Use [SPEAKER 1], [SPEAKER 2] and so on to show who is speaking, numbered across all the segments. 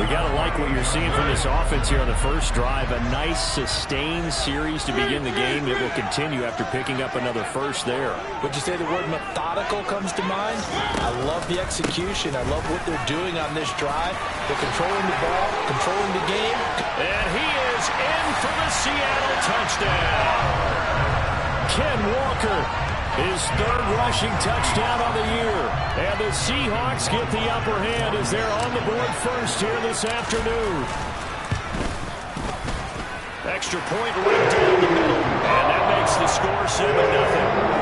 [SPEAKER 1] We got to like what you're seeing from this offense here on the first drive. A nice, sustained series to begin the game. It will continue after picking up another first there.
[SPEAKER 2] Would you say the word methodical comes to mind? I love the execution. I love what they're doing on this drive. They're controlling the ball, controlling the game.
[SPEAKER 1] And he is in for the Seattle touchdown. Ken Walker, his third rushing touchdown on the year. And the Seahawks get the upper hand as they're on the board first here this afternoon. Extra point right down the middle. And that makes the score 7-0.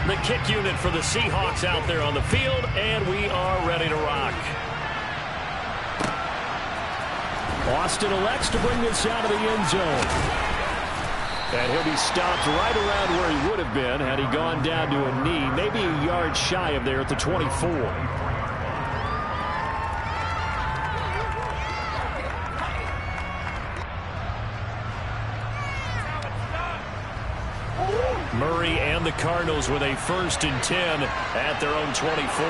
[SPEAKER 1] The kick unit for the Seahawks out there on the field, and we are ready to rock. Austin elects to bring this out of the end zone. And he'll be stopped right around where he would have been had he gone down to a knee, maybe a yard shy of there at the 24. Murray and the Cardinals with a 1st and 10 at their own 24.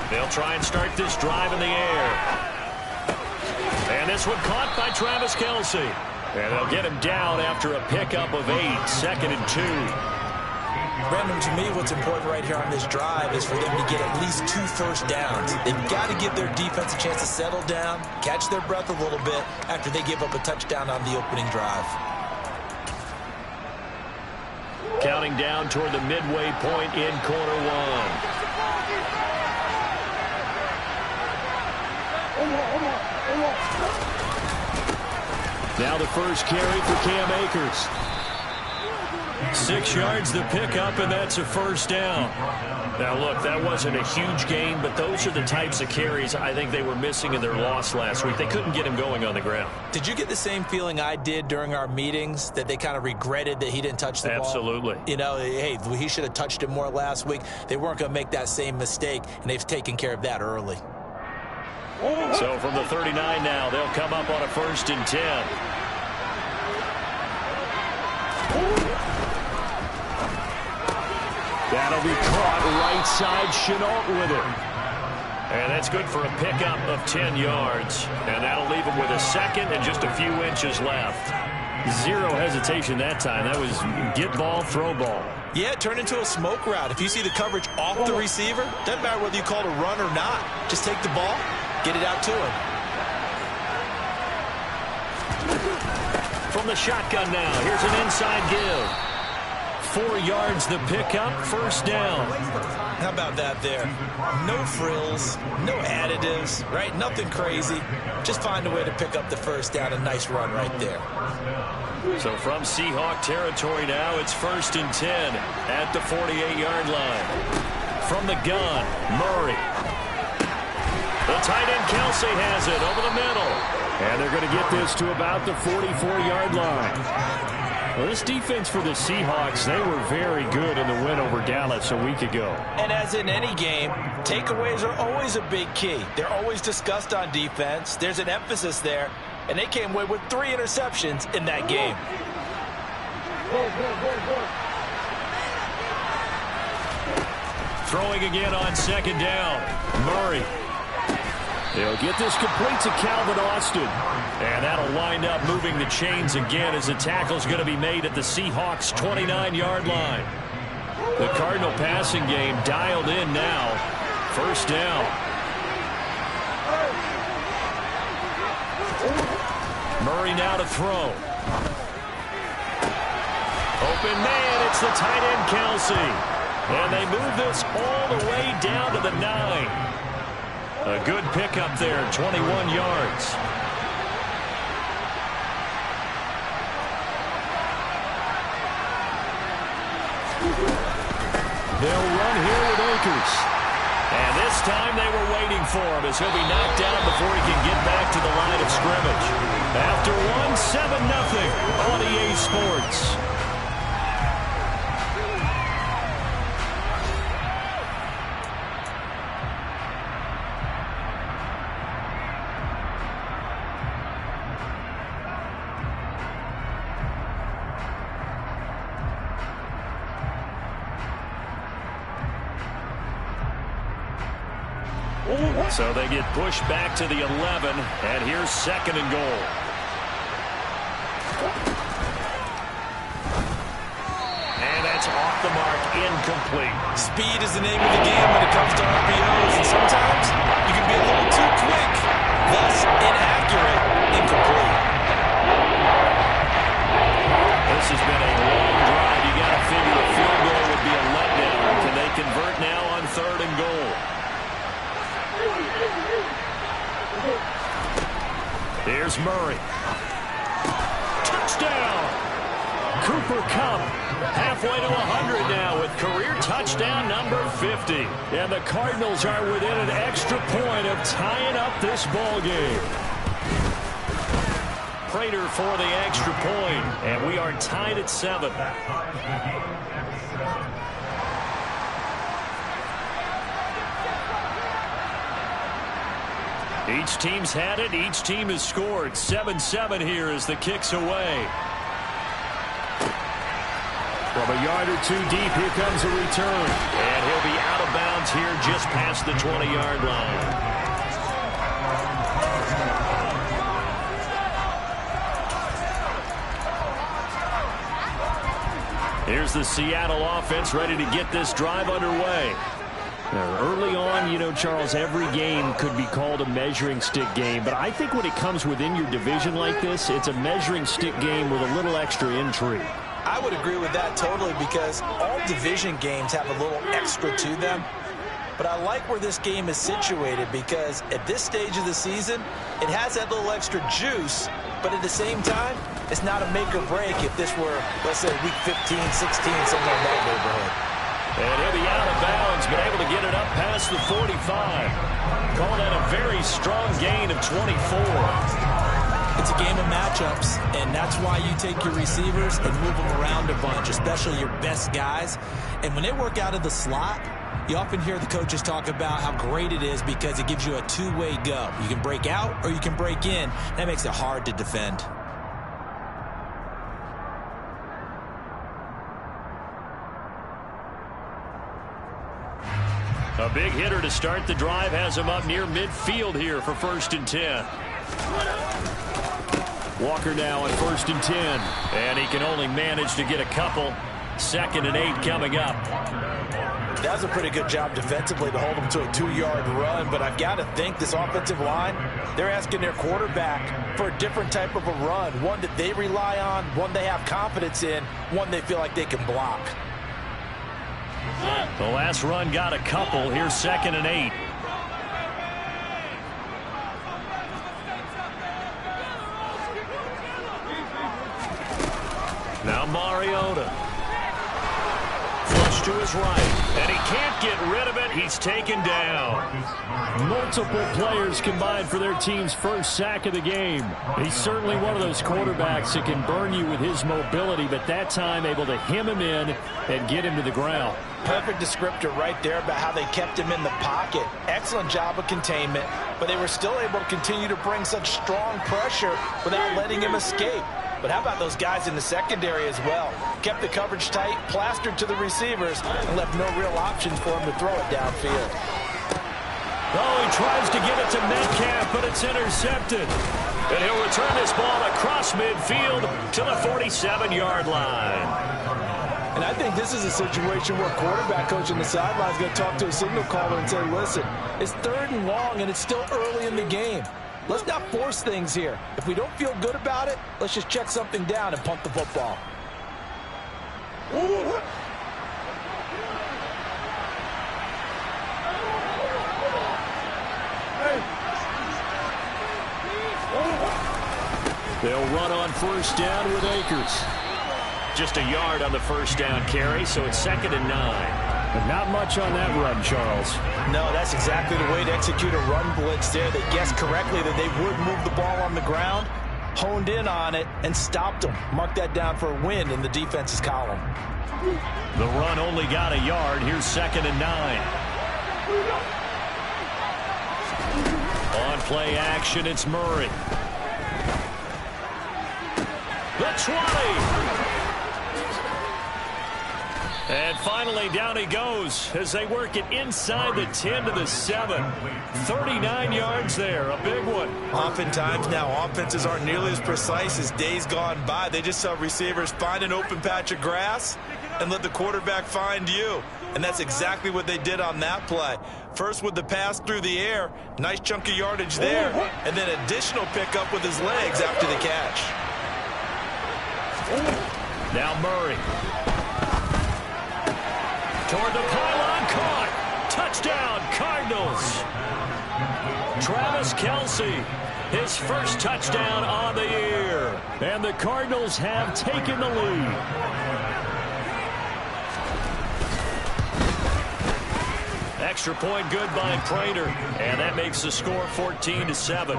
[SPEAKER 1] They'll try and start this drive in the air. And this one caught by Travis Kelce. And they'll get him down after a pickup of 8, 2nd and 2.
[SPEAKER 2] Brandon, to me, what's important right here on this drive is for them to get at least 2 first downs. They've got to give their defense a chance to settle down, catch their breath a little bit after they give up a touchdown on the opening drive.
[SPEAKER 1] Counting down toward the midway point in quarter one. Now the first carry for Cam Akers. 6 yards the pickup, and that's a 1st down. Now, look, that wasn't a huge gain, but those are the types of carries I think they were missing in their loss last week. They couldn't get him going on the ground.
[SPEAKER 2] Did you get the same feeling I did during our meetings, that they kind of regretted that he didn't touch the ball?
[SPEAKER 1] Absolutely.
[SPEAKER 2] You know, hey, he should have touched it more last week. They weren't going to make that same mistake, and they've taken care of that early.
[SPEAKER 1] So from the 39 now, they'll come up on a 1st and 10. That'll be caught right side. Chenault with it. And that's good for a pickup of 10 yards. And that'll leave him with a 2nd and just a few inches left. 0 hesitation that time. That was get ball, throw ball.
[SPEAKER 2] Yeah, it turned into a smoke route. If you see the coverage off the receiver, doesn't matter whether you call it a run or not. Just take the ball, get it out to him.
[SPEAKER 1] From the shotgun now, here's an inside give. 4 yards the pickup, 1st down.
[SPEAKER 2] How about that there? No frills, no additives, right? Nothing crazy. Just find a way to pick up the 1st down. A nice run right there.
[SPEAKER 1] So from Seahawk territory now, it's 1st and 10 at the 48-yard line. From the gun, Murray. The tight end Kelce has it over the middle. And they're going to get this to about the 44-yard line. Well, this defense for the Seahawks, they were very good in the win over Dallas a week ago.
[SPEAKER 2] And as in any game, takeaways are always a big key. They're always discussed on defense. There's an emphasis there. And they came away with 3 interceptions in that game.
[SPEAKER 1] Throwing again on 2nd down. Murray. They'll get this complete to Calvin Austin. And that'll wind up moving the chains again as the tackle's going to be made at the Seahawks' 29-yard line. The Cardinal passing game dialed in now. 1st down. Murray now to throw. Open man, it's the tight end Kelce. And they move this all the way down to the 9. A good pickup there, 21 yards. They'll run here with Akers. And this time they were waiting for him as he'll be knocked down before he can get back to the line of scrimmage. After one, 7-0 on EA Sports. So they get pushed back to the 11, and here's 2nd and goal. And that's off the mark, incomplete.
[SPEAKER 2] Speed is the name of the game when it comes to RPOs, and sometimes you can be a little too quick, thus inaccurate, incomplete.
[SPEAKER 1] This has been a long drive. You got to figure a field goal would be a letdown. Can they convert now on 3rd and goal? Here's Murray. Touchdown! Cooper Kupp halfway to 100 now with career touchdown number 50. And the Cardinals are within an extra point of tying up this ball game. Prater for the extra point, and we are tied at 7. Each team's had it. Each team has scored. 7-7 here as the kick's away. From a yard or 2 deep, here comes a return. And he'll be out of bounds here just past the 20-yard line. Here's the Seattle offense ready to get this drive underway. Now, early on, you know, Charles, every game could be called a measuring stick game. But I think when it comes within your division like this, it's a measuring stick game with a little extra intrigue.
[SPEAKER 2] I would agree with that totally because all division games have a little extra to them. But I like where this game is situated because at this stage of the season, it has that little extra juice. But at the same time, it's not a make or break if this were, let's say, week 15, 16, somewhere in that neighborhood.
[SPEAKER 1] And he'll be out of bounds, but able to get it up past the 45. Calling that a very strong gain of 24.
[SPEAKER 2] It's a game of matchups, and that's why you take your receivers and move them around a bunch, especially your best guys. And when they work out of the slot, you often hear the coaches talk about how great it is because it gives you a two-way go. You can break out or you can break in. That makes it hard to defend.
[SPEAKER 1] A big hitter to start the drive has him up near midfield here for 1st and 10. Walker now on 1st and 10. And he can only manage to get a couple. 2nd and 8 coming up.
[SPEAKER 2] That was a pretty good job defensively to hold them to a 2-yard run, but I've got to think this offensive line, they're asking their quarterback for a different type of a run, one that they rely on, one they have confidence in, one they feel like they can block.
[SPEAKER 1] The last run got a couple. Here's 2nd and 8. Now Mariota. Flush to his right. And he can't get rid of it. He's taken down. Multiple players combined for their team's first sack of the game. He's certainly one of those quarterbacks that can burn you with his mobility, but that time able to hem him in and get him to the ground.
[SPEAKER 2] Perfect descriptor right there about how they kept him in the pocket. Excellent job of containment, but they were still able to continue to bring such strong pressure without letting him escape. But how about those guys in the secondary as well? Kept the coverage tight, plastered to the receivers, and left no real options for him to throw it downfield.
[SPEAKER 1] Oh, he tries to get it to Metcalf, but it's intercepted. And he'll return this ball across midfield to the 47-yard line.
[SPEAKER 2] And I think this is a situation where quarterback coach on the sideline is going to talk to a signal caller and say, listen, it's 3rd and long, and it's still early in the game. Let's not force things here. If we don't feel good about it, let's just check something down and punt the football.
[SPEAKER 1] They'll run on 1st down with Akers. Just a yard on the 1st down carry, so it's 2nd and 9. But not much on that run, Charles.
[SPEAKER 2] No, that's exactly the way to execute a run blitz there. They guessed correctly that they would move the ball on the ground, honed in on it, and stopped them. Mark that down for a win in the defense's column.
[SPEAKER 1] The run only got a yard. Here's 2nd and 9. On play action, it's Murray. The 20. And finally, down he goes as they work it inside the 10 to the 7. 39 yards there, a big one.
[SPEAKER 2] Oftentimes now, offenses aren't nearly as precise as days gone by. They just saw receivers find an open patch of grass and let the quarterback find you. And that's exactly what they did on that play. First with the pass through the air, nice chunk of yardage there, and then additional pickup with his legs after the catch.
[SPEAKER 1] Now Murray. Toward the pylon, caught. Touchdown, Cardinals. Travis Kelce, his first touchdown on the year. And the Cardinals have taken the lead. Extra point good by Prater, and that makes the score 14 to 7.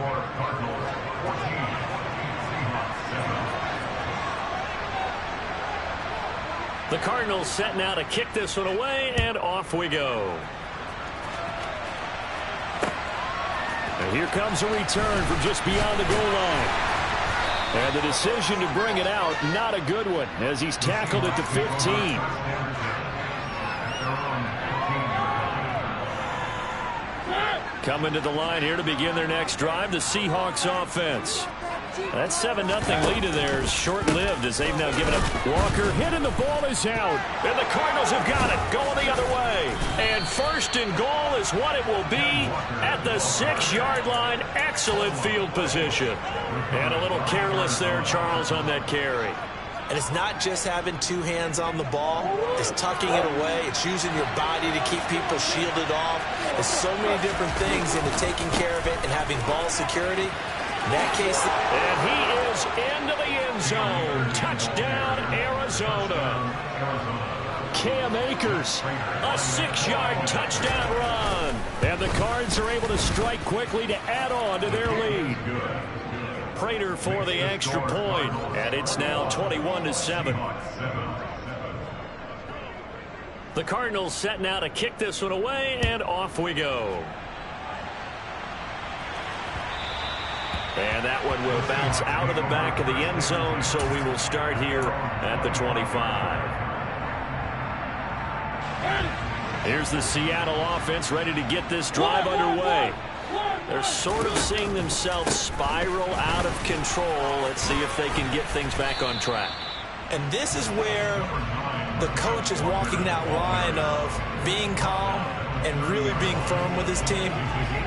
[SPEAKER 1] The Cardinals set now to kick this one away, and off we go. And here comes a return from just beyond the goal line. And the decision to bring it out, not a good one, as he's tackled at the 15. Coming to the line here to begin their next drive, the Seahawks offense. That 7-0 lead of theirs short-lived as they've now given up. Walker hit and the ball is out. And the Cardinals have got it, going the other way. And first and goal is what it will be at the 6-yard line. Excellent field position. And a little careless there, Charles, on that carry.
[SPEAKER 2] And it's not just having two hands on the ball. It's tucking it away. It's using your body to keep people shielded off. There's so many different things into taking care of it and having ball security. In that case,
[SPEAKER 1] and he is into the end zone. Touchdown, Arizona. Cam Akers, a 6-yard touchdown run. And the Cards are able to strike quickly to add on to their lead. Prater for the extra point, and it's now 21 to 7. The Cardinals set now to kick this one away, and off we go. And that one will bounce out of the back of the end zone, so we will start here at the 25. Here's the Seattle offense ready to get this drive underway. They're sort of seeing themselves spiral out of control. Let's see if they can get things back on track.
[SPEAKER 2] And this is where the coach is walking that line of being calm and really being firm with his team.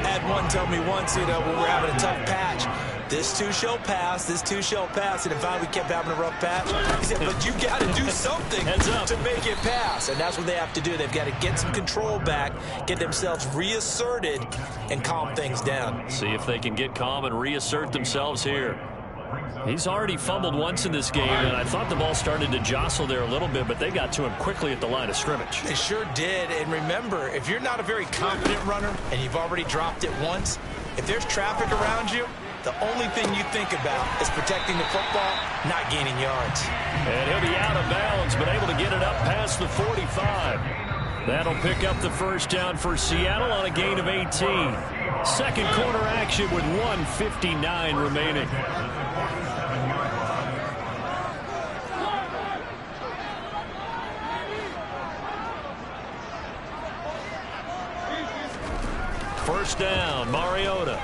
[SPEAKER 2] Had one tell me once, when we're having a tough patch, this too shall pass, this too shall pass. And if we kept having a rough patch, he said, but you got to do something to make it pass. And that's what they have to do. They've got to get some control back, get themselves reasserted, and calm things down.
[SPEAKER 1] See if they can get calm and reassert themselves here. He's already fumbled once in this game, and I thought the ball started to jostle there a little bit, but they got to him quickly at the line of scrimmage.
[SPEAKER 2] They sure did. And remember, if you're not a very confident runner and you've already dropped it once, if there's traffic around you, the only thing you think about is protecting the football, not gaining yards.
[SPEAKER 1] And he'll be out of bounds, but able to get it up past the 45. That'll pick up the first down for Seattle on a gain of 18. Second quarter action with 1:59 remaining. First down, Mariota.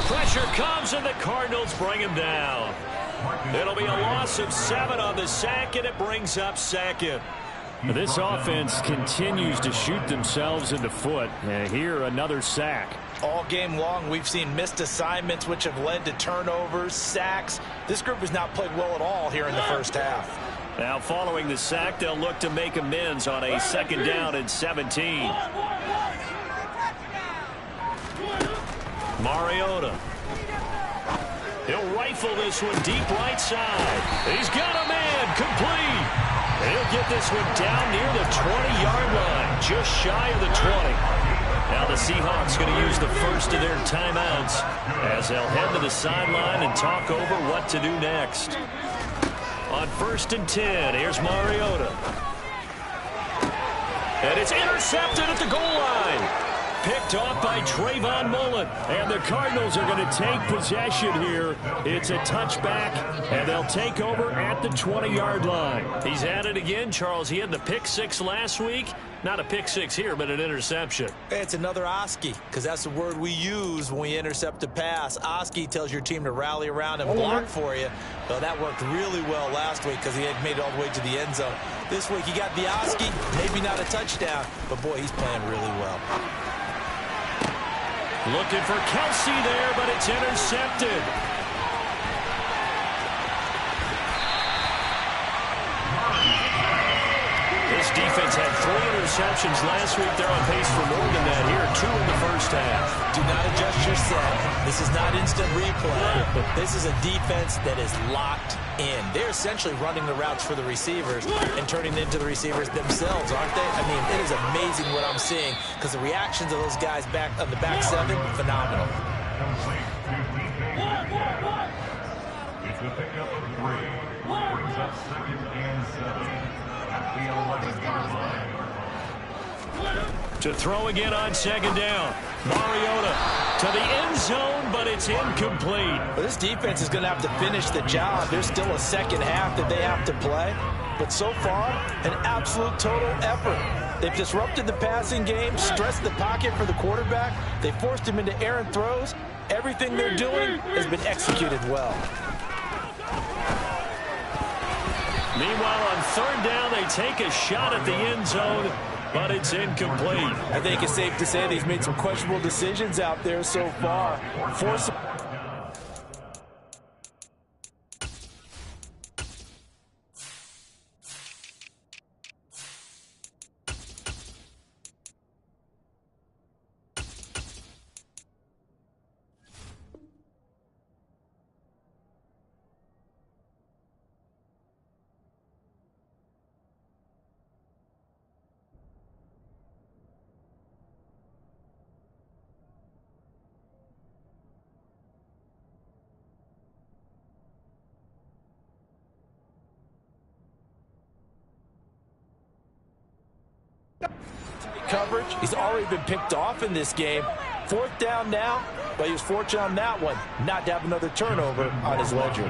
[SPEAKER 1] Pressure comes, and the Cardinals bring him down. It'll be a loss of 7 on the sack, and it brings up second. This offense continues to shoot themselves in the foot. And here, another sack.
[SPEAKER 2] All game long, we've seen missed assignments, which have led to turnovers, sacks. This group has not played well at all here in the first half.
[SPEAKER 1] Now, following the sack, they'll look to make amends on a second down and 17. Mariota. He'll rifle this one deep right side. He's got a man, complete. He'll get this one down near the 20-yard line, just shy of the 20. Now the Seahawks going to use the first of their timeouts as they'll head to the sideline and talk over what to do next. On 1st and 10, here's Mariota. And it's intercepted at the goal line. picked off by Trayvon Mullen. And the Cardinals are going to take possession here. It's a touchback, and they'll take over at the 20-yard line. He's at it again, Charles. He had the pick six last week. Not a pick six here, but an interception.
[SPEAKER 2] It's another Oski, because that's the word we use when we intercept a pass. Oski tells your team to rally around and block for you. Well, that worked really well last week because he had made it all the way to the end zone. This week he got the Oski, maybe not a touchdown, but boy, he's playing really well.
[SPEAKER 1] Looking for Kelsey there, but it's intercepted. This defense had 3 interceptions last week. They're on pace for more than that here. 2 in the first half.
[SPEAKER 2] Do not adjust your set. This is not instant replay. This is a defense that is locked in. They're essentially running the routes for the receivers and turning them into the receivers themselves, aren't they? I mean, it is amazing what I'm seeing because the reactions of those guys back on the back seven, phenomenal.
[SPEAKER 3] It's the pickup of 3. Brings up 2nd and 7. The 11-yard line.
[SPEAKER 1] To throw again on 2nd down. Mariota to the end zone, but it's incomplete.
[SPEAKER 2] Well, this defense is going to have to finish the job. There's still a second half that they have to play. But so far, an absolute total effort. They've disrupted the passing game, stressed the pocket for the quarterback. They forced him into errant throws. Everything they're doing has been executed well.
[SPEAKER 1] Meanwhile, on 3rd down, they take a shot at the end zone, but it's incomplete.
[SPEAKER 2] I think it's safe to say that he's made some questionable decisions out there so far. Coverage. He's already been picked off in this game. 4th down now, but he was fortunate on that one not to have another turnover on his ledger.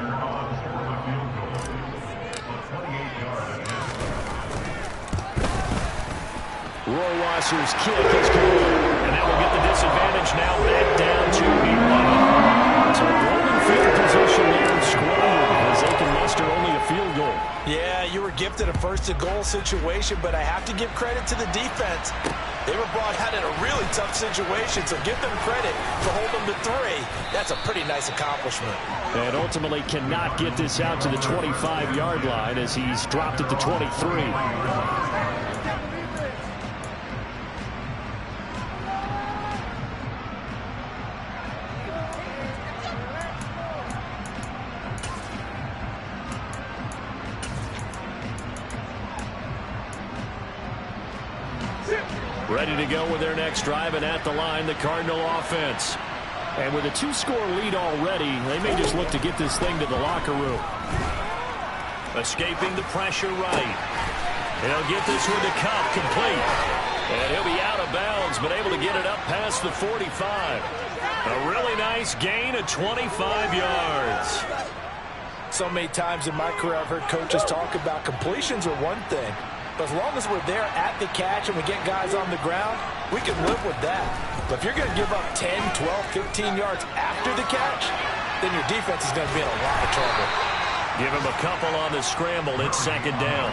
[SPEAKER 1] Rohrwasser's kick is good, and that will get the disadvantage now back down to 11. So rolling field position there and scoring as they can muster only a field goal.
[SPEAKER 2] Yeah, you were gifted a 1st-and-goal situation, but I have to give credit to the defense. They were brought out in a really tough situation, so give them credit for holding them to 3. That's a pretty nice accomplishment.
[SPEAKER 1] And ultimately cannot get this out to the 25-yard line as he's dropped at the 23. Ready to go with their next drive, and at the line, the Cardinal offense. And with a 2-score lead already, they may just look to get this thing to the locker room. Escaping the pressure right. He'll get this one to Kupp, complete. And he'll be out of bounds, but able to get it up past the 45. A really nice gain of 25 yards.
[SPEAKER 2] So many times in my career I've heard coaches talk about completions are one thing. But as long as we're there at the catch and we get guys on the ground, we can live with that. But if you're going to give up 10, 12, 15 yards after the catch, then your defense is going to be in a lot of trouble.
[SPEAKER 1] Give him a couple on the scramble. It's 2nd down.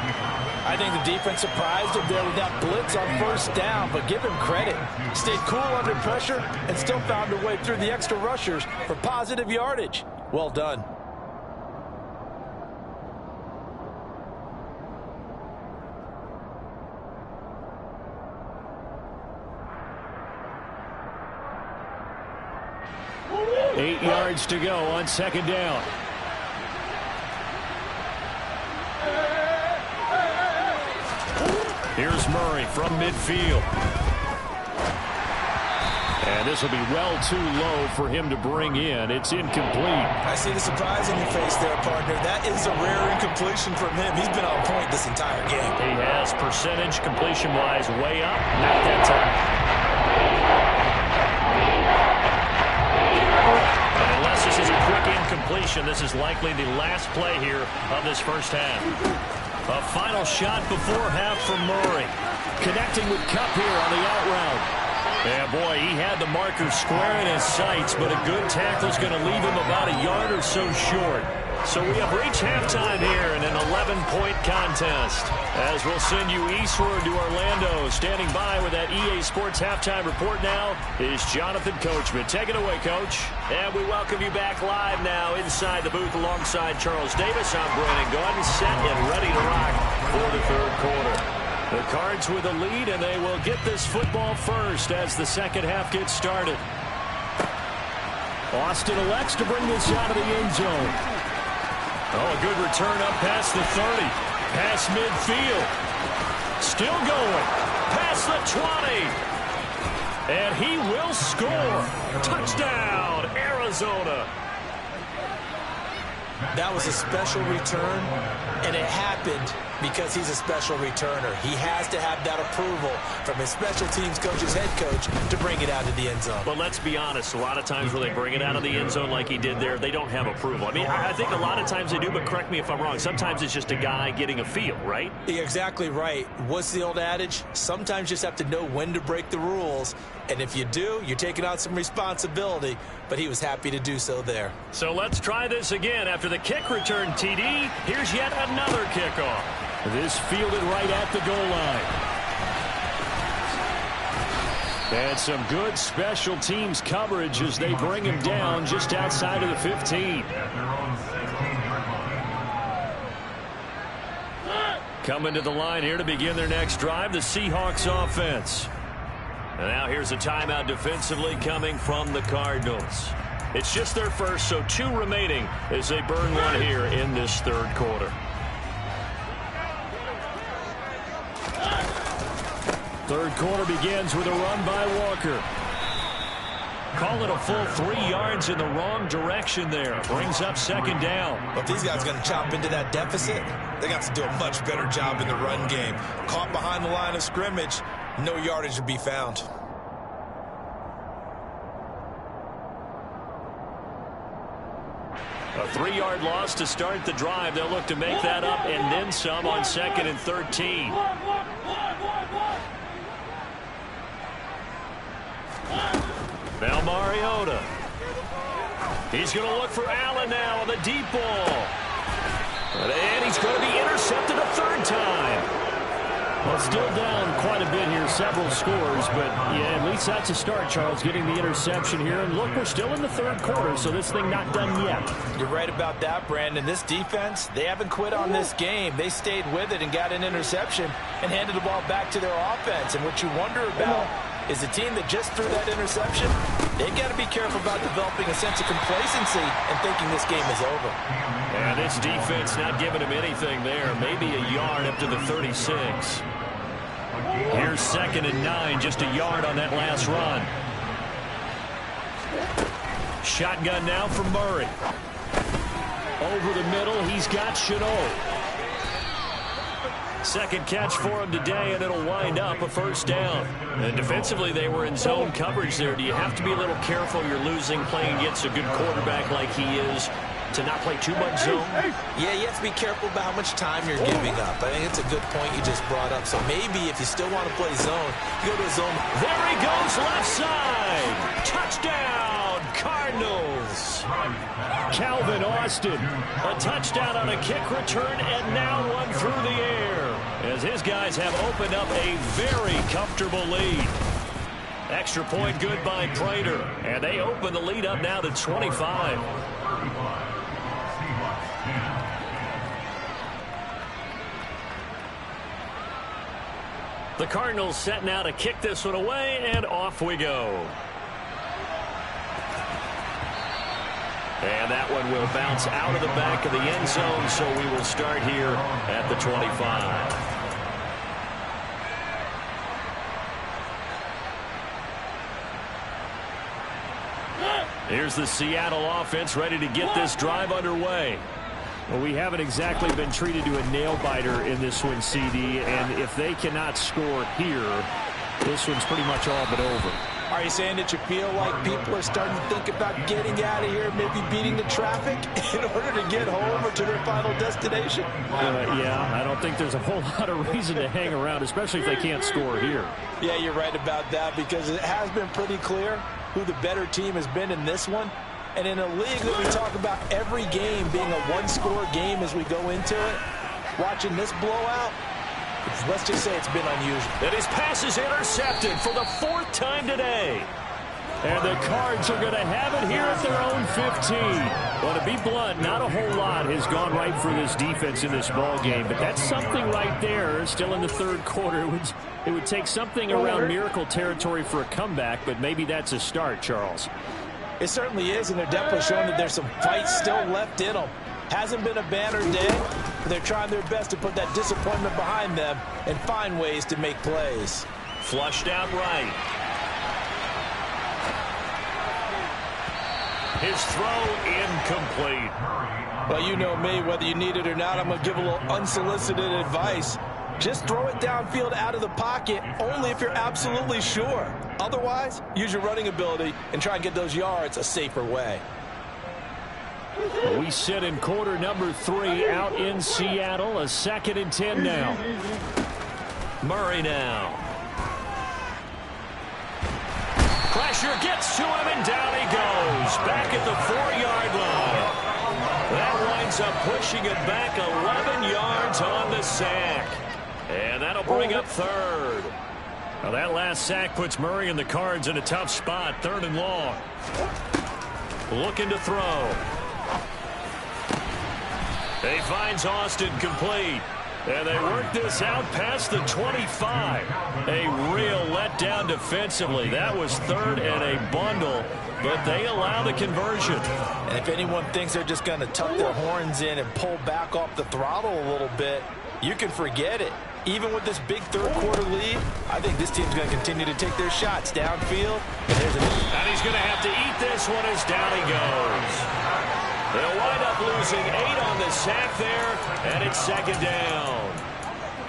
[SPEAKER 2] I think the defense surprised him there with that blitz on 1st down, but give him credit. Stayed cool under pressure and still found a way through the extra rushers for positive yardage. Well done.
[SPEAKER 1] Eight yards to go on 2nd down. Here's Murray from midfield. And this will be well too low for him to bring in. It's incomplete.
[SPEAKER 2] I see the surprise in your face there, partner. That is a rare incompletion from him. He's been on point this entire game.
[SPEAKER 1] He has percentage completion-wise way up. Not that time. And unless this is a quick incompletion, this is likely the last play here of this first half. A final shot before half from Murray. Connecting with Kupp here on the out route. Yeah, boy, he had the marker square in his sights, but a good tackle is going to leave him about a yard or so short. So we have reached halftime here in an 11-point contest. As we'll send you eastward to Orlando. Standing by with that EA Sports halftime report now is Jonathan Coachman. Take it away, Coach. And we welcome you back live now inside the booth alongside Charles Davis. I'm Brandon Gaudin, set and ready to rock for the third quarter. The Cards with a lead, and they will get this football first as the second half gets started. Austin elects to bring this out of the end zone. Oh, a good return up past the 30. Past midfield. Still going. Past the 20. And he will score. Touchdown, Arizona.
[SPEAKER 2] That was a special return, and it happened because he's a special returner. He has to have that approval from his special teams coach's head coach to bring it out of the end zone.
[SPEAKER 1] But let's be honest, a lot of times where they bring it out of the end zone like he did there, they don't have approval. I mean, I think a lot of times they do, but correct me if I'm wrong. Sometimes it's just a guy getting a feel, right?
[SPEAKER 2] You're exactly right. What's the old adage? Sometimes you just have to know when to break the rules. And if you do, you're taking on some responsibility. But he was happy to do so there. So
[SPEAKER 1] let's try this again. After the kick return, TD, here's yet another kickoff. This fielded right at the goal line. And some good special teams coverage as they bring him down just outside of the 15. Coming to the line here to begin their next drive, the Seahawks offense. And now here's a timeout defensively coming from the Cardinals. It's just their first, so 2 remaining as they burn one here in this third quarter. Third quarter begins with a run by Walker. Call it a full 3 yards in the wrong direction there. Brings up second down.
[SPEAKER 2] But if these guys are going to chop into that deficit, they got to do a much better job in the run game. Caught behind the line of scrimmage, no yardage to be found.
[SPEAKER 1] A 3-yard loss to start the drive. They'll look to make that up and then some on 2nd and 13. Now Mariota. He's going to look for Allen now on the deep ball. And he's going to be intercepted a third time. Well, still down quite a bit here, several scores, but yeah, at least that's a start, Charles, getting the interception here. And look, we're still in the third quarter, so this thing not done yet.
[SPEAKER 2] You're right about that, Brandon. This defense, they haven't quit on this game. They stayed with it and got an interception and handed the ball back to their offense. And what you wonder about is a team that just threw that interception, they've got to be careful about developing a sense of complacency and thinking this game is over.
[SPEAKER 1] And this defense not giving him anything there. Maybe a yard up to the 36. Here's 2nd and 9, just a yard on that last run. Shotgun now from Murray. Over the middle, he's got Shenault. Second catch for him today, and it'll wind up a first down. And defensively, they were in zone coverage there. Do you have to be a little careful? You're losing playing against a good quarterback like he is to not play too much zone?
[SPEAKER 2] Yeah, you have to be careful about how much time you're giving up. I think it's a good point you just brought up. So maybe if you still want to play zone, you go to a zone.
[SPEAKER 1] There he goes, left side. Touchdown, Cardinals. Calvin Austin, a touchdown on a kick return, and now one through the air, as his guys have opened up a very comfortable lead. Extra point good by Prater, and they open the lead up now to 25. The Cardinals set now to kick this one away, and off we go. And that one will bounce out of the back of the end zone, so we will start here at the 25. Here's the Seattle offense ready to get this drive underway. Well, we haven't exactly been treated to a nail-biter in this one, CD, and if they cannot score here, this one's pretty much all but over.
[SPEAKER 2] Are you saying that you feel like people are starting to think about getting out of here, maybe beating the traffic in order to get home or to their final destination?
[SPEAKER 1] Yeah, I don't think there's a whole lot of reason to hang around, especially if they can't score here.
[SPEAKER 2] Yeah, you're right about that, because it has been pretty clear who the better team has been in this one. And in a league that we talk about every game being a one-score game as we go into it, watching this blowout, let's just say it's been unusual.
[SPEAKER 1] And his pass is intercepted for the 4th time today. And the Cards are going to have it here at their own 15. Well, to be blunt, not a whole lot has gone right for this defense in this ball game, but that's something right there. Still in the 3rd quarter, it would take something around miracle territory for a comeback, but maybe that's a start, Charles.
[SPEAKER 2] It certainly is, and they're definitely showing that there's some fight still left in them. Hasn't been a banner day, but they're trying their best to put that disappointment behind them and find ways to make plays.
[SPEAKER 1] Flushed out right. His throw incomplete.
[SPEAKER 2] Well, you know me, whether you need it or not, I'm going to give a little unsolicited advice. Just throw it downfield out of the pocket, only if you're absolutely sure. Otherwise, use your running ability and try and get those yards a safer way.
[SPEAKER 1] We sit in quarter number 3 out in Seattle. A 2nd and 10 now. Murray now. Pressure gets to him, and down he goes. Back at the 4-yard line. That winds up pushing it back 11 yards on the sack. And that'll bring up 3rd. Now that last sack puts Murray and the Cards in a tough spot. 3rd and long. Looking to throw. He finds Austin complete. And they work this out past the 25. A real letdown defensively. That was 3rd and a bundle, but they allow the conversion.
[SPEAKER 2] And if anyone thinks they're just going to tuck their horns in and pull back off the throttle a little bit, you can forget it. Even with this big 3rd quarter lead, I think this team's going to continue to take their shots downfield.
[SPEAKER 1] And he's going to have to eat this one as down he goes. They'll wind up losing 8 on the sack there, and it's 2nd down.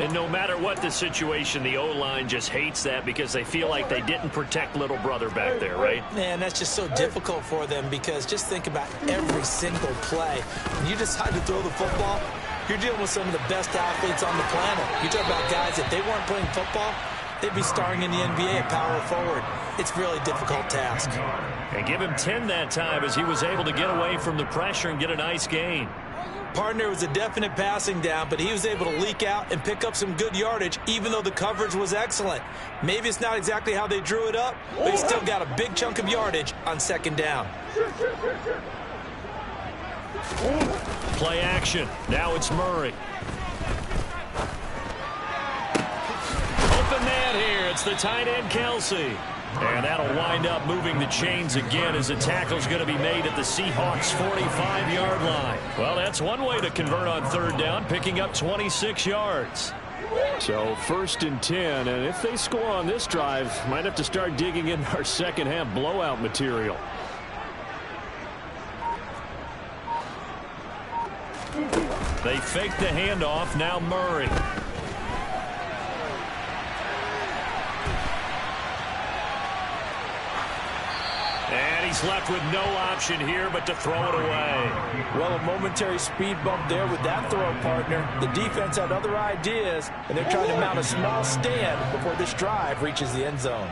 [SPEAKER 1] And no matter what the situation, the O-line just hates that because they feel like they didn't protect little brother back there, right?
[SPEAKER 2] Man, that's just so difficult for them, because just think about every single play. When you decide to throw the football, you're dealing with some of the best athletes on the planet. You talk about guys, if they weren't playing football, they'd be starring in the NBA at power forward. It's a really difficult task.
[SPEAKER 1] And give him 10 that time as he was able to get away from the pressure and get a nice gain.
[SPEAKER 2] Partner was a definite passing down, but he was able to leak out and pick up some good yardage, even though the coverage was excellent. Maybe it's not exactly how they drew it up, but he still got a big chunk of yardage on 2nd down.
[SPEAKER 1] Play action. Now it's Murray. Open man here. It's the tight end, Kelsey. And that'll wind up moving the chains again as the tackle's going to be made at the Seahawks' 45-yard line. Well, that's one way to convert on 3rd down, picking up 26 yards. So 1st and 10, and if they score on this drive, might have to start digging in our second-half blowout material. They fake the handoff. Now Murray. And he's left with no option here but to throw it away.
[SPEAKER 2] Well, a momentary speed bump there with that throw, partner. The defense had other ideas, and they're trying to mount a small stand before this drive reaches the end zone.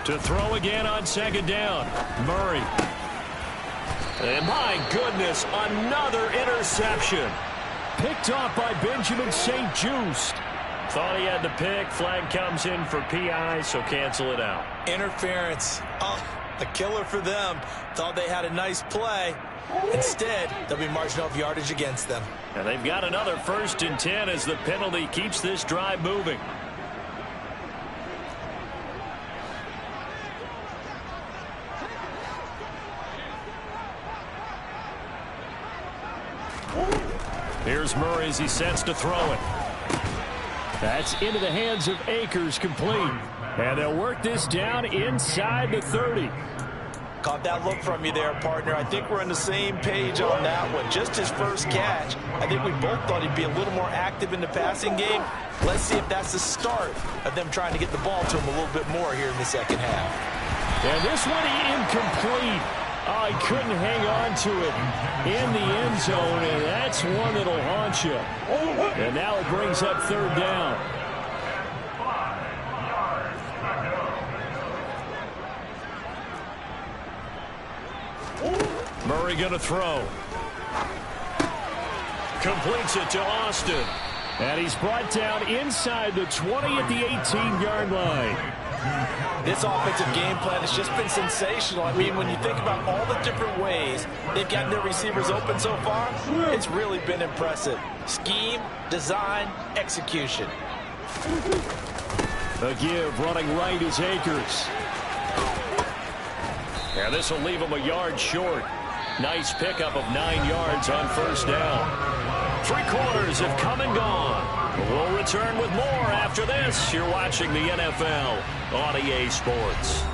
[SPEAKER 1] To throw again on 2nd down. Murray. And my goodness, another interception. Picked off by Benjamin St-Juste. Thought he had the pick. Flag comes in for PI, so cancel it out.
[SPEAKER 2] Interference. Oh, a killer for them. Thought they had a nice play. Instead, they'll be marching off yardage against them.
[SPEAKER 1] And they've got another 1st and 10 as the penalty keeps this drive moving. Here's Murray as he sets to throw it. That's into the hands of Akers, complete. And they'll work this down inside the 30.
[SPEAKER 2] Caught that look from you there, partner. I think we're on the same page on that one. Just his first catch. I think we both thought he'd be a little more active in the passing game. Let's see if that's the start of them trying to get the ball to him a little bit more here in the second half.
[SPEAKER 1] And this one incomplete. Oh, he couldn't hang on to it in the end zone, and that's one that'll haunt you. And now it brings up third down. Murray going to throw. Completes it to Austin. And he's brought down inside the 20 at the 18-yard line.
[SPEAKER 2] This offensive game plan has just been sensational. I mean, when you think about all the different ways they've gotten their receivers open so far, it's really been impressive. Scheme, design, execution.
[SPEAKER 1] The give running right is Akers. And this will leave him a yard short. Nice pickup of 9 yards on first down. 3 quarters have come and gone. We'll return with more after this. You're watching the NFL on EA Sports.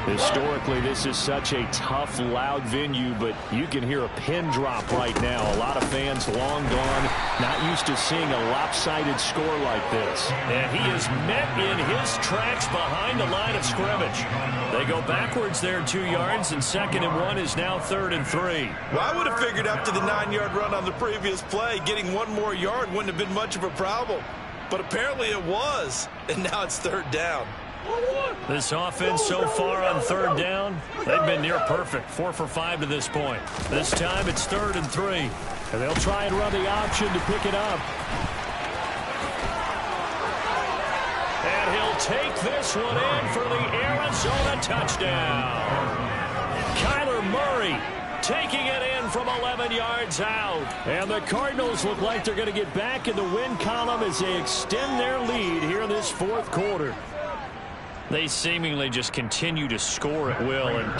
[SPEAKER 1] Historically, this is such a tough, loud venue, but you can hear a pin drop right now. A lot of fans long gone, not used to seeing a lopsided score like this. And he is met in his tracks behind the line of scrimmage. They go backwards there 2 yards, and 2nd and 1 is now 3rd and 3.
[SPEAKER 2] Well, I would have figured after the 9-yard run on the previous play, getting 1 more yard wouldn't have been much of a problem. But apparently it was, and now it's 3rd down.
[SPEAKER 1] This offense so far on 3rd down, they've been near perfect. 4 for 5 to this point. This time it's 3rd and 3. And they'll try and run the option to pick it up. And he'll take this one in for the Arizona touchdown. Kyler Murray taking it in from 11 yards out. And the Cardinals look like they're going to get back in the win column as they extend their lead here in this 4th quarter. They seemingly just continue to score at will, and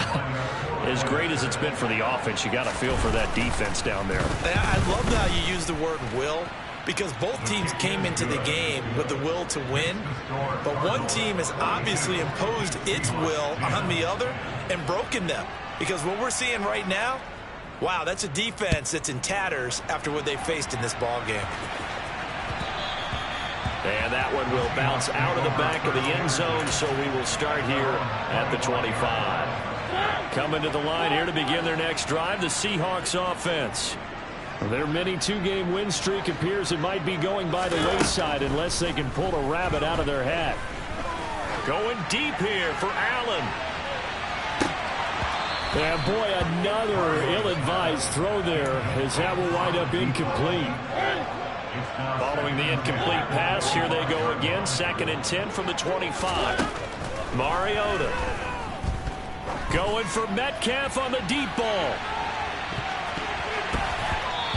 [SPEAKER 1] as great as it's been for the offense, you got to feel for that defense down there.
[SPEAKER 2] I love how you use the word will, because both teams came into the game with the will to win, but one team has obviously imposed its will on the other and broken them, because what we're seeing right now, wow, that's a defense that's in tatters after what they faced in this ball game.
[SPEAKER 1] And that one will bounce out of the back of the end zone, so we will start here at the 25. Coming to the line here to begin their next drive, the Seahawks offense. Their mini 2-game win streak appears it might be going by the wayside unless they can pull a rabbit out of their hat. Going deep here for Allen. And boy, another ill-advised throw there as that will wind up incomplete. Following the incomplete pass, here they go again. 2nd and 10 from the 25. Mariota going for Metcalf on the deep ball.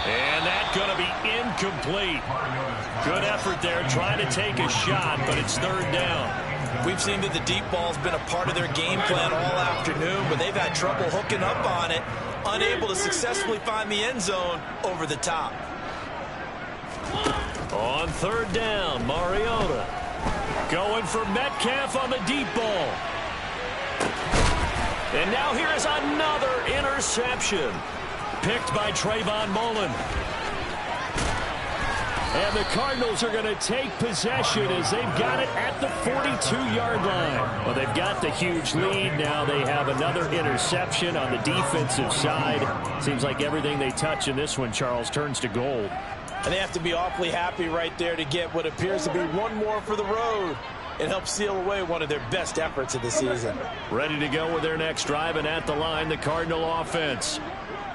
[SPEAKER 1] And that's going to be incomplete. Good effort there trying to take a shot, but it's 3rd down.
[SPEAKER 2] We've seen that the deep ball's been a part of their game plan all afternoon, but they've had trouble hooking up on it, unable to successfully find the end zone over the top.
[SPEAKER 1] On 3rd down, Mariota going for Metcalf on the deep ball. And now here is another interception. Picked by Trayvon Mullen. And the Cardinals are going to take possession as they've got it at the 42-yard line. Well, they've got the huge lead. Now they have another interception on the defensive side. Seems like everything they touch in this one, Charles, turns to gold.
[SPEAKER 2] And they have to be awfully happy right there to get what appears to be one more for the road and help seal away one of their best efforts of the season.
[SPEAKER 1] Ready to go with their next drive, and at the line, the Cardinal offense.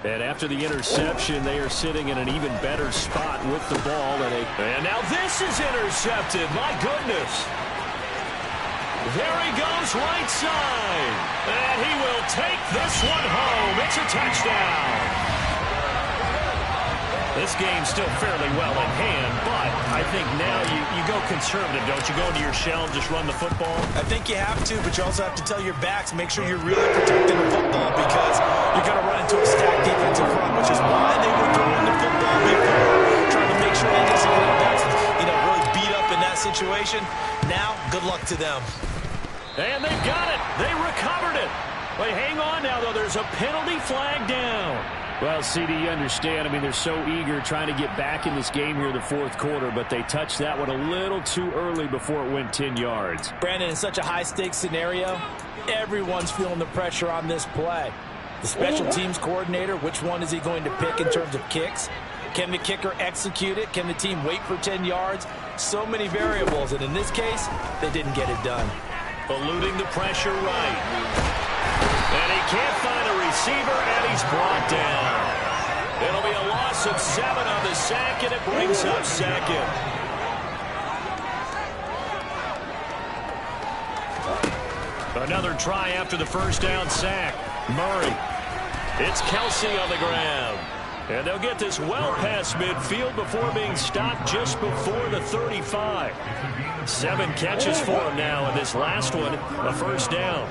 [SPEAKER 1] And after the interception, they are sitting in an even better spot with the ball. And now this is intercepted. My goodness. There he goes right side. And he will take this one home. It's a touchdown. This game's still fairly well in hand, but I think now you go conservative, don't you? Go into your shell and just run the football?
[SPEAKER 2] I think you have to, but you also have to tell your backs, make sure you're really protecting the football because you're going to run into a stacked defensive front, which is why they were throwing the football before, trying to make sure they didn't see backs, really beat up in that situation. Now, good luck to them.
[SPEAKER 1] And they've got it. They recovered it. Wait, hang on now, though. There's a penalty flag down. Well, CD, you understand. I mean, they're so eager trying to get back in this game here in the fourth quarter, but they touched that one a little too early before it went 10 yards.
[SPEAKER 2] Brandon, in such a high-stakes scenario, everyone's feeling the pressure on this play. The special teams coordinator, which one is he going to pick in terms of kicks? Can the kicker execute it? Can the team wait for 10 yards? So many variables, and in this case, they didn't get it done.
[SPEAKER 1] Eluding the pressure right. And he can't find a receiver, and he's brought down. It'll be a loss of 7 on the sack, and it brings up second. Another try after the first down sack. Murray. It's Kelsey on the ground. And they'll get this well past midfield before being stopped just before the 35. 7 catches for him now, and this last one, a first down.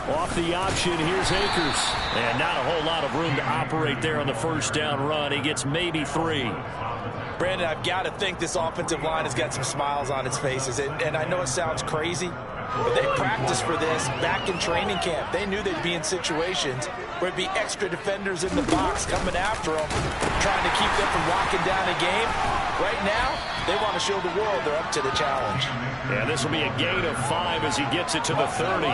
[SPEAKER 1] Off the option, here's Akers. And not a whole lot of room to operate there on the first down run. He gets maybe 3.
[SPEAKER 2] Brandon, I've got to think this offensive line has got some smiles on its faces. And I know it sounds crazy, but they practiced for this back in training camp. They knew they'd be in situations where it'd be extra defenders in the box coming after them, trying to keep them from locking down a game. Right now, they want to show the world they're up to the challenge.
[SPEAKER 1] Yeah, this will be a gain of 5 as he gets it to the 30.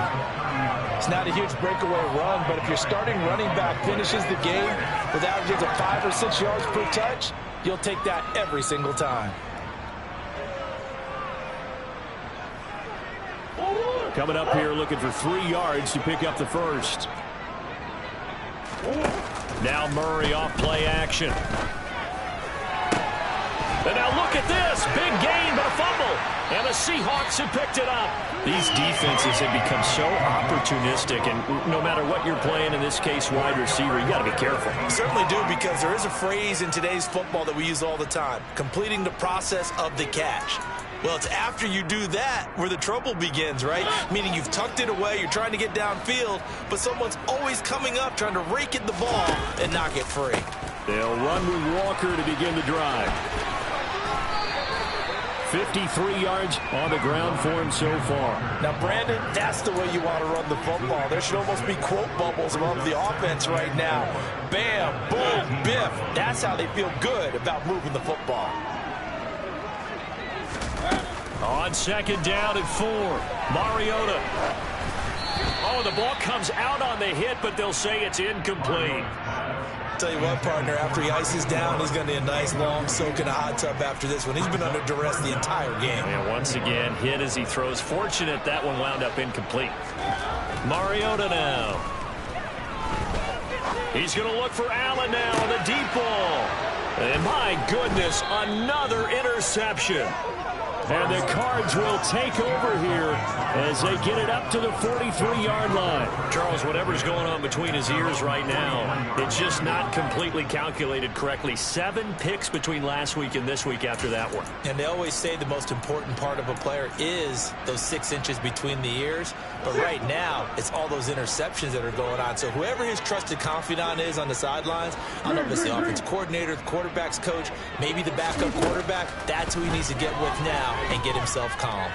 [SPEAKER 2] It's not a huge breakaway run, but if your starting running back finishes the game with averages of 5 or 6 yards per touch, you'll take that every single time.
[SPEAKER 1] Coming up here looking for 3 yards to pick up the first. Now Murray off play action. And now look at this. Big gain, but a fumble. And the Seahawks have picked it up. These defenses have become so opportunistic, and no matter what you're playing, in this case wide receiver, you got to be careful.
[SPEAKER 2] Certainly do, because there is a phrase in today's football that we use all the time, completing the process of the catch. Well, it's after you do that where the trouble begins, right? Meaning you've tucked it away, you're trying to get downfield, but someone's always coming up trying to rake at the ball and knock it free.
[SPEAKER 1] They'll run with Walker to begin the drive. 53 yards on the ground for him so far.
[SPEAKER 2] Now, Brandon, that's the way you want to run the football. There should almost be quote bubbles above the offense right now. Bam, boom, biff. That's how they feel good about moving the football.
[SPEAKER 1] On second down and 4, Mariota. Oh, the ball comes out on the hit, but they'll say it's incomplete.
[SPEAKER 2] Tell you what, partner, after he ices down, he's going to need a nice long soak in a hot tub after this one. He's been under duress the entire game.
[SPEAKER 1] And once again, hit as he throws. Fortunate that one wound up incomplete. Mariota now. He's going to look for Allen now on the deep ball. And my goodness, another interception. And the Cards will take over here as they get it up to the 43-yard line. Charles, whatever's going on between his ears right now, it's just not completely calculated correctly. 7 picks between last week and this week after that one.
[SPEAKER 2] And they always say the most important part of a player is those 6 inches between the ears. But right now, it's all those interceptions that are going on. So whoever his trusted confidant is on the sidelines, I don't know if it's the offensive coordinator, the quarterback's coach, maybe the backup quarterback, that's who he needs to get with now and get himself calm.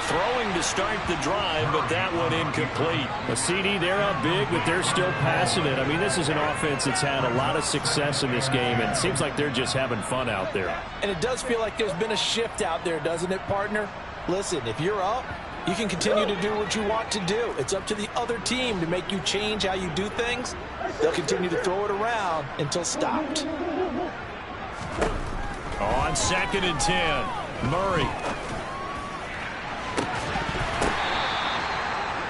[SPEAKER 1] Throwing to start the drive, but that one incomplete. A CD, they're up big, but they're still passing it. I mean, this is an offense that's had a lot of success in this game, and it seems like they're just having fun out there.
[SPEAKER 2] And it does feel like there's been a shift out there, doesn't it, partner? Listen, if you're up, you can continue to do what you want to do. It's up to the other team to make you change how you do things. They'll continue to throw it around until stopped.
[SPEAKER 1] On second and 10, Murray.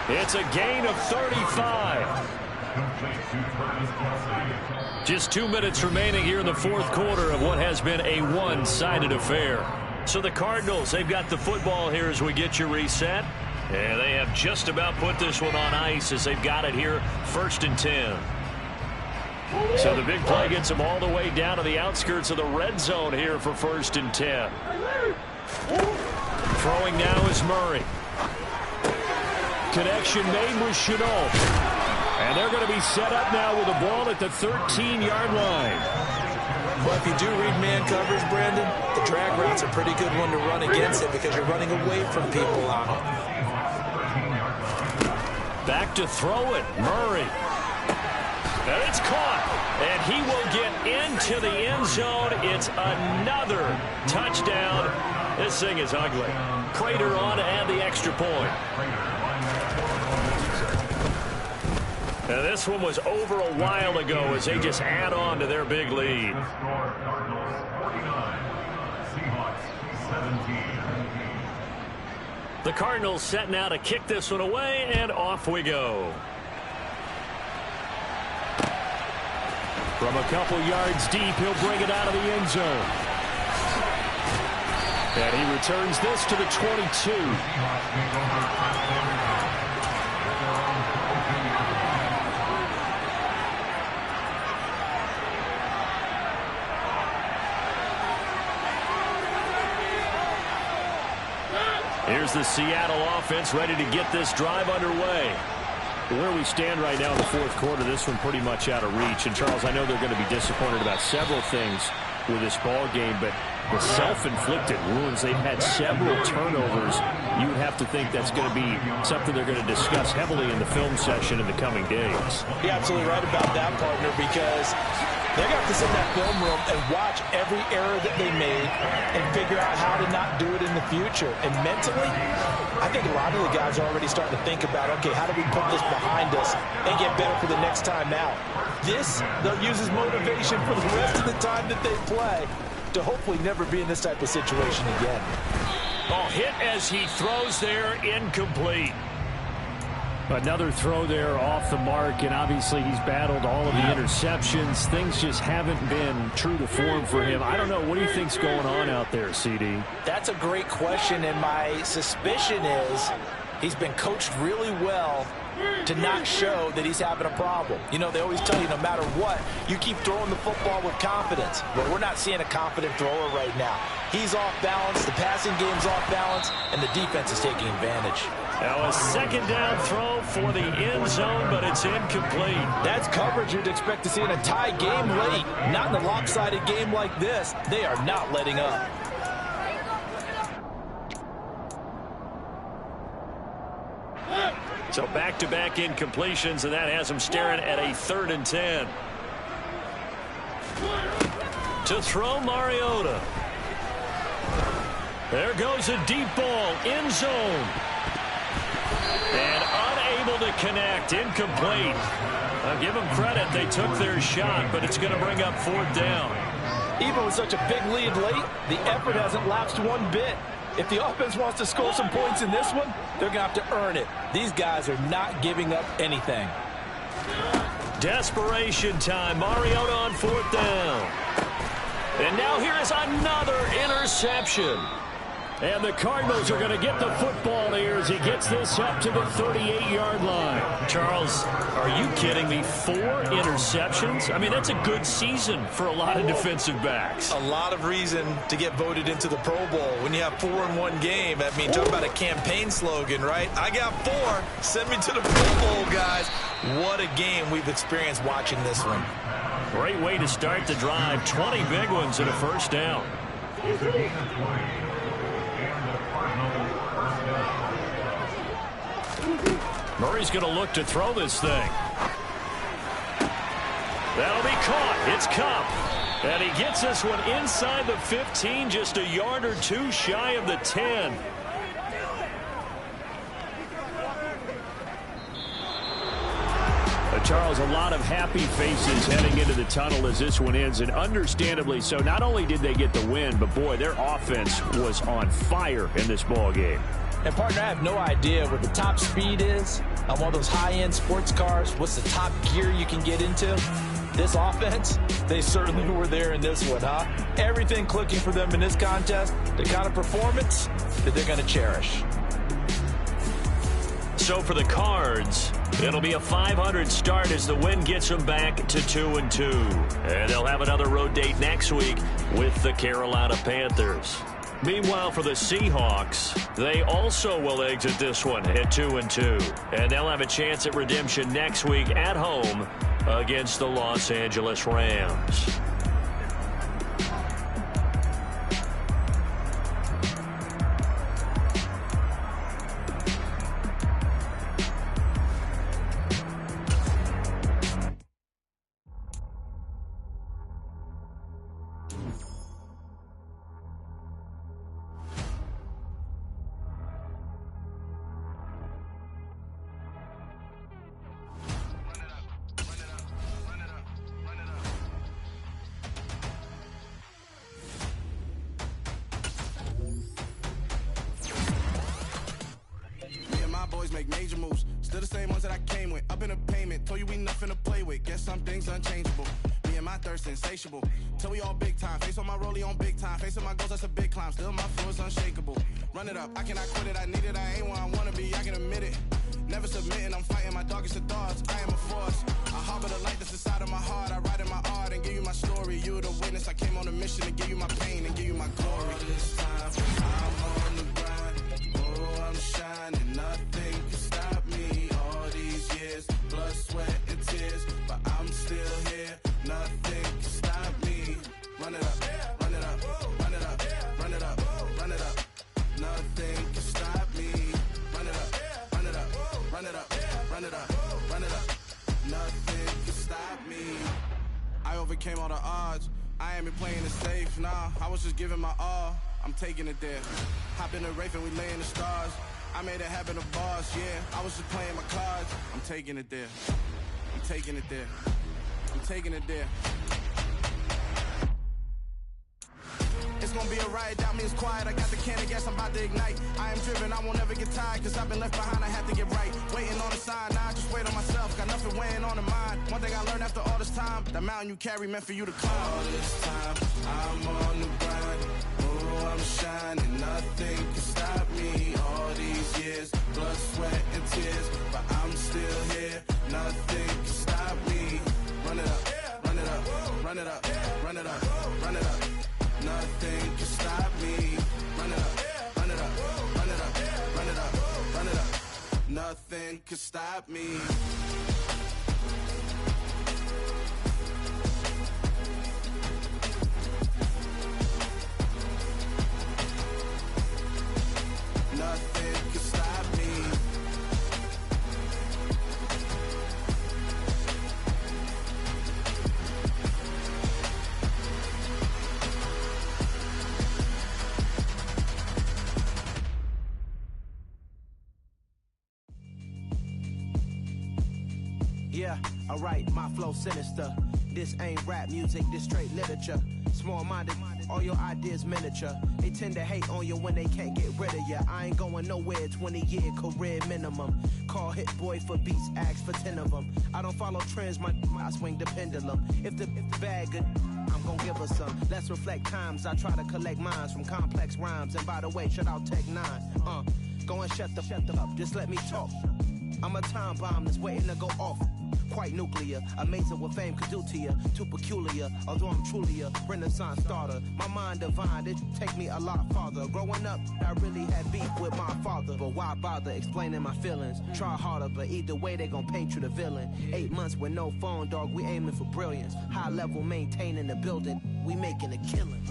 [SPEAKER 1] It's a gain of 35. Just 2 minutes remaining here in the fourth quarter of what has been a one-sided affair. So the Cardinals, they've got the football here as we get your reset. And they have just about put this one on ice as they've got it here, 1st and 10. So the big play gets them all the way down to the outskirts of the red zone here for 1st and 10. Throwing now is Murray. Connection made with Chenault. And they're going to be set up now with the ball at the 13-yard line.
[SPEAKER 2] Well, if you do read man coverage, Brandon, the drag route's a pretty good one to run against it because you're running away from people on it.
[SPEAKER 1] Back to throw it, Murray. And it's caught. And he will get into the end zone. It's another touchdown. This thing is ugly. Prater on to add the extra point. Now this one was over a while ago as they just add on to their big lead.
[SPEAKER 3] Cardinals 49, Seahawks 17.
[SPEAKER 1] The Cardinals set now to kick this one away, and off we go. From a couple yards deep, he'll bring it out of the end zone. And he returns this to the 22. Here's the Seattle offense ready to get this drive underway. Where we stand right now in the 4th quarter, this one pretty much out of reach. And, Charles, I know they're going to be disappointed about several things with this ball game, but the self-inflicted wounds, they've had several turnovers. You would have to think that's going to be something they're going to discuss heavily in the film session in the coming days.
[SPEAKER 2] You're absolutely right about that, partner, because they're going to have to sit in that film room and watch every error that they made and figure out how to not do it in the future. And mentally, I think a lot of the guys are already starting to think about, okay, how do we put this behind us and get better for the next time out? This, they'll use as motivation for the rest of the time that they play to hopefully never be in this type of situation again.
[SPEAKER 1] Oh, hit as he throws there, incomplete. Another throw there off the mark, and obviously he's battled all of the interceptions. Things just haven't been true to form for him. I don't know. What do you think's going on out there, CD?
[SPEAKER 2] That's a great question, and my suspicion is he's been coached really well to not show that he's having a problem. You know, they always tell you no matter what, you keep throwing the football with confidence. Well, we're not seeing a confident thrower right now. He's off balance, the passing game's off balance, and the defense is taking advantage.
[SPEAKER 1] Now a 2nd down throw for the end zone, but it's incomplete.
[SPEAKER 2] That's coverage you'd expect to see in a tie game late. Not in a lopsided game like this. They are not letting up.
[SPEAKER 1] So back-to-back incompletions, and that has them staring at a 3rd and 10. To throw, Mariota. There goes a deep ball, end zone. And unable to connect, incomplete. I'll give them credit, they took their shot, but it's going to bring up 4th down.
[SPEAKER 2] Even with such a big lead late, the effort hasn't lapsed one bit. If the offense wants to score some points in this one, they're going to have to earn it. These guys are not giving up anything.
[SPEAKER 1] Desperation time. Mariota on 4th down. And now here is another interception. And the Cardinals are going to get the football here as he gets this up to the 38-yard line. Charles, are you kidding me? 4 interceptions? I mean, that's a good season for a lot of defensive backs.
[SPEAKER 2] A lot of reason to get voted into the Pro Bowl. When you have 4 in one game, I mean, talk about a campaign slogan, right? I got 4. Send me to the Pro Bowl, guys. What a game we've experienced watching this one.
[SPEAKER 1] Great way to start the drive. 20 big ones and a 1st down. Murray's going to look to throw this thing. That'll be caught. It's Kupp. And he gets this one inside the 15, just a yard or 2 shy of the 10. Charles, a lot of happy faces heading into the tunnel as this one ends, and understandably so. Not only did they get the win, but boy, their offense was on fire in this ball game.
[SPEAKER 2] And partner, I have no idea what the top speed is on one of those high-end sports cars. What's the top gear you can get into? This offense, they certainly were there in this one, huh? Everything clicking for them in this contest, the kind of performance that they're going to cherish.
[SPEAKER 1] So for the Cards, it'll be a .500 start as the win gets them back to 2-2. And they'll have another road date next week with the Carolina Panthers. Meanwhile, for the Seahawks, they also will exit this one at 2-2. And they'll have a chance at redemption next week at home against the Los Angeles Rams.
[SPEAKER 4] Make major moves, still the same ones that I came with. Up in a payment, told you we nothing to play with. Guess some things unchangeable. Me and my thirst insatiable. Till we all big time. Face on my rollie on big time. Facing my goals, that's a big climb. Still my flow is unshakable. Run it up, I cannot quit it. I need it, I ain't where I wanna be. I can admit it. Never submitting, I'm fighting my darkest of thoughts. I am a force. I harbor the light that's inside of my heart. I write in my art and give you my story. You the witness. I came on a mission to give you my pain and give you my glory. All this time, I'm on the grind. Oh, I'm shining. Nothing can stop me. All these years, blood, sweat, and tears, but I'm still here. Nothing can stop me. Run it up, run it up, run it up, run it up, run it up. Nothing can stop me. Run it up, run it up, run it up, run it up, run it up. Nothing can stop me. I overcame all the odds. I ain't been playing it safe, nah. I was just giving my all. I'm taking it there. Hop in the Wraith and we lay in the stars. I made it happen to bars, yeah. I was just playing my cards. I'm taking it there. I'm taking it there. I'm taking it there. It's gonna be a riot, doubt me it's quiet. I got the can of gas, I'm about to ignite. I am driven, I won't ever get tired, cause I've been left behind, I have to get right. Waiting on the sign, now I just wait on myself. Got nothing weighing on the mind. One thing I learned after all this time, the mountain you carry meant for you to climb. All this time, I'm on the grind. Oh, I'm shining, nothing can stop me. All these years, blood, sweat, and tears, but I'm still here. Nothing can stop me. Run it up, run it up, run it up, run it up, run it up. Nothing can stop me. Run it up, run it up, run it up, run it up, run it up. Nothing can stop me. Nothing can stop me.
[SPEAKER 5] Yeah, alright, my flow sinister. This ain't rap music, this straight literature. Small-minded, all your ideas miniature. They tend to hate on you when they can't get rid of you. I ain't going nowhere, 20-year career minimum. Call Hit Boy for beats, ask for 10 of them. I don't follow trends, I swing the pendulum. If the bag good, I'm gonna give her some. Let's reflect times, I try to collect minds from complex rhymes. And by the way, shout out Tech 9. Go and shut the up, just let me talk. I'm a time bomb that's waiting to go off. Quite nuclear, amazing what fame could do to you. Too peculiar, although I'm truly a Renaissance starter. My mind divine, it take me a lot farther. Growing up, I really had beef with my father. But why bother explaining my feelings? Try harder, but either way they gon' paint you the villain. 8 months with no phone, dog, we aiming for brilliance. High level maintaining the building, we making a killing.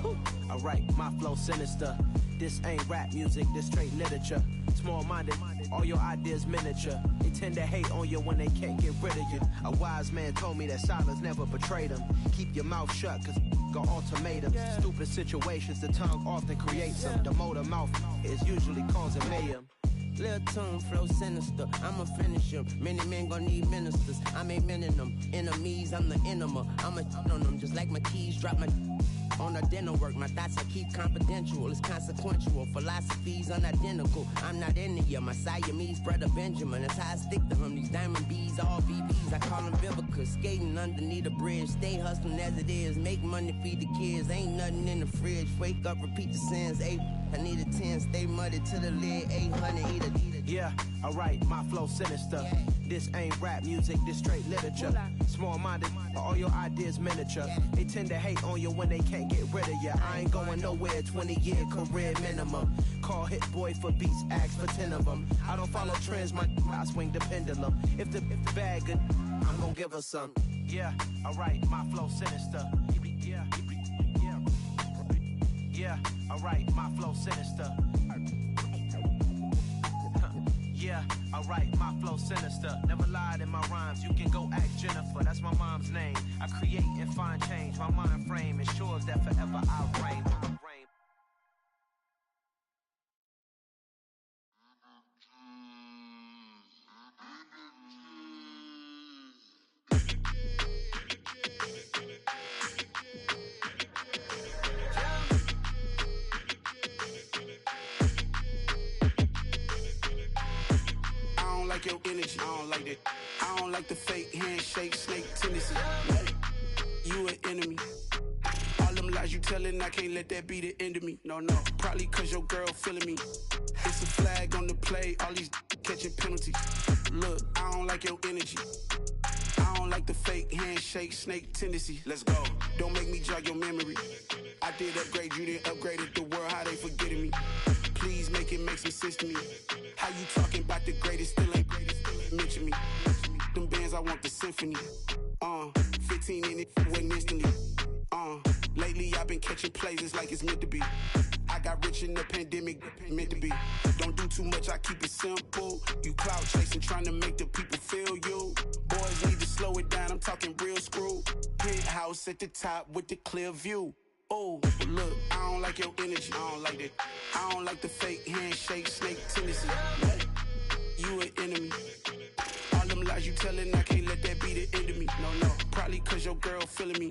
[SPEAKER 5] Alright, my flow sinister. This ain't rap music, this straight literature. Small-minded, all your ideas miniature. They tend to hate on you when they can't get rid of you. A wise man told me that silence never betrayed him. Keep your mouth shut, cause got ultimatums. Stupid situations, the tongue often creates them. The motor mouth is usually causing mayhem.
[SPEAKER 6] Lil' tune, flow sinister, I'ma finish him. Many men gon' need ministers, I'm aiming them. Enemies, I'm the enema. I'ma on them, just like my keys, drop my on the dinner work. My thoughts I keep confidential, it's consequential. Philosophies unidentical, I'm not into you. My Siamese brother Benjamin, that's how I stick to him. These diamond bees, all BBs, I call them Vivica. Skating underneath the bridge, stay hustling as it is. Make money, feed the kids, ain't nothing in the fridge. Wake up, repeat the sins, I need a 10, stay muddy to the lid, 800, eat a.
[SPEAKER 5] Yeah, alright, my flow sinister. This ain't rap music, this straight literature. Small-minded, all your ideas miniature. They tend to hate on you when they can't get rid of you. I ain't going nowhere, 20-year career minimum. Call Hit Boy for beats, ask for 10 of them. I don't follow trends, I swing the pendulum. If the bag good, I'm gonna give her some. Yeah, alright, my flow sinister. Yeah, alright, my flow sinister. Yeah, alright, my flow sinister. Never lied in my rhymes, you can go ask Jennifer. That's my mom's name. I create and find change. My mind frame ensures that forever I'll reign.
[SPEAKER 4] Your energy, I don't like that. I don't like the fake handshake, snake tendency. You an enemy. All them lies you telling, I can't let that be the end of me. No, probably cause your girl feeling me. It's a flag on the play, all these catching penalties. Look, I don't like your energy. I don't like the fake handshake, snake tendency. Let's go. Don't make me jog your memory. I did upgrade, you didn't upgrade it. The world, how they forgetting me. Please make it make some sense to me. How you talking about the greatest, still ain't mention me. Them bands, I want the symphony. 15 in it, went instantly. Lately I've been catching plays, it's like it's meant to be. I got rich in the pandemic, meant to be. Don't do too much, I keep it simple. You clout chasing, trying to make the people feel you. Boys need to slow it down, I'm talking real screw. Penthouse at the top with the clear view. Oh, look, I don't like your energy, I don't like that. I don't like the fake handshake, snake tendency. You an enemy. All them lies you telling, I can't let that be the end of me. No, probably cause your girl feeling me.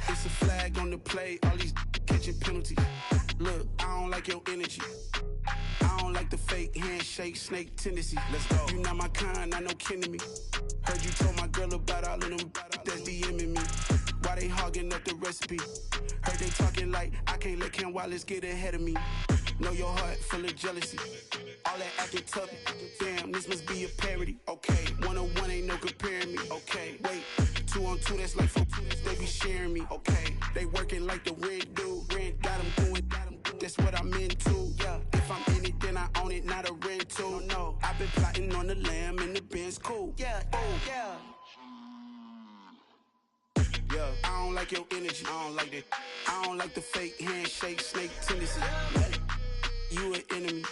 [SPEAKER 4] It's a flag on the play, all these catching penalties. Look, I don't like your energy. I don't like the fake handshake, snake tendency. Let's go. You not my kind, I know kin to me. Heard you told my girl about all of them that's DMing me. Why they hogging up the recipe? Heard they talking like I can't let Ken Wallace get ahead of me. Know your heart full of jealousy. All that acting tough, damn, this must be a parody. Okay, 1-on-1 ain't no comparing me. Okay, wait, 2-on-2, that's like 4, they be sharing me. Okay, they working like the rent do. Rent got them doing, that's what I'm into. Yeah, if I'm in it, then I own it, not a rental. No, I've been plotting on the lamb and the Benz cool. Yeah, yeah. Yeah, I don't like your energy, I don't like that. I don't like the fake handshake, snake tendency. You an enemy.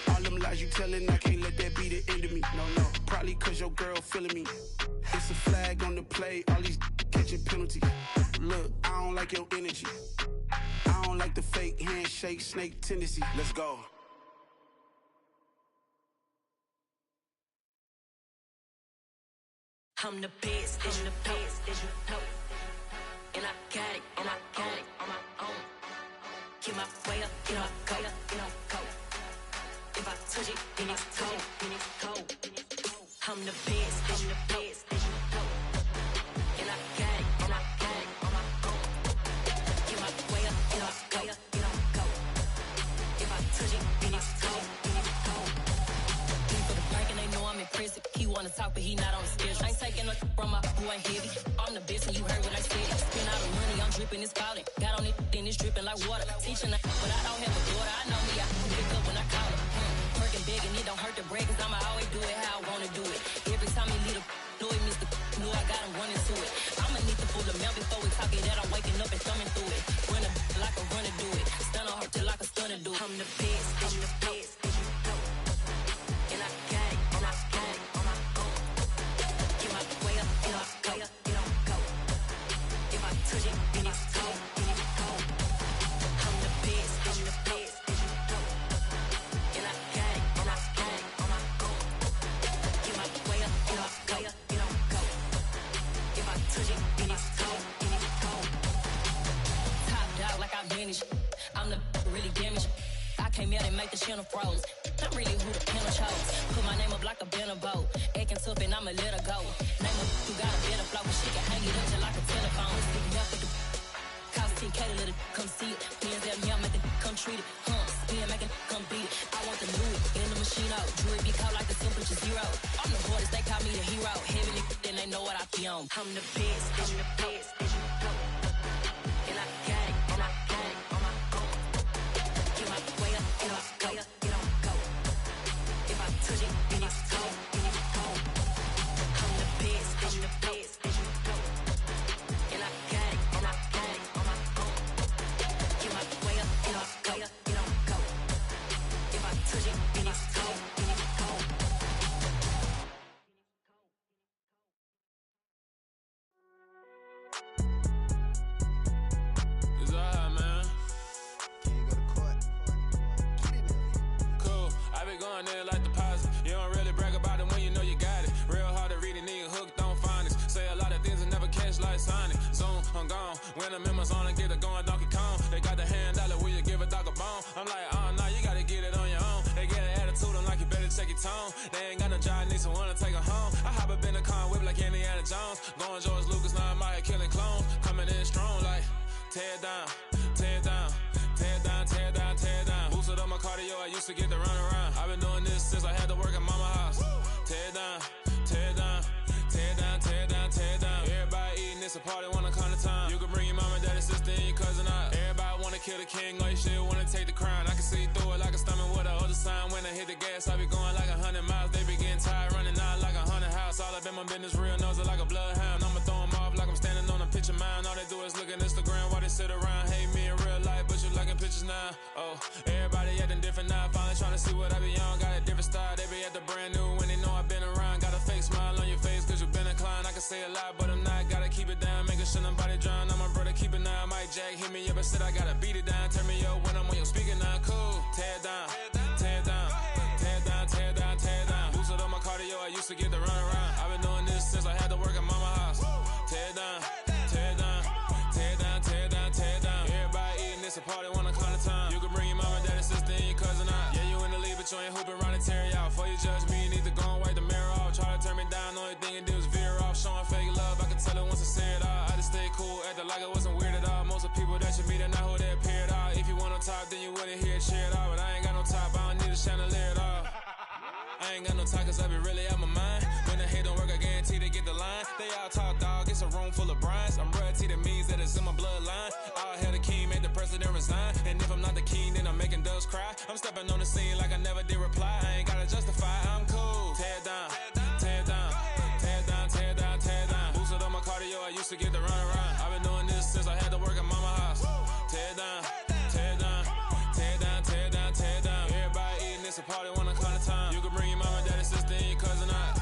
[SPEAKER 4] All them lies you telling, I can't let that be the end of me. No, probably cause your girl feeling me. It's a flag on the play, all these catching penalties. Look, I don't like your energy. I don't like the fake handshake, snake tendency. Let's go.
[SPEAKER 7] I'm the best, I'm the best, as you know. And I got it, on my own. Get my way up, get my go, go. If I touch it, then it's cold, I'm the best, as you know. And I got it, on my own. Get my way up, get my go. If I touch it, then it's cold. People the park and they know I'm impressive. He wanna talk, but he not on the schedule. I ain't taking no from my boy heavy. I'm the best and you heard what I said. Spend all the money, I'm dripping, it's falling. Got on it, then it's dripping like water. Teaching her, but I don't have a daughter. I know me, I can pick up when I call her. Working big and it don't hurt to break, cause I'ma always do it how I wanna do it. Every time he lead a know it, Mr. Know I got him running to it. I'ma need to pull the mail before we talk it that I'm waking up and thumbing through it. Run a like a runner do it. Stun on her till like a stunner do it. I'm the best, I'm the best, as you know. And I got it, on my own. Get my way up, get my go. If I touch it, then it's cold, I'm the best, I'm the best, as you know. And I got it, on my own. Get my way up, get my go. If I touch it, then it's cold, Top dog like I manage. I'm the really damaged. I came out and make the channel froze. I'm really who the panel chose. Put my name up like a banner boat. Acting tough and I'ma let her go. Name her who got a better flow. She can hang it up just like a telephone. Sticking up with the cost 10K to let it come see it. Hands at me, I make it come treat it. Humps. spin, make it come beat it. I want the new in the machine out. Jewelry be caught like the temperature 0. I'm the hardest, they call me the hero. Heavy then they know what I be on. I'm the best, I'm the best. And I got it, and I got it on my own. Get my way up, get on, go, get on, go. If I touch it, then it's cold, then it's cold. I'm the best, I'm the best. And I got it, and I got it on my own. Get my way up, get on, go, get on, go. If I touch it, then it's cold, then it's cold.
[SPEAKER 8] It's alright, man.
[SPEAKER 5] Can you go to court? Get in there.
[SPEAKER 8] Cool. I be going there like deposit. You don't really brag about it when you know you got it. Real hard to read a nigga hooked on phonics. Say a lot of things and never catch like Sonic. Zoom, I'm gone. When the members on and get it going Donkey Kong. They got the hand dollar, will you give a dog a bone? I'm like, oh no, you gotta get it on your own. They get an attitude, I'm like, you better check your tone. They ain't got no job, need someone to take her home. I hop up in the car, whip like Indiana Jones. Going George Lucas, now I'm out here killing clones. Coming in strong like, tear down, tear down, tear down, tear down, tear down. Boosted up my cardio, I used to get to run around. I've been doing this since I had to work at mama house. Tear down, tear down, tear down, tear down, tear down. Everybody eating, it's a party, wanna come to time. You can bring your mama, daddy, sister, and your cousin out. Everybody wanna kill the king, or you shit wanna take the crown. I can see through it like a stomach with a other sign. When I hit the gas, I be going like 100 miles. They be getting tired, running out like 100 house. All up in my business, real nose like a bloodhound. I'ma throw them off like I'm standing on a picture mound. All they do is look at Instagram while they sit around. Hate me in real life, but you liking pictures now. Oh, everybody acting different now. Finally trying to see what I be on. Got a different style, they be at the brand new when they know I've been around. Got a fake smile on your face cause you been inclined. I can say a lot, but I'm not. Gotta keep it down, making sure nobody drown. I'm my brother, keep it now. Mike Jack hit me up and said I gotta beat it down. Turn me up when I'm on your speaker now. Cool, tear down, tear down, tear down, tear down, tear down. Boosted up my cardio, I used to get to run around. I've been doing this since I had to work at mama house. Tear down, tear down, tear down, tear down, tear down. Everybody eating, it's a party, wanna come to time. You can bring your mama, daddy, sister, and your cousin out. Yeah, you in the league, but you ain't hooping around and tear you out. Before you judge me, you need to go and wipe the mirror off. Try to turn me down, the only thing you do is veer off. Showing fake love, I can tell it once I say it all. I just stay cool, acting like it wasn't weird at all. Most of the people that you meet are not who they appear at all. If you want on top, then you wouldn't hear it cheer at all. But I ain't got no top, I don't need a chandelier at all. I ain't got no time cause I be really out my mind. When the hate don't work, I guarantee they get the line. They all talk dog, it's a room full of brinds. I'm royalty, that means that it's in my bloodline. All hell the king, made the president resign. And if I'm not the king, then I'm making doves cry. I'm stepping on the scene like I never did reply. I ain't gotta justify, I'm cool. Tear down, tear down, tear down, tear down, tear down. Boosted up my cardio, I used to get to run around. I've been doing this since I had to work at mama house. Tear down, tear down, tear down, tear down, tear down. Everybody eating, it's a party, wanna come to time. You can bring your mama, daddy, sister, and your cousin out.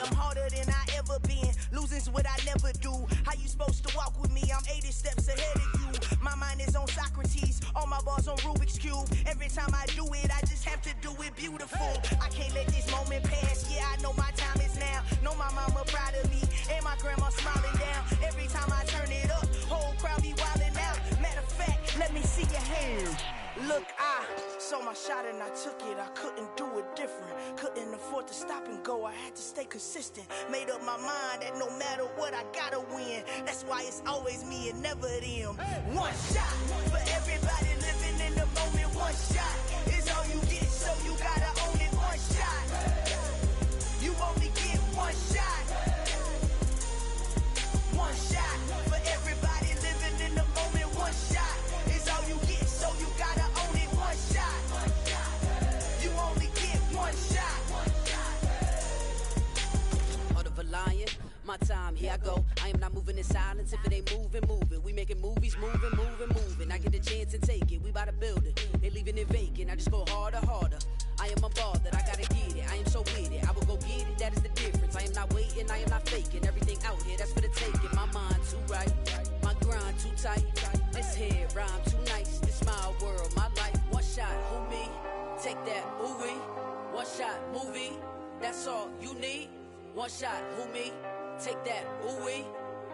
[SPEAKER 9] I'm harder than I ever been. Losing's what I never do. How you supposed to walk with me? I'm 80 steps ahead of you. My mind is on Socrates. All my bars on Rubik's Cube. Every time I do it, I just have to do it beautiful. I can't let this moment pass. Yeah, I know my time is now. Know my mama proud of me. And my grandma smiling down. Every time I turn it up, whole crowd be wildin' out. Matter of fact, let me see your hands. Look, I saw my shot and I took it. I couldn't do it different. Couldn't afford to stop and go. I had to stay consistent. Made up my mind that no matter what, I gotta win. That's why it's always me and never them. One shot for everybody living in the moment. One shot is all you get, so you gotta own it. One shot.
[SPEAKER 10] my time, here I go. I am not moving in silence. If it ain't moving, moving. We making movies, moving. I get the chance to take it. We bout to build it. They leaving it vacant. I just go harder. I am a ball that I gotta get it. I am so with it. I will go get it. That is the difference. I am not waiting. I am not faking. Everything out here, that's for the taking. My mind too right. My grind too tight. This head rhyme too nice. This my world, my life. One shot, who me? Take that, ooh-wee. One shot, movie. That's all you need. One shot, who me? Take that, ooh-wee.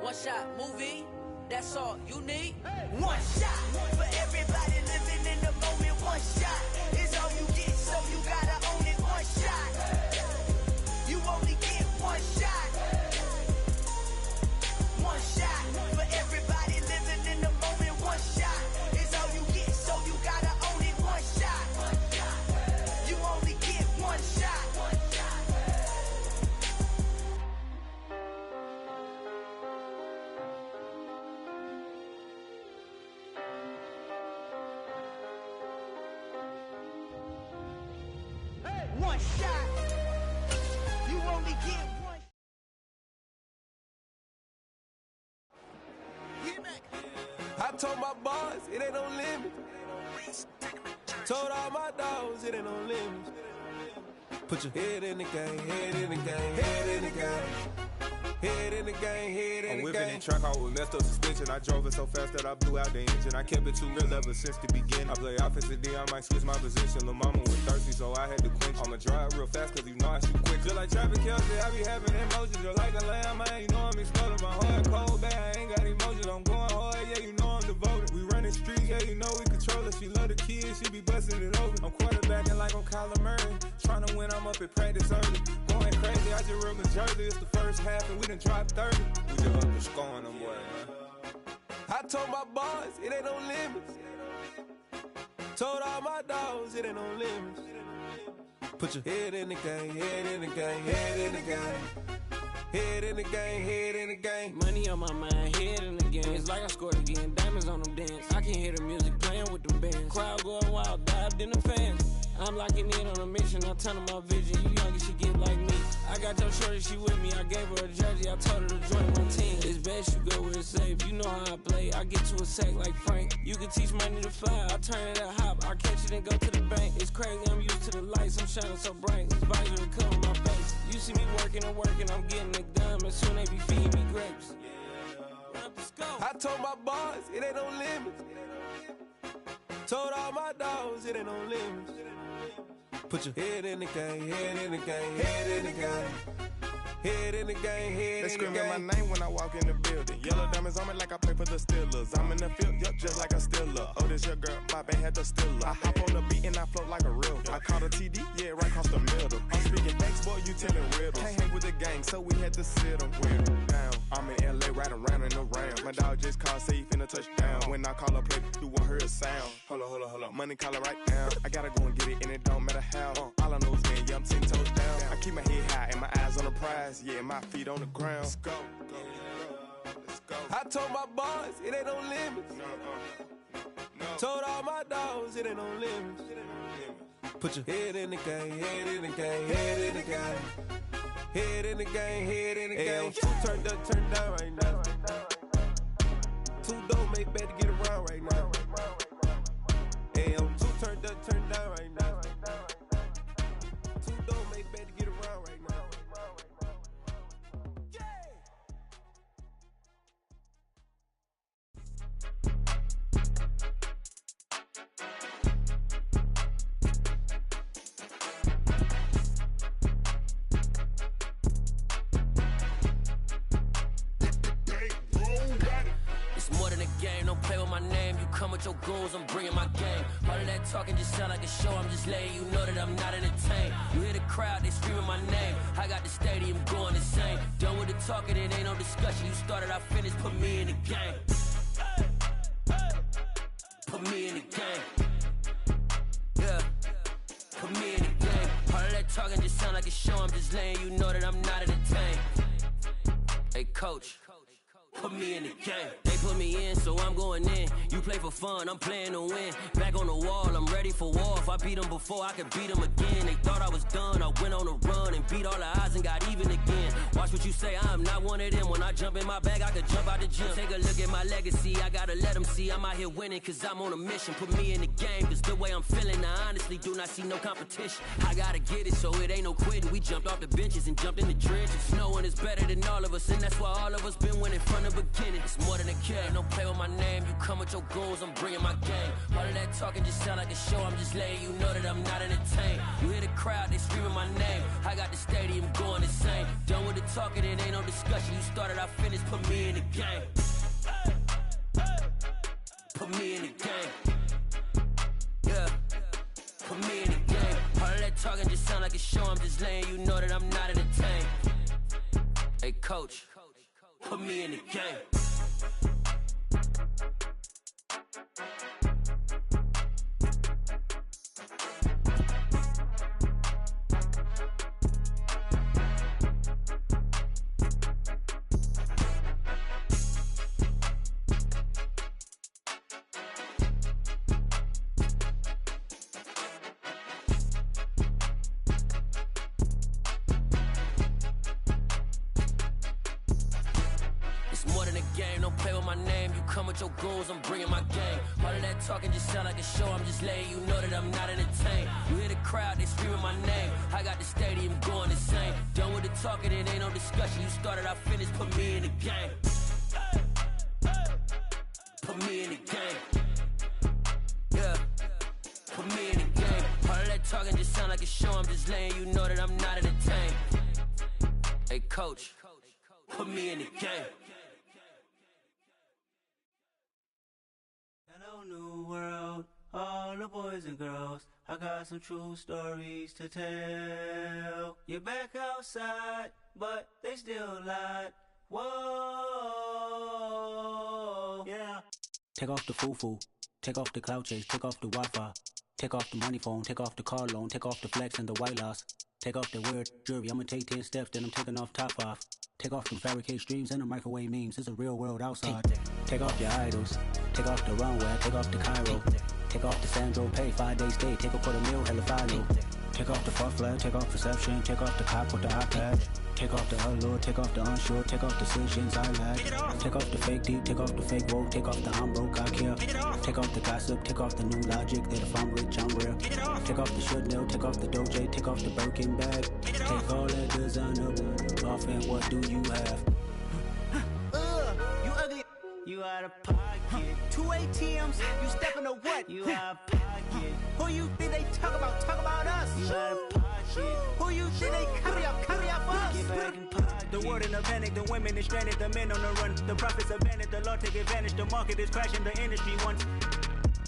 [SPEAKER 10] One shot, movie. That's all you need.
[SPEAKER 9] One shot for everybody living in the moment. One shot is all you get, so you gotta own it. One shot. You only get one shot. One shot for everybody living in the moment. One shot is all you get, so you gotta own it. One shot. You only get one shot. One shot. You only get one.
[SPEAKER 11] I told my boss it ain't no limit. Told all my dogs it ain't no limit. Put your head in the game, head in the game, head in the game. Head in the game, head in the game. I'm whipping in truck out with messed up suspension. I drove it so fast that I blew out the engine. I kept it too real ever since the beginning. I play offensive D, I might switch my position. Lil' mama was thirsty, so I had to quench. I'ma drive real fast, cause you know I shoot quick. Just like Travis Kelce, I be having emotions. Just like a lamb, man, you know I'm exploding. My heart cold, bad, I ain't got emotions. I'm going hard, yeah, you know I'm devoted. We running streets, yeah, you know we control it. She love the kids, she be busting it over. I'm quarterbacking like I'm Kyler Murray. Trying to win, I'm up at practice early. Going crazy, I just real Jersey. It's the first half and we done dropped 30. We just up to scoring them, boy, man. I told my boss it ain't no limits. Told all my dogs it ain't no limits. Put your head in the game, head in the game, head in the game. Head in the game, head in the game.
[SPEAKER 12] Money on my mind, head in the game. It's like I scored again, diamonds on them dance. I can hear the music playing with them bands. Crowd going wild, dived in the fans. I'm locking in on a mission, I tell her my vision. You young and she get like me. I got your shorty, she with me. I gave her a jersey, I told her to join my team. It's best you go where it's safe. You know how I play. I get to a sack like Frank. You can teach money to fly. I turn it a hop. I catch it and go to the bank. It's crazy, I'm used to the lights. I'm shining so bright. This visor will cover my face. You see me working and working. I'm getting it done. And soon they be feeding me grapes.
[SPEAKER 11] I told my boss it ain't no limits. Told all my dogs it ain't no limits. Put your head in the game, head in the game, head in the game. Head in the game, head
[SPEAKER 4] They
[SPEAKER 11] in the game.
[SPEAKER 4] screaming my name when I walk in the building. Yellow diamonds on me like I play for the Steelers. I'm in the field, yup, just like a Steeler. Oh, this your girl, my band had the Steeler. I hop on the beat and I float like a real. I caught a TD, yeah, right across the middle. I'm speaking next, boy, you telling riddles. Can't hang with the gang, so we had to sit them down. I'm in LA, riding around and around. My dog just called, say he finna touchdown. When I call a play, you won't hear a sound. Hold up, money calling right now. I gotta go and get it, and it don't matter how. All I know is, man, yeah, I'm 10 toes down. I keep my head high and my eyes on the prize. Yeah, my feet on the ground. Let's go. Let's go.
[SPEAKER 11] I told my boss it ain't no limits. Told all my dogs it ain't no limits. Put your head in the game, head in the game, head in the game. Head in the game, head in the game. Two turned up, turned down right now. Two don't make better get around right now. Hey, I'm two turned up, turned down right now. Two don't make better get around right now.
[SPEAKER 13] Come with your goons, I'm bringing my game. All of that talking just sound like a show. I'm just letting you know that I'm not entertained. You hear the crowd, they screaming my name. I got the stadium going insane. Done with the talking, it ain't no discussion. You started, I finished, put me in the game. Put me in the game. Yeah, put me in the game. All of that talking just sound like a show. I'm just letting you know that I'm not entertained. Hey, coach. Put me in the game. They put me in, so I'm going in. You play for fun, I'm playing to win. Back on the wall, I'm ready for war. If I beat them before, I could beat them again. They thought I was done, I went on a run and beat all the odds and got even again. Watch Watch what you say, I'm not one of them. When I jump in my bag, I could jump out the gym. Take a look at my legacy, I gotta let them see I'm out here winning, cause I'm on a mission. Put me in the game, cause the way I'm feeling, I honestly do not see no competition. I gotta get it, so it ain't no quitting. We jumped off the benches and jumped in the trenches. No one is better than all of us, and that's why all of us been winning from the beginning. It's more than a kid, don't play with my name. You come with your goons, I'm bringing my game. All of that talking just sound like a show, I'm just letting you know that I'm not entertained. You hear the crowd, they screaming my name. I got the stadium going insane. Done with the talking, it ain't no discussion. You started, I finished, put me in the game. Put me in the game. Yeah, put me in the game. All of that talking just sound like a show, I'm just letting you know that I'm not entertained. Hey coach, put me in the game. Your goals, I'm bringing my game. All of that talking just sound like a show, I'm just letting you know that I'm not entertained. You hear the crowd, they screaming my name. I got the stadium going insane. Done with the talking, it ain't no discussion. You started, I finished, put me in the game. Put me in the game. Yeah, put me in the game. All of that talking just sound like a show, I'm just letting you know that I'm not entertained. Hey coach, put me in the game.
[SPEAKER 14] Hello, new world, all the boys and girls. I got some true stories to tell. You're back outside, but they still lied. Whoa, yeah.
[SPEAKER 15] Take off the foo-foo, take off the cloud chase, take off the Wi-Fi, take off the money phone, take off the car loan, take off the flex and the white loss, take off the weird jewelry. I'ma take 10 steps, then I'm taking off top off. Take off the fabricated streams and the microwave memes. It's a real world outside. Take off your idols. Take off the runway. Take off the Cairo. Take off the Sandro Pay. 5-day stay. Take a $250,000. Hella follow. Take off the far flag. Take off perception. Take off the cop with the iPad. Take off the allure. Take off the unsure. Take off decisions I lack. Take off the fake deep. Take off the fake woke. Take off the I'm broke. I care. Take off the gossip. Take off the new logic that if I'm rich I'm real. Take off the should know. Take off the Doja. Take off the Birkin bag. Take all that designer off and what do you have?
[SPEAKER 14] You ugly. You out of pocket. 2 ATMs. You stepping to what? You out of pocket. Who you think they talk about? Talk about us. You out of pocket. Who you think they carry up for us? Get back in pocket. The world in a panic. The women is stranded. The men on the run. The profits abandoned. The law take advantage. The market is crashing. The industry wants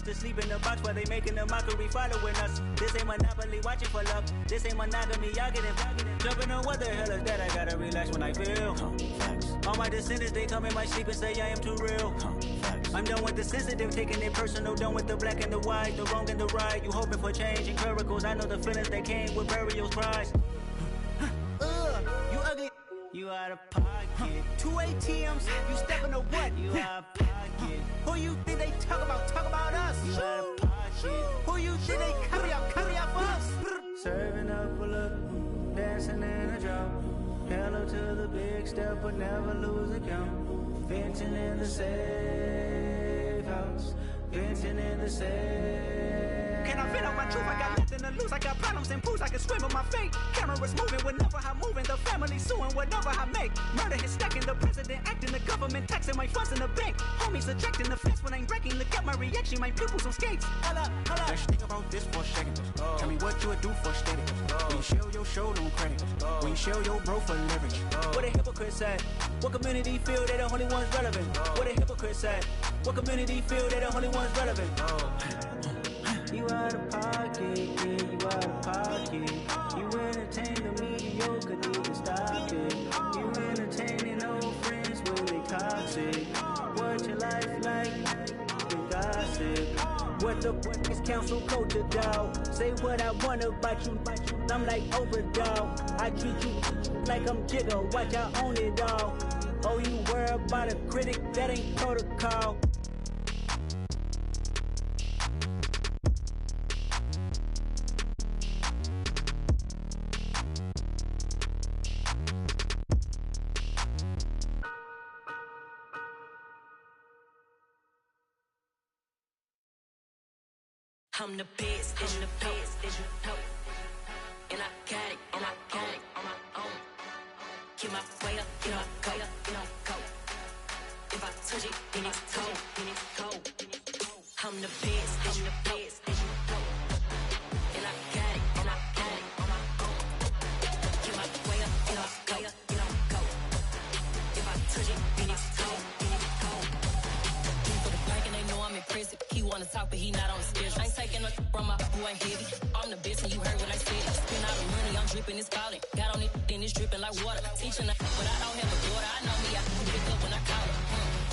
[SPEAKER 14] to sleep in the box while they making a mockery following us. This ain't Monopoly, watching for love. This ain't monogamy, y'all getting jumping on what the hell is that? I gotta relax when I feel. All my descendants, they come in my sleep and say I am too real. I'm done with the sensitive, taking it personal. Done with the black and the white, the wrong and the right. You hoping for change and miracles. I know the feelings that came with burial cries. You ugly. You out of pocket. 2 ATMs. You stepping to what? You out of pocket. Who you think they talk about? Talk about us. You out of pocket. Who you think they carry up for us? Serving up a look, dancing in a drop. Hello to the big step, but never lose a count. Venting in the safe house. Venting in the safe. Can I vent out my truth? I got nothing to lose. I got problems and pools. I can swim with my fate. Cameras moving whenever I'm moving. The family suing whatever I make. Murder is stacking. The president acting. The government taxing my funds in the bank. Homies ejecting the fence when I'm wrecking. Look at my reaction. My pupils on skates. Holla, holla.
[SPEAKER 16] Let's think about this for a second. Tell me what you would do for steady. When you show your show, no credit. When you show your bro for leverage.
[SPEAKER 14] What a hypocrite said. What community feel they the only ones relevant? What a hypocrite said. What community feel they the only ones relevant? You out of pocket, yeah, you out of pocket. You entertain the mediocre, need to stop it. You entertaining old friends when they toxic. What your life like? The gossip. What the is council culture, dog? Say what I want about you. I'm like overdog. I treat you like I'm Jigga. Watch I own it all. Oh, you worry about a critic? That ain't protocol.
[SPEAKER 7] I'm the best, and the best, and you know. And I got it, and I got it on my own. Get my way up, get my go, get my go. If I touch it, then it's cold, then it's cold. I'm the best, and you know. And I got it, and I got it on my own. Get my way up, get my go, get my go. If I touch it, then it's cold, then it's cold. He for the bank and they know I'm impressive. He wanna talk, but he not on the schedule. I ain't taking no from my boy heavy. I'm the best, and you heard what I said. Spend all the money, I'm dripping, it's falling. Got on it, then it's dripping like water. Teaching her, but I don't have a daughter. I know me, I can pick up when I call her.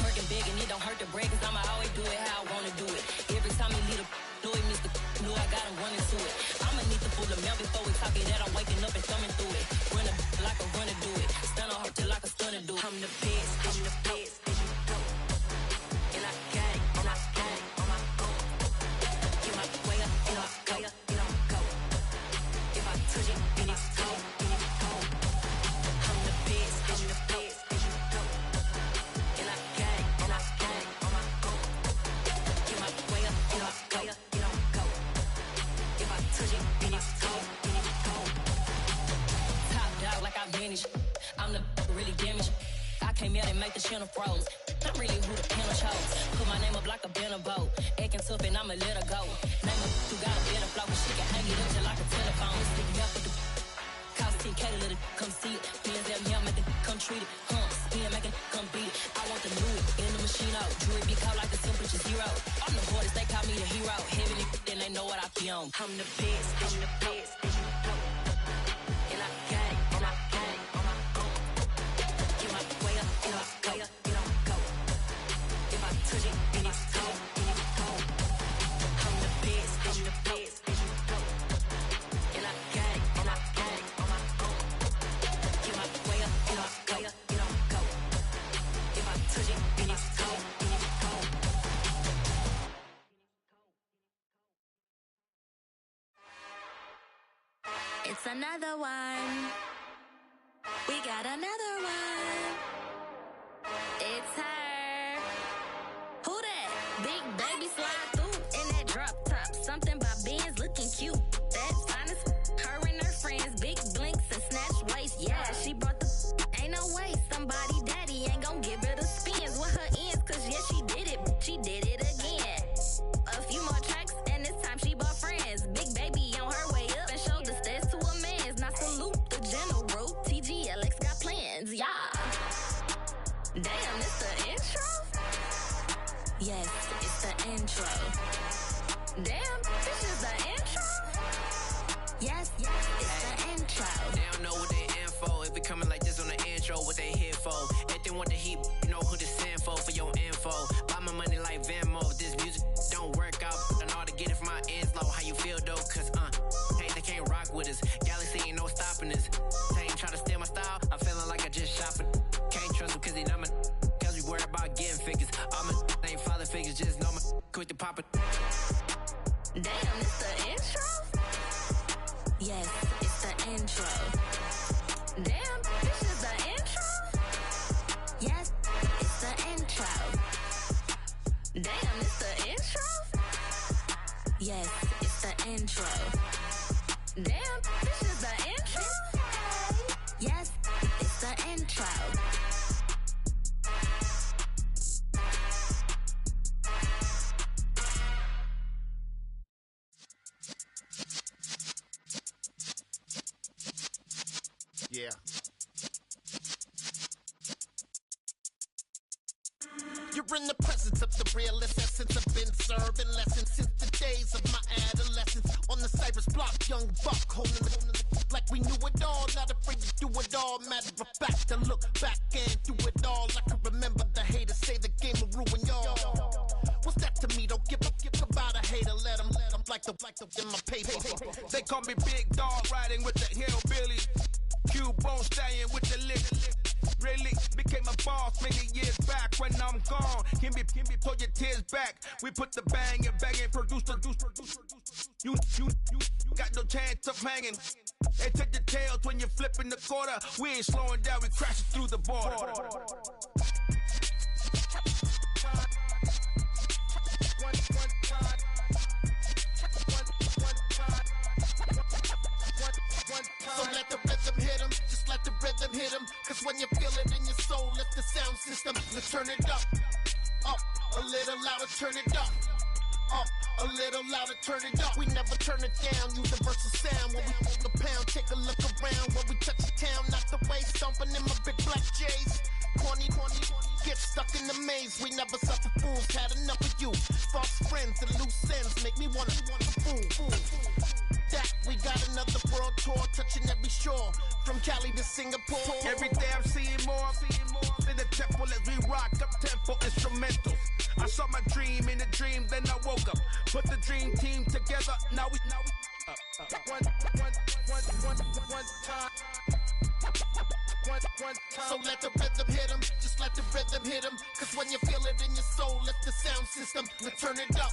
[SPEAKER 7] Working big, and it don't hurt to break, cause I'ma always do it how I wanna do it. Every time he lead a know it, Mr. Know I got him running to it. I'ma need to pull the mail before we talk it that I'm waking up and thumbing through it. Run a like a runner do it. Stun on her till like a stunner do it. I'm the best, I'm the best, and you know. And I got it, and I got it on my own. Get my way up, and I go, and I go. If I touch it, then it's cold, then it's cold. I'm the best, I'm the best, and you know. And I got it, and I got it on my own. Get my way up, and I go, and I go. If I touch it, then it's cold, then it's cold. Top dog like I manage. I'm the really damaged. I came out and make the channel froze. I'm really who the panel chose. Put my name up like a banner boat. Acting tough and I'ma let her go. Name her who got a better flow. She can hang it up just like a telephone. Sticking out with the cost 10K to let it come see it. Bands that me, make it come treat it. Spin, make it come beat it. I want the new it in the machine out. Jewelry be caught like the temperature zero. I'm the hardest, they call me the hero. Heavy then they know what I be on. I'm the best, I'm the best, and you know. And I got it, and I got it on my own. Get my way up, and I go, and I go. If I touch it, then it's cold, then it's cold. I'm the best, I'm the best, and you know. And I got it, and I got it on my own. Get my way up, and I go, and I go. If I touch it, then it's cold, then it's cold.
[SPEAKER 17] It's another one. We got another one. It's her. Who that? Big baby slide through in that drop top. Something about Benz looking cute. That's honest. Her and her friends, big blinks and snatch waist. Yeah, she brought the. Ain't no way somebody daddy ain't gon' give her the spins with her ends. Cause yeah, she did it. She did it again. A few more tracks and this time she bought friends. Big baby on her way up and showed the stairs to a man's. Now salute the general. TGLX got plans, yeah. Damn, it's the intro? Yes, it's the intro. Damn, this is the intro? Yes, it's the intro.
[SPEAKER 18] They don't know what they in for. If we coming like this on the intro, what they here for? If they want the heat, you know who to send for your info. Buy my money like Venmo. If this music don't work out, and all to get it from my ends low. How you feel though? Cause hey, they can't rock with us. Galaxy ain't no stopping us. They ain't try to steal my style. I'm feeling like I just shopping. Can't trust him cause he not my. Cause we worried about getting figures. All my ain't father figures, just know my quick to pop it.
[SPEAKER 17] Damn, it's the intro? Yes, it's the intro. Damn, this is the intro? Yes, it's the intro. Damn, it's the intro? Yes, it's the intro. Damn, this is the intro? Yes, it's the intro.
[SPEAKER 19] Yeah. You're in the presence of the realest essence. I've been serving lessons since the days of my adolescence. On the Cypress block, young buck holding the like we knew it all. Not afraid to do it all. Matter of fact, to look back and do it all. I can remember the haters say the game will ruin y'all. What's that to me? Don't give about a hater. Let them like the in my paper.
[SPEAKER 20] They call me Big Dog, riding with the hillbillies. Cubone staying with the lick. Really became a boss many years back. When I'm gone, can be pull your tears back. We put the bang and produce. You got no chance of hanging. They take the tails when you're flipping the quarter. We ain't slowing down, we crashing through the border.
[SPEAKER 19] rhythm hit 'em, cause when you feel it in your soul, lift the sound system. Let's turn it up, a little louder, turn it up. A little louder, turn it up. We never turn it down, universal sound. When we hold the pound, take a look around. When we touch the town, not the way, stomping in my big black J's. Corny, get stuck in the maze. We never suffer fools, had enough of you. False friends and loose ends make me wanna fool. That we got another world tour, touching every shore, from Cali to Singapore.
[SPEAKER 20] Every day I'm seeing more in the temple as we rock up tempo instrumentals. I saw my dream in a dream, then I woke up. Put the dream team together, now we one time.
[SPEAKER 19] So let the rhythm hit 'em, just let the rhythm hit 'em. Cause when you feel it in your soul, lift the sound system. Let's turn it up,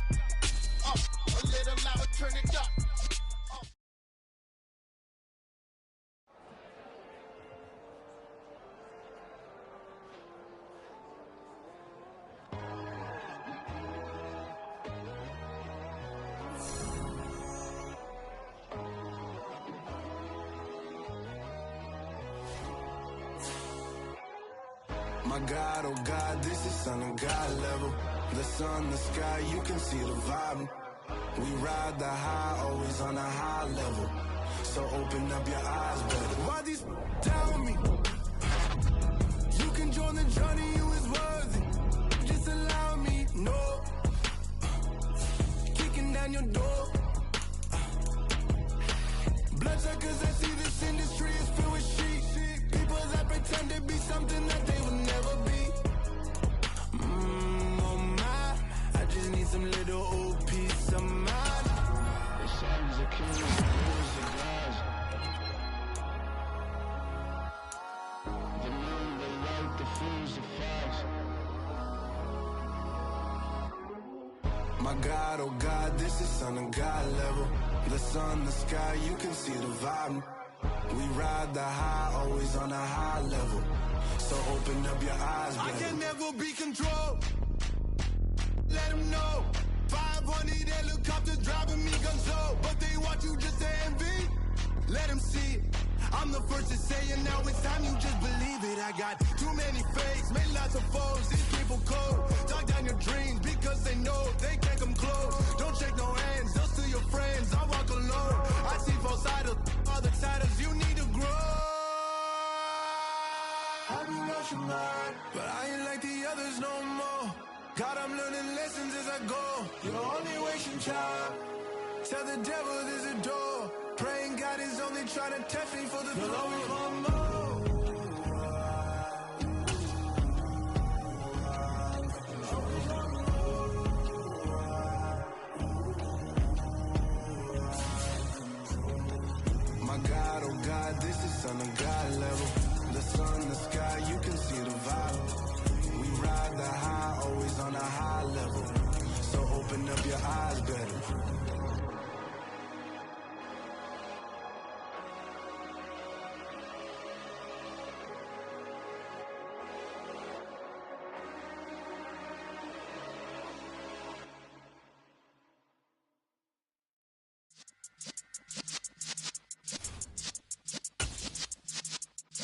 [SPEAKER 19] a little louder, turn it up.
[SPEAKER 4] My God, oh God, this is son of God level. The sun, the sky, you can see the vibe. We ride the high, always on a high level. So open up your eyes, better. Why these tell me? You can join the journey, you is worthy. Just allow me, no. Kicking down your door. Bloodsuckers, I see this industry is filled with sheep. People that pretend to be something that they will never be. Oh my, I just need some little old peace of mind. The songs are killing, the guys. The moon, the light, the fools, the facts. My God, oh God, this is son of God level. The sun, the sky, you can see the vibe. We ride the high, always on a high level. So open up your eyes, baby. I can never be controlled. Let them know. 500 helicopters driving me guns low. But they want you just to envy. Let them see it. I'm the first to say it, now it's time you just believe it. I got too many fakes, made lots of foes. These people cold. Talk down your dreams because they know they can't come close. Don't shake no hands, just to your friends. I walk alone. I see false idols, other titles. You need to grow. I've been rushing hard, but I ain't like the others no more. God, I'm learning lessons as I go. You're only wasting time. Tell the devil there's a door. Praying God is only trying to test me for the glory of more. My God, oh God, this is son of God level. The sun, the sky, you can see the vibe. We ride the high, always on a high level. So open up your eyes, better.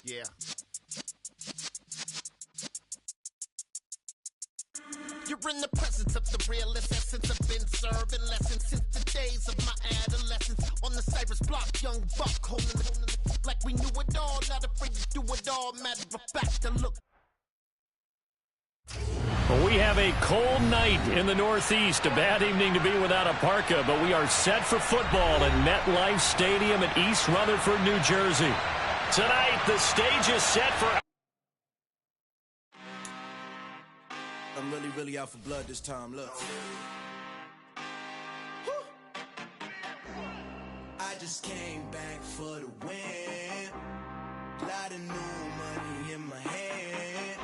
[SPEAKER 19] Yeah. You're in the presence of the realest essence. I've been serving lessons since the days of my adolescence. On the Cypress block, young buck holding the like we knew it all. Not afraid to do it all. Matter of fact, to look.
[SPEAKER 1] Well, we have a cold night in the Northeast. A bad evening to be without a parka, but we are set for football at MetLife Stadium in East Rutherford, New Jersey. Tonight, the stage is set for...
[SPEAKER 4] I'm really out for blood this time, look. I just came back for the win. Lot of new money in my hand.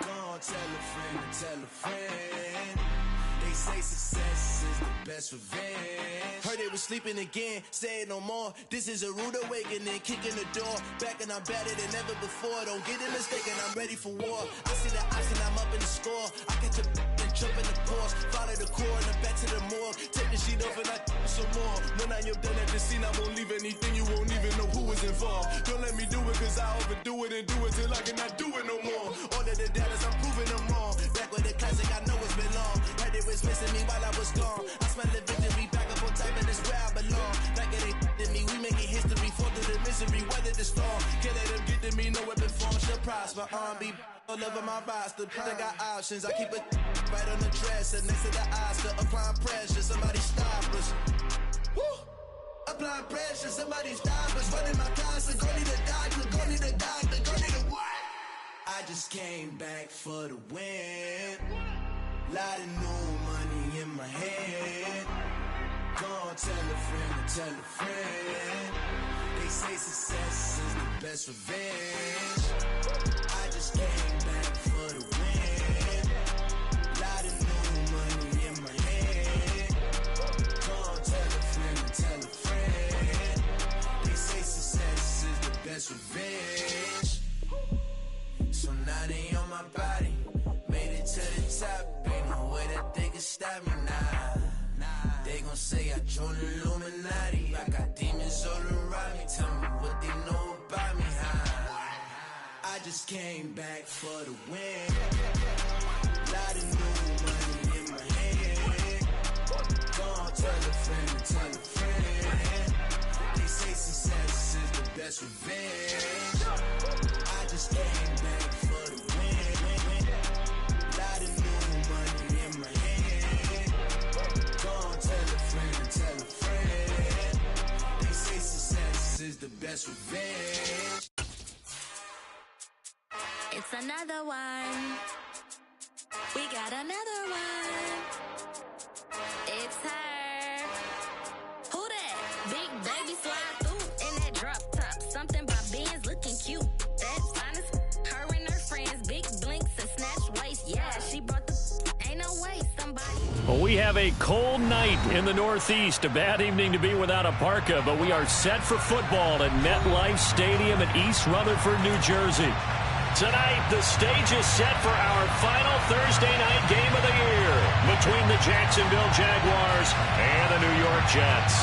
[SPEAKER 4] Gonna tell a friend to tell a friend. They say success is the best revenge. Heard they was sleeping again, say it no more. This is a rude awakening, kicking the door. Back and I'm better than ever before. Don't get it mistaken, I'm ready for war. I see the option, I'm up in the score. I catch a and jump in the course, follow the core and then back to the morgue. Take the sheet off and I some more. When I am done at the scene, I won't leave anything, you won't even know who was involved. Don't let me do it cause I overdo it and do it till I cannot do it no more. All of the doubters, I'm proving them wrong. Back with the classic, I know it's been long. Heard it was missing me while I was gone. I smell the victory, back up on time and it's where I belong. Like it ain't to me, we making history, fall through the misery, weather the storm. Can't let them get to me, no weapon form shall prosper. Be all over my roster, I got options. I keep it right on the dresser, next to the Oscar. Applying pressure, somebody stop us. Woo! Applying pressure, somebody stop us. Running my closet, go need a doctor, go need a doctor, go need a what? I just came back for the win. Lot of new money in my head. Go on, tell a friend and tell a friend. They say success is the best revenge. I just came back for the win. Lot of new money in my head. Go on, tell a friend and tell a friend. They say success is the best revenge. So now they on my body. Made it to the top. Ain't no way that they can stop me now. They gon' say I joined the Illuminati. I got demons all around me. Tell me what they know about me, huh? I just came back for the win. Lot of new money in my head. Go on, tell a friend and tell a friend. They say success is the best revenge. I just came back for the win. Lot of new money in my head. Go on, tell a friend and tell a friend. They say success is the best revenge.
[SPEAKER 17] It's another one. We got another one. It's her. Who that? Big baby slide through in that drop top. Something by Benz looking cute. That's finest. Her and her friends. Big blinks and snatch waist. Yeah, she brought the. Ain't no way somebody.
[SPEAKER 1] Well, we have a cold night in the Northeast. A bad evening to be without a parka, but we are set for football at MetLife Stadium in East Rutherford, New Jersey. Tonight, the stage is set for our final Thursday night game of the year between the Jacksonville Jaguars and the New York Jets.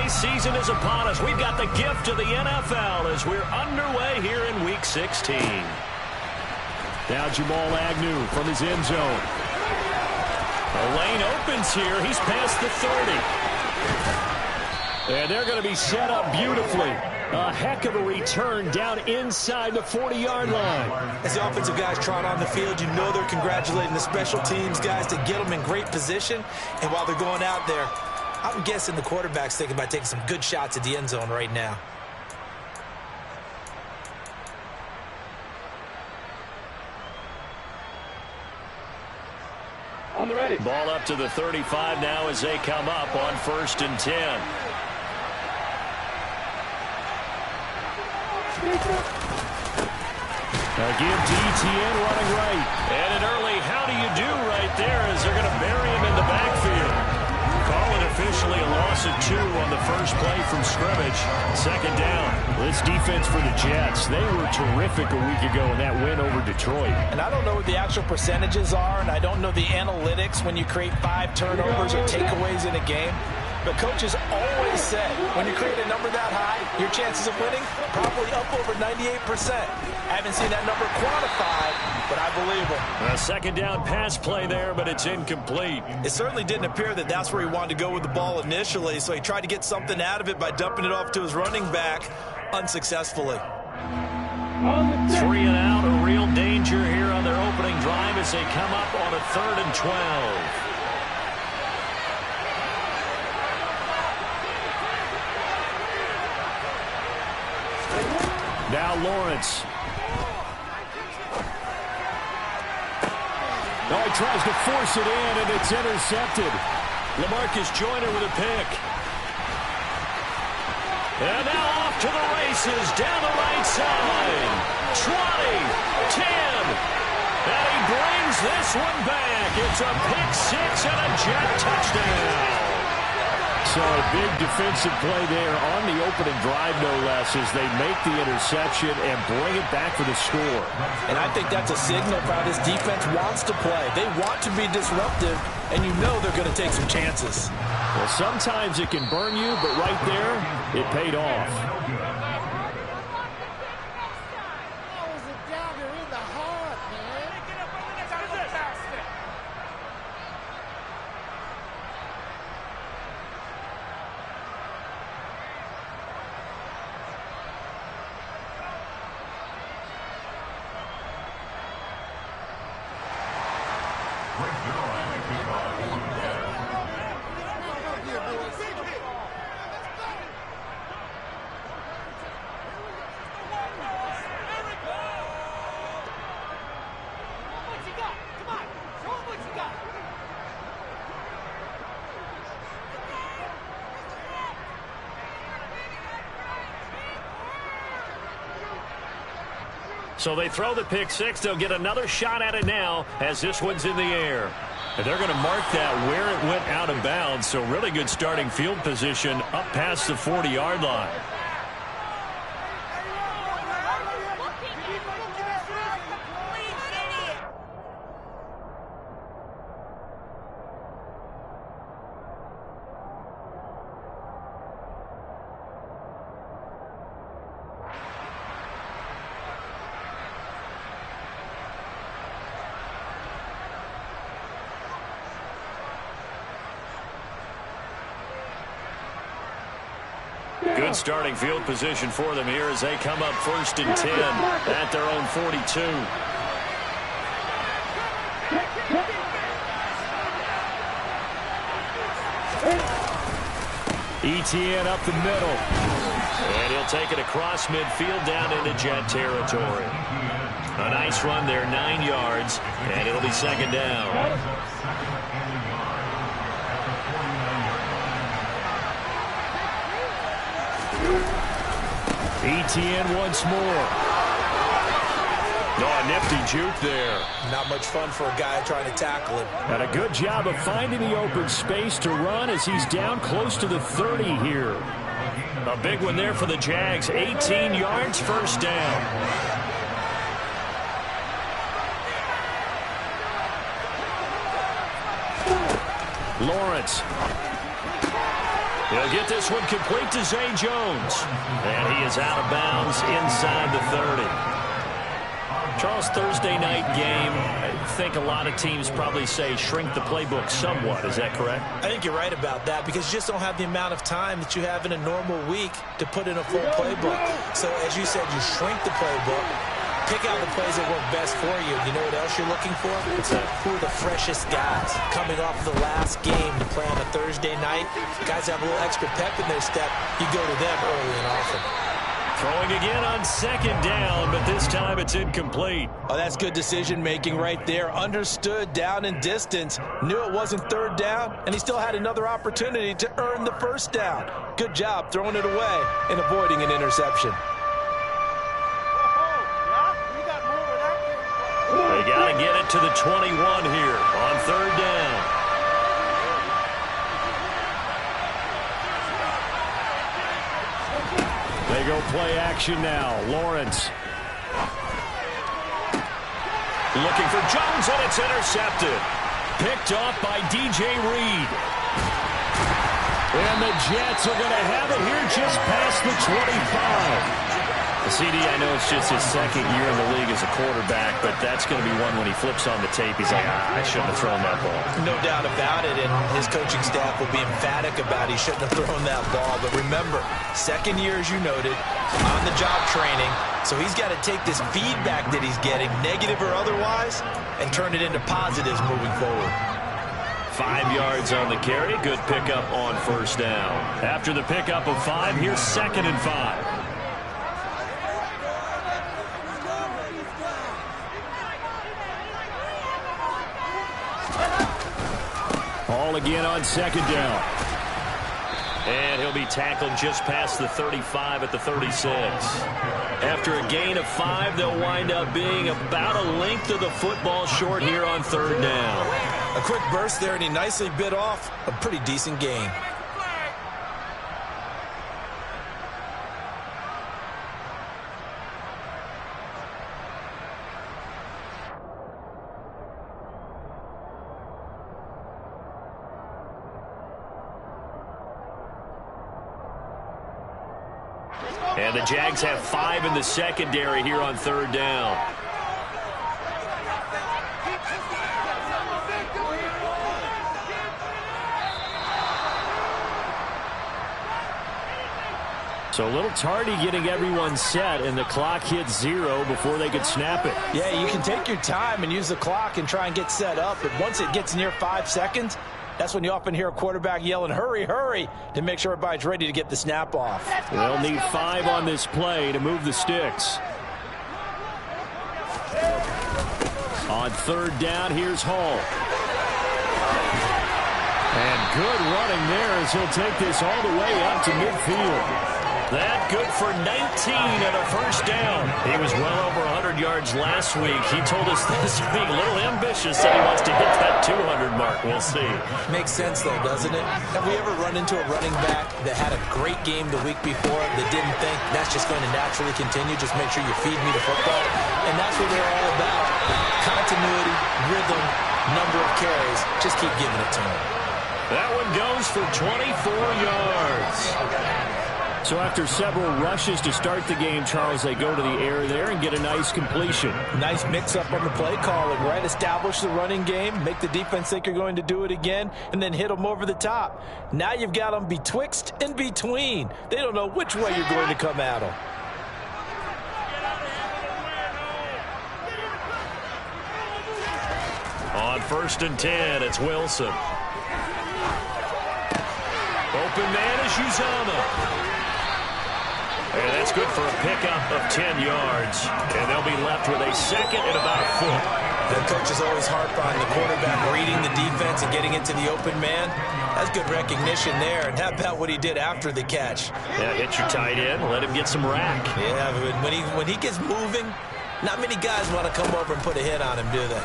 [SPEAKER 1] Season is upon us. We've got the gift of the NFL as we're underway here in Week 16. Now Jamal Agnew from his end zone. The lane opens here. He's past the 30. And they're going to be set up beautifully. A heck of a return down inside the 40-yard line.
[SPEAKER 2] As the offensive guys trot on the field, you know they're congratulating the special teams guys to get them in great position. And while they're going out there, I'm guessing the quarterback's thinking about taking some good shots at the end zone right now.
[SPEAKER 1] On the ready. Ball up to the 35 now as they come up on 1st and 10. Again to Etienne running right. And an early how do you do right there as they're going to bury him in the backfield. Call it officially a loss of 2 on the first play from scrimmage. 2nd down. This defense for the Jets, they were terrific a week ago in that win over Detroit.
[SPEAKER 2] And I don't know what the actual percentages are, and I don't know the analytics when you create 5 turnovers or takeaways in a game. But coaches always say when you create a number that high, your chances of winning probably up over 98%. I haven't seen that number quantified, but I believe it.
[SPEAKER 1] A 2nd down pass play there, but it's incomplete.
[SPEAKER 2] It certainly didn't appear that that's where he wanted to go with the ball initially, so he tried to get something out of it by dumping it off to his running back unsuccessfully.
[SPEAKER 1] 3 and out, a real danger here on their opening drive as they come up on a 3rd and 12. Now Lawrence. Oh, he tries to force it in, and it's intercepted. LaMarcus Joyner with a pick. And now off to the races down the right side. 20, 10, and he brings this one back. It's a pick six and a Jet touchdown. So a big defensive play there on the opening drive, no less, as they make the interception and bring it back for the score.
[SPEAKER 2] And I think that's a signal for how this defense wants to play. They want to be disruptive, and you know they're going to take some chances.
[SPEAKER 1] Well, sometimes it can burn you, but right there, it paid off. So they throw the pick six. They'll get another shot at it now as this one's in the air. And they're going to mark that where it went out of bounds. So really good starting field position up past the 40-yard line. Good starting field position for them here as they come up 1st and 10 at their own 42. Etienne up the middle. And he'll take it across midfield down into Jet territory. A nice run there, 9 yards, and it'll be second down. Etienne once more. Oh, a nifty juke there.
[SPEAKER 2] Not much fun for a guy trying to tackle him.
[SPEAKER 1] And a good job of finding the open space to run as he's down close to the 30 here. A big one there for the Jags. 18 yards, first down. Lawrence. He'll get this one complete to Zay Jones. And he is out of bounds inside the 30. Charles, Thursday night game, I think a lot of teams probably say shrink the playbook somewhat. Is that correct?
[SPEAKER 2] I think you're right about that because you just don't have the amount of time that you have in a normal week to put in a full playbook. So, as you said, you shrink the playbook, pick out the plays that work best for you. You know what else you're looking for? Who are the freshest guys coming off the last game to play on a Thursday night? Guys have a little extra pep in their step. You go to them early and often.
[SPEAKER 1] Throwing again on second down, but this time it's incomplete.
[SPEAKER 2] Oh, that's good decision-making right there. Understood down and distance. Knew it wasn't third down, and he still had another opportunity to earn the first down. Good job throwing it away and avoiding an interception.
[SPEAKER 1] They got to get it to the 21 here on third down. They go play action now. Lawrence. Looking for Jones, and it's intercepted. Picked off by DJ Reed. And the Jets are going to have it here just past the 25. CD, I know it's just his second year in the league as a quarterback, but that's going to be one when he flips on the tape. He's like, I shouldn't have thrown that ball.
[SPEAKER 2] No doubt about it, and his coaching staff will be emphatic about he shouldn't have thrown that ball. But remember, second year, as you noted, on-the-job training, so he's got to take this feedback that he's getting, negative or otherwise, and turn it into positives moving forward.
[SPEAKER 1] 5 yards on the carry. Good pickup on first down. After the pickup of 5, here's 2nd and 5. Ball again on second down. And he'll be tackled just past the 35 at the 36. After a gain of 5, they'll wind up being about a length of the football short here on 3rd down.
[SPEAKER 2] A quick burst there, and he nicely bit off a pretty decent gain.
[SPEAKER 1] And the Jags have 5 in the secondary here on 3rd down. So a little tardy getting everyone set, and the clock hits 0 before they could snap it.
[SPEAKER 2] Yeah, you can take your time and use the clock and try and get set up, but once it gets near 5 seconds, that's when you often hear a quarterback yelling, hurry, hurry, to make sure everybody's ready to get the snap off.
[SPEAKER 1] They'll need 5 on this play to move the sticks. On 3rd down, here's Hall. And good running there as he'll take this all the way up to midfield. That good for 19 and a first down. He was well over 100 yards last week. He told us this week, a little ambitious, that he wants to hit that 200 mark. We'll see.
[SPEAKER 2] Makes sense, though, doesn't it? Have we ever run into a running back that had a great game the week before that didn't think that's just going to naturally continue? Just make sure you feed me the football. And that's what they're all about. Continuity, rhythm, number of carries. Just keep giving it to him.
[SPEAKER 1] That one goes for 24 yards. So after several rushes to start the game, Charles, they go to the air there and get a nice completion.
[SPEAKER 2] Nice mix-up on the play calling, right? Establish the running game, make the defense think you're going to do it again, and then hit them over the top. Now you've got them betwixt and between. They don't know which way you're going to come at them.
[SPEAKER 1] On 1st and 10, it's Wilson. Open man is Uzomah. And that's good for a pickup of 10 yards. And they'll be left with a second and about a foot.
[SPEAKER 2] The coaches always harp on the quarterback reading the defense and getting into the open man. That's good recognition there. And how about what he did after the catch?
[SPEAKER 1] Yeah, hit your tight end, let him get some rack.
[SPEAKER 2] Yeah, but when he gets moving, not many guys want to come over and put a hit on him, do they?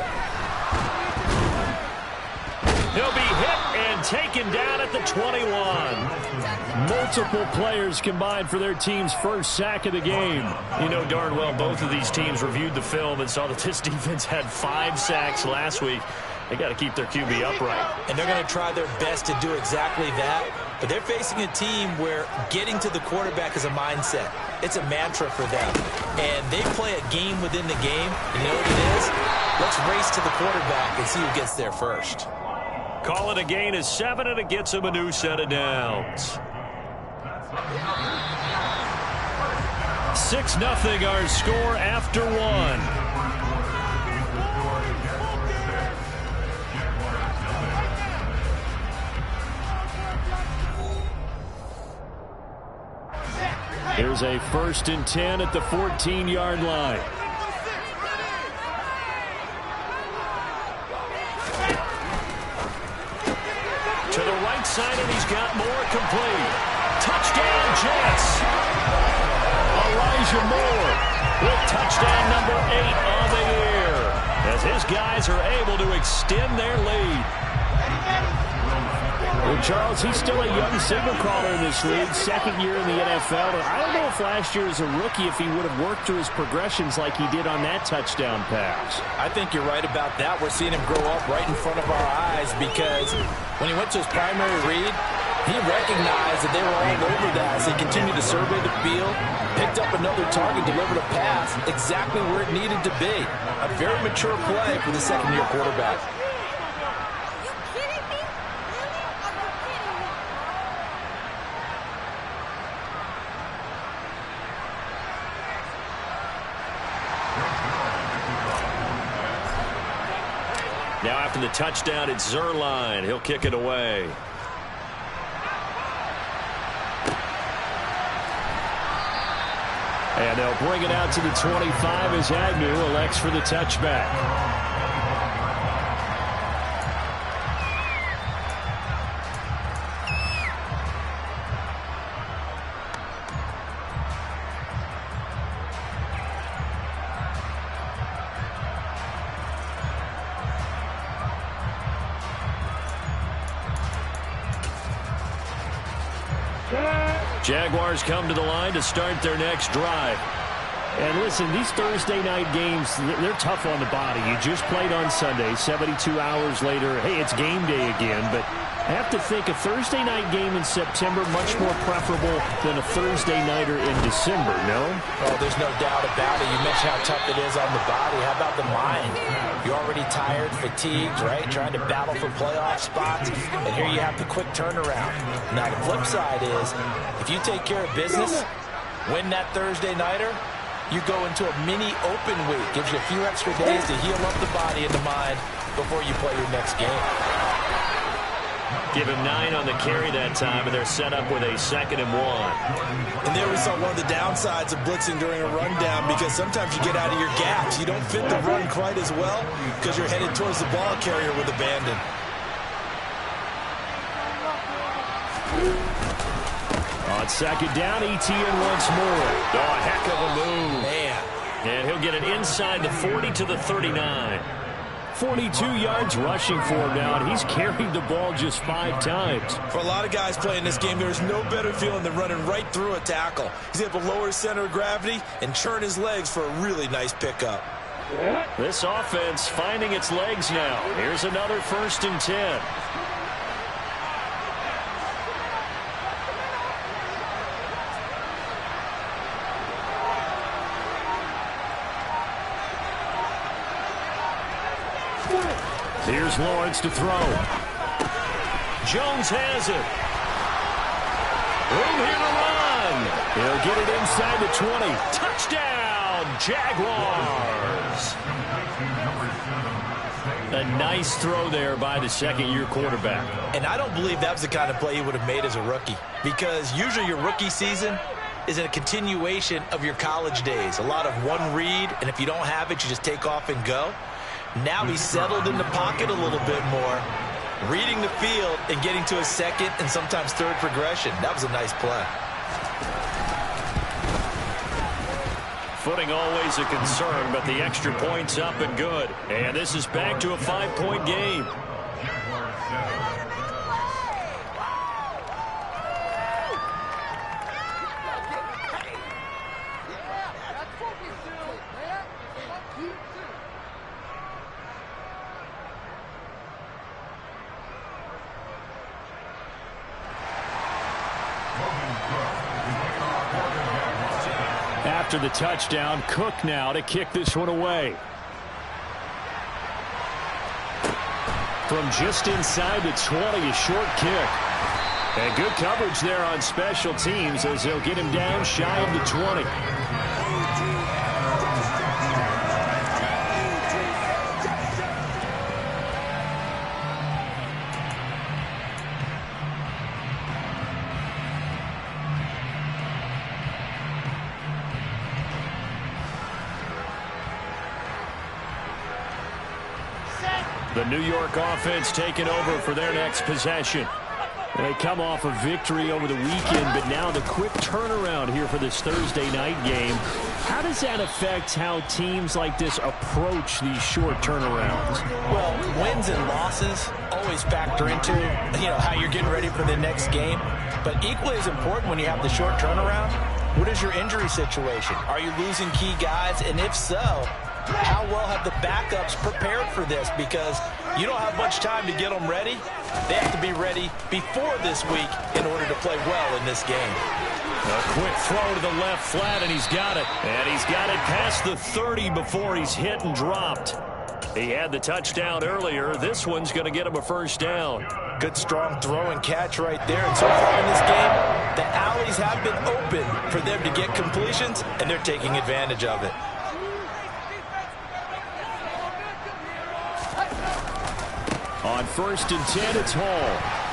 [SPEAKER 1] He'll be hit and taken down at the 21. Multiple players combined for their team's first sack of the game. You know darn well both of these teams reviewed the film and saw that this defense had 5 sacks last week. They got to keep their QB upright.
[SPEAKER 2] And they're going to try their best to do exactly that. But they're facing a team where getting to the quarterback is a mindset. It's a mantra for them. And they play a game within the game. And you know what it is? Let's race to the quarterback and see who gets there first.
[SPEAKER 1] Call it a gain of 7, and it gets him a new set of downs. 6-0 our score after 1. Here's a 1st and 10 at the 14-yard line. To the right side, and he's got more complete. Touchdown, Jets. Elijah Moore with touchdown number 8 on the year, as his guys are able to extend their lead. Well, Charles, he's still a young signal caller in this league, 2nd year in the NFL. And I don't know if last year as a rookie, if he would have worked through his progressions like he did on that touchdown pass.
[SPEAKER 2] I think you're right about that. We're seeing him grow up right in front of our eyes, because when he went to his primary read, he recognized that they were all over that as he continued to survey the field, picked up another target, delivered a pass exactly where it needed to be. A very mature play for the 2nd-year quarterback.
[SPEAKER 1] Now after the touchdown, it's Zuerlein. He'll kick it away. And they'll bring it out to the 25 as Agnew elects for the touchback. Jaguars come to the line to start their next drive. And listen, these Thursday night games, they're tough on the body. You just played on Sunday, 72 hours later. Hey, it's game day again, but I have to think a Thursday night game in September much more preferable than a Thursday nighter in December, no?
[SPEAKER 2] Oh, there's no doubt about it. You mentioned how tough it is on the body. How about the mind? You're already tired, fatigued, right? Trying to battle for playoff spots, and here you have the quick turnaround. Now, the flip side is, if you take care of business, win that Thursday nighter, you go into a mini open week. Gives you a few extra days to heal up the body and the mind before you play your next game.
[SPEAKER 1] Give him 9 on the carry that time, and they're set up with a 2nd and 1.
[SPEAKER 2] And there we saw one of the downsides of blitzing during a rundown, because sometimes you get out of your gaps. You don't fit the run quite as well because you're headed towards the ball carrier with abandon.
[SPEAKER 1] On 2nd down, Etienne once more. Oh, heck of a move.
[SPEAKER 2] Man.
[SPEAKER 1] And he'll get it inside the 40 to the 39. 42 yards rushing for him now, and he's carried the ball just 5 times.
[SPEAKER 2] For a lot of guys playing this game, there's no better feeling than running right through a tackle. He's able to lower his center of gravity and churn his legs for a really nice pickup.
[SPEAKER 1] This offense finding its legs now. Here's another 1st and 10. Here's Lawrence to throw. Jones has it. Room here to run. He'll get it inside the 20. Touchdown, Jaguars. A nice throw there by the 2nd-year quarterback.
[SPEAKER 2] And I don't believe that was the kind of play he would have made as a rookie, because usually your rookie season is a continuation of your college days. A lot of one read, and if you don't have it, you just take off and go. Now he's settled in the pocket a little bit more, reading the field and getting to a 2nd and sometimes 3rd progression. That was a nice play.
[SPEAKER 1] Footing always a concern, but the extra point's up and good. And this is back to a 5-point game. After the touchdown, Cook now to kick this one away. From just inside the 20, a short kick. And good coverage there on special teams as they'll get him down shy of the 20. The New York offense taking over for their next possession. They come off a victory over the weekend, but now the quick turnaround here for this Thursday night game. How does that affect how teams like this approach these short turnarounds?
[SPEAKER 2] Well, wins and losses always factor into, how you're getting ready for the next game. But equally as important when you have the short turnaround, what is your injury situation? Are you losing key guys? And if so, how well have the backups prepared for this? Because you don't have much time to get them ready. They have to be ready before this week in order to play well in this game.
[SPEAKER 1] A quick throw to the left flat, and he's got it. And he's got it past the 30 before he's hit and dropped. He had the touchdown earlier. This one's going to get him a 1st down.
[SPEAKER 2] Good strong throw and catch right there. And so far in this game, the alleys have been open for them to get completions, and they're taking advantage of it.
[SPEAKER 1] On 1st and 10, it's Hall.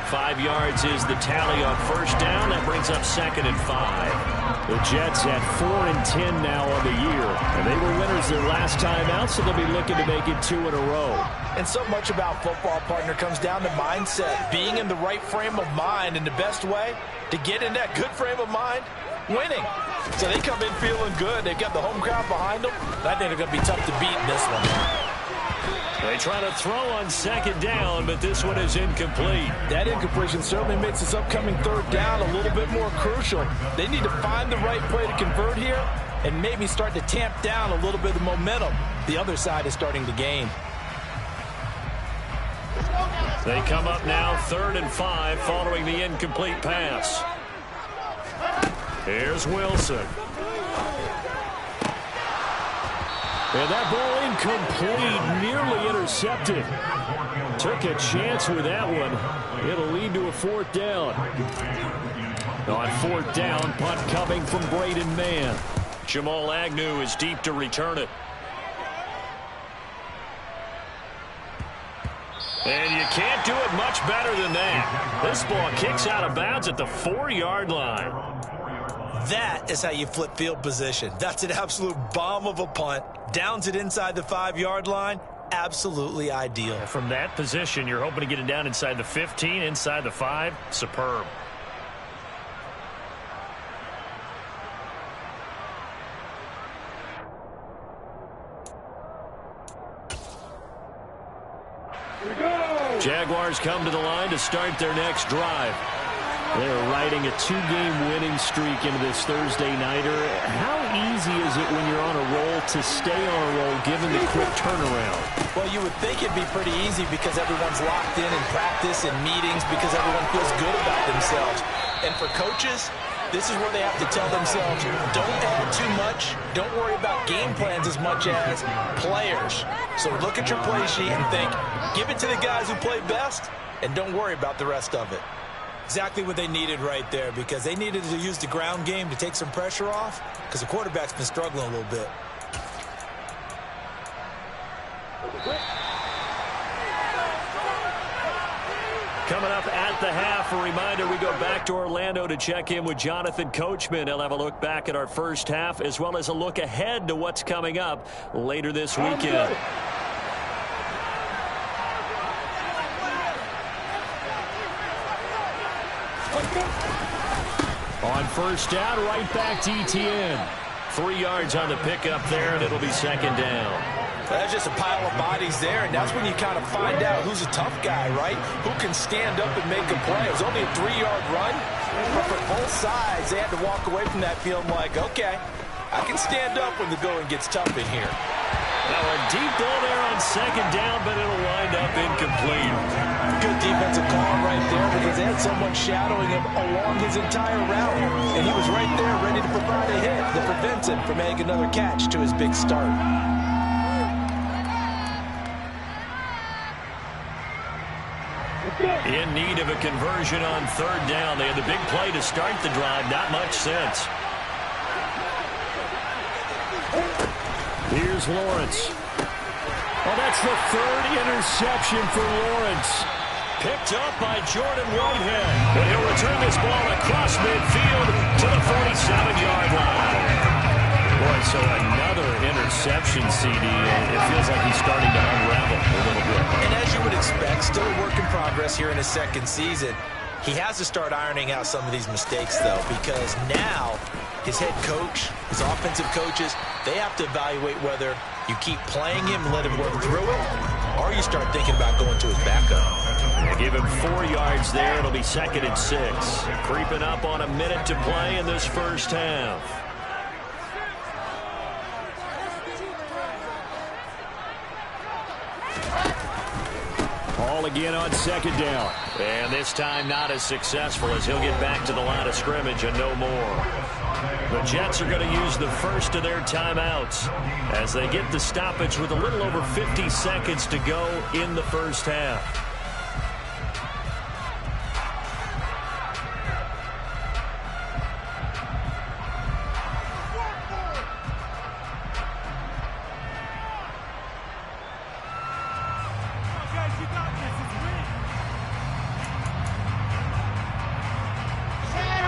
[SPEAKER 1] 5 yards is the tally on 1st down. That brings up 2nd and 5. The Jets at 4 and 10 now on the year. And they were winners their last time out, so they'll be looking to make it 2 in a row.
[SPEAKER 2] And so much about football, partner, comes down to mindset. Being in the right frame of mind, and the best way to get in that good frame of mind, winning. So they come in feeling good. They've got the home crowd behind them. I think they're going to be tough to beat in this one.
[SPEAKER 1] They try to throw on second down, but this one is incomplete.
[SPEAKER 2] That incompletion certainly makes this upcoming third down a little bit more crucial. They need to find the right play to convert here and maybe start to tamp down a little bit of the momentum the other side is starting to gain.
[SPEAKER 1] They come up now 3rd and 5 following the incomplete pass. Here's Wilson. And that ball incomplete, nearly intercepted. Took a chance with that one. It'll lead to a 4th down. On 4th down, punt coming from Braden Mann. Jamal Agnew is deep to return it. And you can't do it much better than that. This ball kicks out of bounds at the 4-yard line.
[SPEAKER 2] That is how you flip field position. That's an absolute bomb of a punt. Downs it inside the 5-yard line. Absolutely ideal.
[SPEAKER 1] From that position, you're hoping to get it down inside the 15, inside the 5. Superb. Jaguars come to the line to start their next drive. They're riding a 2-game winning streak into this Thursday nighter. How easy is it when you're on a roll to stay on a roll given the quick turnaround?
[SPEAKER 2] Well, you would think it'd be pretty easy because everyone's locked in practice and meetings because everyone feels good about themselves. And for coaches, this is where they have to tell themselves, don't add too much. Don't worry about game plans as much as players. So look at your play sheet and think, give it to the guys who play best and don't worry about the rest of it. Exactly what they needed right there because they needed to use the ground game to take some pressure off because the quarterback's been struggling a little bit.
[SPEAKER 1] Coming up at the half, a reminder, we go back to Orlando to check in with Jonathan Coachman. He'll have a look back at our first half as well as a look ahead to what's coming up later this weekend. On 1st down, right back to Etienne. 3 yards on the pickup there, and it'll be 2nd down.
[SPEAKER 2] That's just a pile of bodies there, and that's when you kind of find out who's a tough guy, right? Who can stand up and make a play. It was only a 3-yard run, but for both sides, they had to walk away from that feeling like, okay, I can stand up when the going gets tough in here.
[SPEAKER 1] Now a deep ball there on 2nd down, but it'll wind up incomplete.
[SPEAKER 2] Good defensive call right there because they had someone shadowing him along his entire route, and he was right there ready to provide a hit that prevents him from making another catch to his big start.
[SPEAKER 1] In need of a conversion on 3rd down. They had the big play to start the drive. Not much sense. Here's Lawrence. Oh, that's the 3rd interception for Lawrence. Picked up by Jordan Whitehead. And he'll return this ball across midfield to the 47-yard line. Boy, so another interception, CD. It feels like he's starting to unravel a little bit.
[SPEAKER 2] And as you would expect, still a work in progress here in his 2nd season. He has to start ironing out some of these mistakes, though, because now his head coach, his offensive coaches, they have to evaluate whether you keep playing him and let him work through it, or you start thinking about going to his backup.
[SPEAKER 1] They give him 4 yards there. It'll be 2nd and 6. Creeping up on a minute to play in this first half. Ball again on 2nd down. And this time not as successful as he'll get back to the line of scrimmage and no more. The Jets are going to use the first of their timeouts as they get the stoppage with a little over 50 seconds to go in the first half.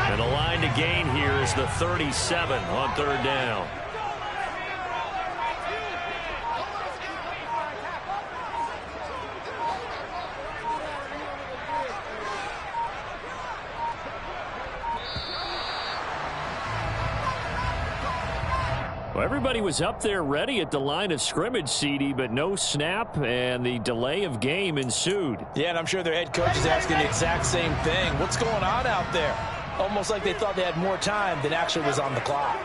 [SPEAKER 1] And the line to gain here is the 37 on 3rd down. Well, everybody was up there ready at the line of scrimmage, CD, but no snap, and the delay of game ensued.
[SPEAKER 2] Yeah, and I'm sure their head coach is asking the exact same thing. What's going on out there? Almost like they thought they had more time than actually was on the clock.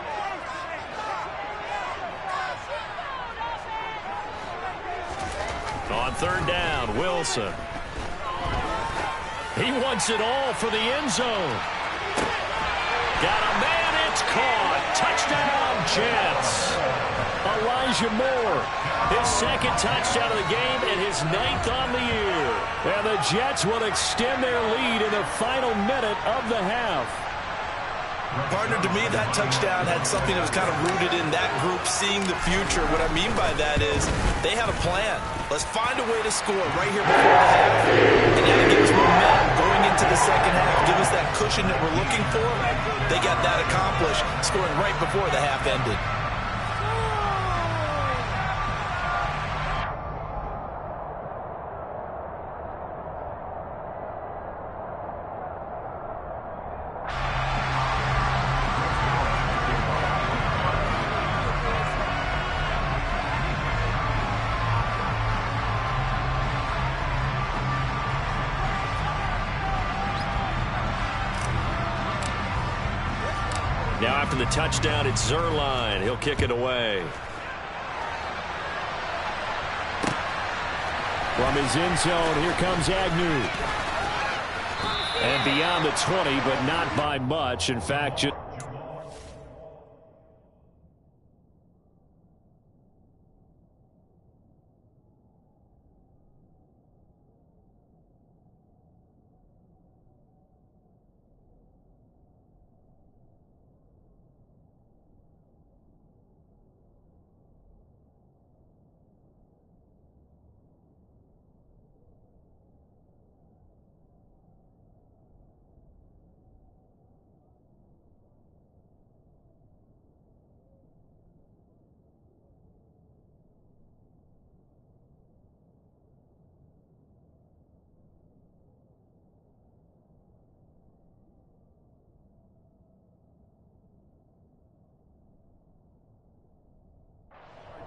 [SPEAKER 1] On third down, Wilson. He wants it all for the end zone. Got a man, it's caught. Touchdown, Jets. Elijah Moore, his second touchdown of the game and his 9th on the year. And the Jets will extend their lead in the final minute of the half.
[SPEAKER 2] Partner, to me, that touchdown had something that was kind of rooted in that group seeing the future. What I mean by that is they had a plan. Let's find a way to score right here before the half. And now to give us momentum going into the second half, give us that cushion that we're looking for. They got that accomplished, scoring right before the half ended.
[SPEAKER 1] Now after the touchdown, it's Zuerlein. He'll kick it away. From his end zone, here comes Agnew. And beyond the 20, but not by much. In fact, just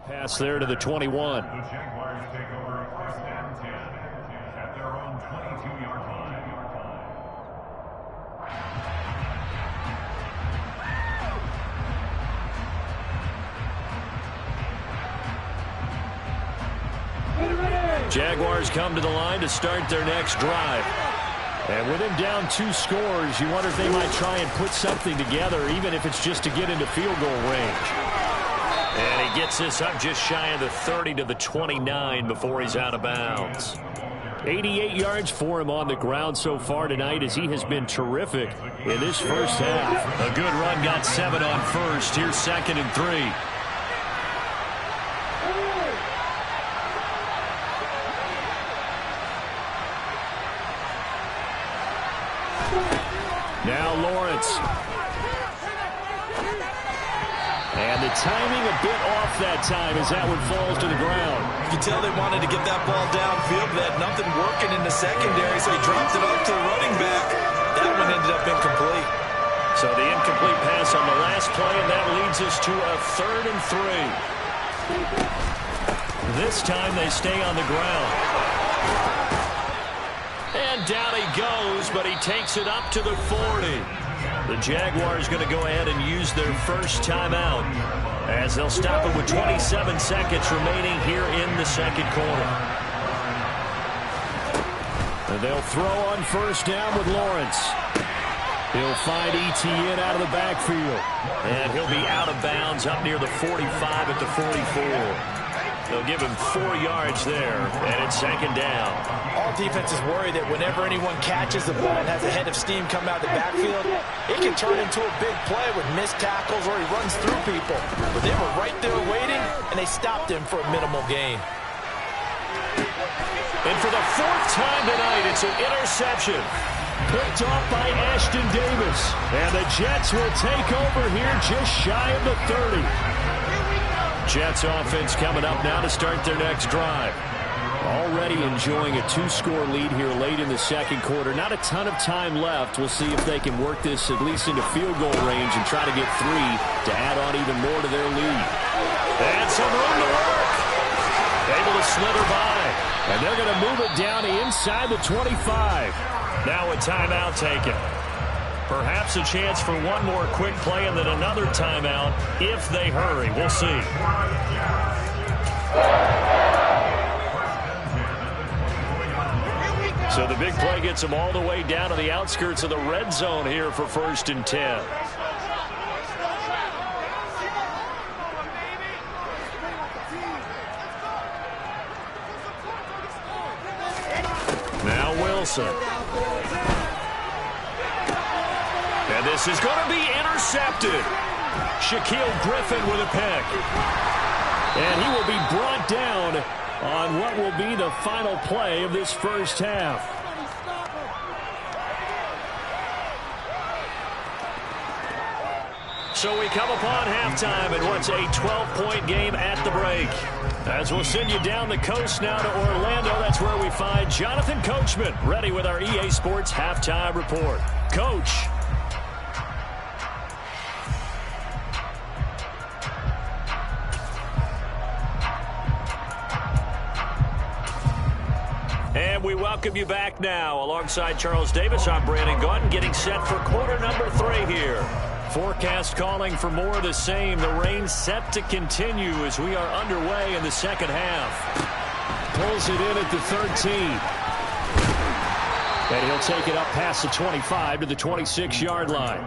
[SPEAKER 1] pass there to the 21.
[SPEAKER 3] The Jaguars take over 1st and 10 at their own 22-yard line.
[SPEAKER 1] Jaguars come to the line to start their next drive. And with him down 2 scores, you wonder if they might try and put something together, even if it's just to get into field goal range. And he gets this up just shy of the 30 to the 29 before he's out of bounds. 88 yards for him on the ground so far tonight as he has been terrific in this first half. A good run, got 7 on first. Here's 2nd and 3. Now Lawrence. And the timing a bit off that time as that one falls to the ground.
[SPEAKER 2] You can tell they wanted to get that ball downfield, but they had nothing working in the secondary, so he dropped it off to the running back. That one ended up incomplete.
[SPEAKER 1] So the incomplete pass on the last play, and that leads us to a 3rd and 3. This time they stay on the ground. And down he goes, but he takes it up to the 40. The Jaguars going to go ahead and use their first timeout as they'll stop it with 27 seconds remaining here in the second quarter. And they'll throw on first down with Lawrence. He'll find Etienne out of the backfield. And he'll be out of bounds up near the 45 at the 44. They'll give him 4 yards there, and it's 2nd down.
[SPEAKER 2] All defenses worry that whenever anyone catches the ball and has a head of steam come out of the backfield, it can turn into a big play with missed tackles or he runs through people. But they were right there waiting, and they stopped him for a minimal gain.
[SPEAKER 1] And for the 4th time tonight, it's an interception. Picked off by Ashton Davis. And the Jets will take over here just shy of the 30. Jets offense coming up now to start their next drive. Already enjoying a 2-score lead here late in the second quarter. Not a ton of time left. We'll see if they can work this at least into field goal range and try to get 3 to add on even more to their lead. And some room to work. Able to slither by. And they're going to move it down to inside the 25. Now a timeout taken. Perhaps a chance for one more quick play and then another timeout if they hurry. We'll see. So the big play gets them all the way down to the outskirts of the red zone here for 1st and 10. Now Wilson. And this is going to be intercepted. Shaquill Griffin with a pick. And he will be brought down on what will be the final play of this first half. So we come upon halftime and what's a 12-point game at the break. As we'll send you down the coast now to Orlando, that's where we find Jonathan Coachman ready with our EA Sports Halftime Report. Coach. And we welcome you back now. Alongside Charles Davis, I'm Brandon Gaudin, getting set for quarter number 3 here. Forecast calling for more of the same. The rain set to continue as we are underway in the second half. Pulls it in at the 13. And he'll take it up past the 25 to the 26-yard line.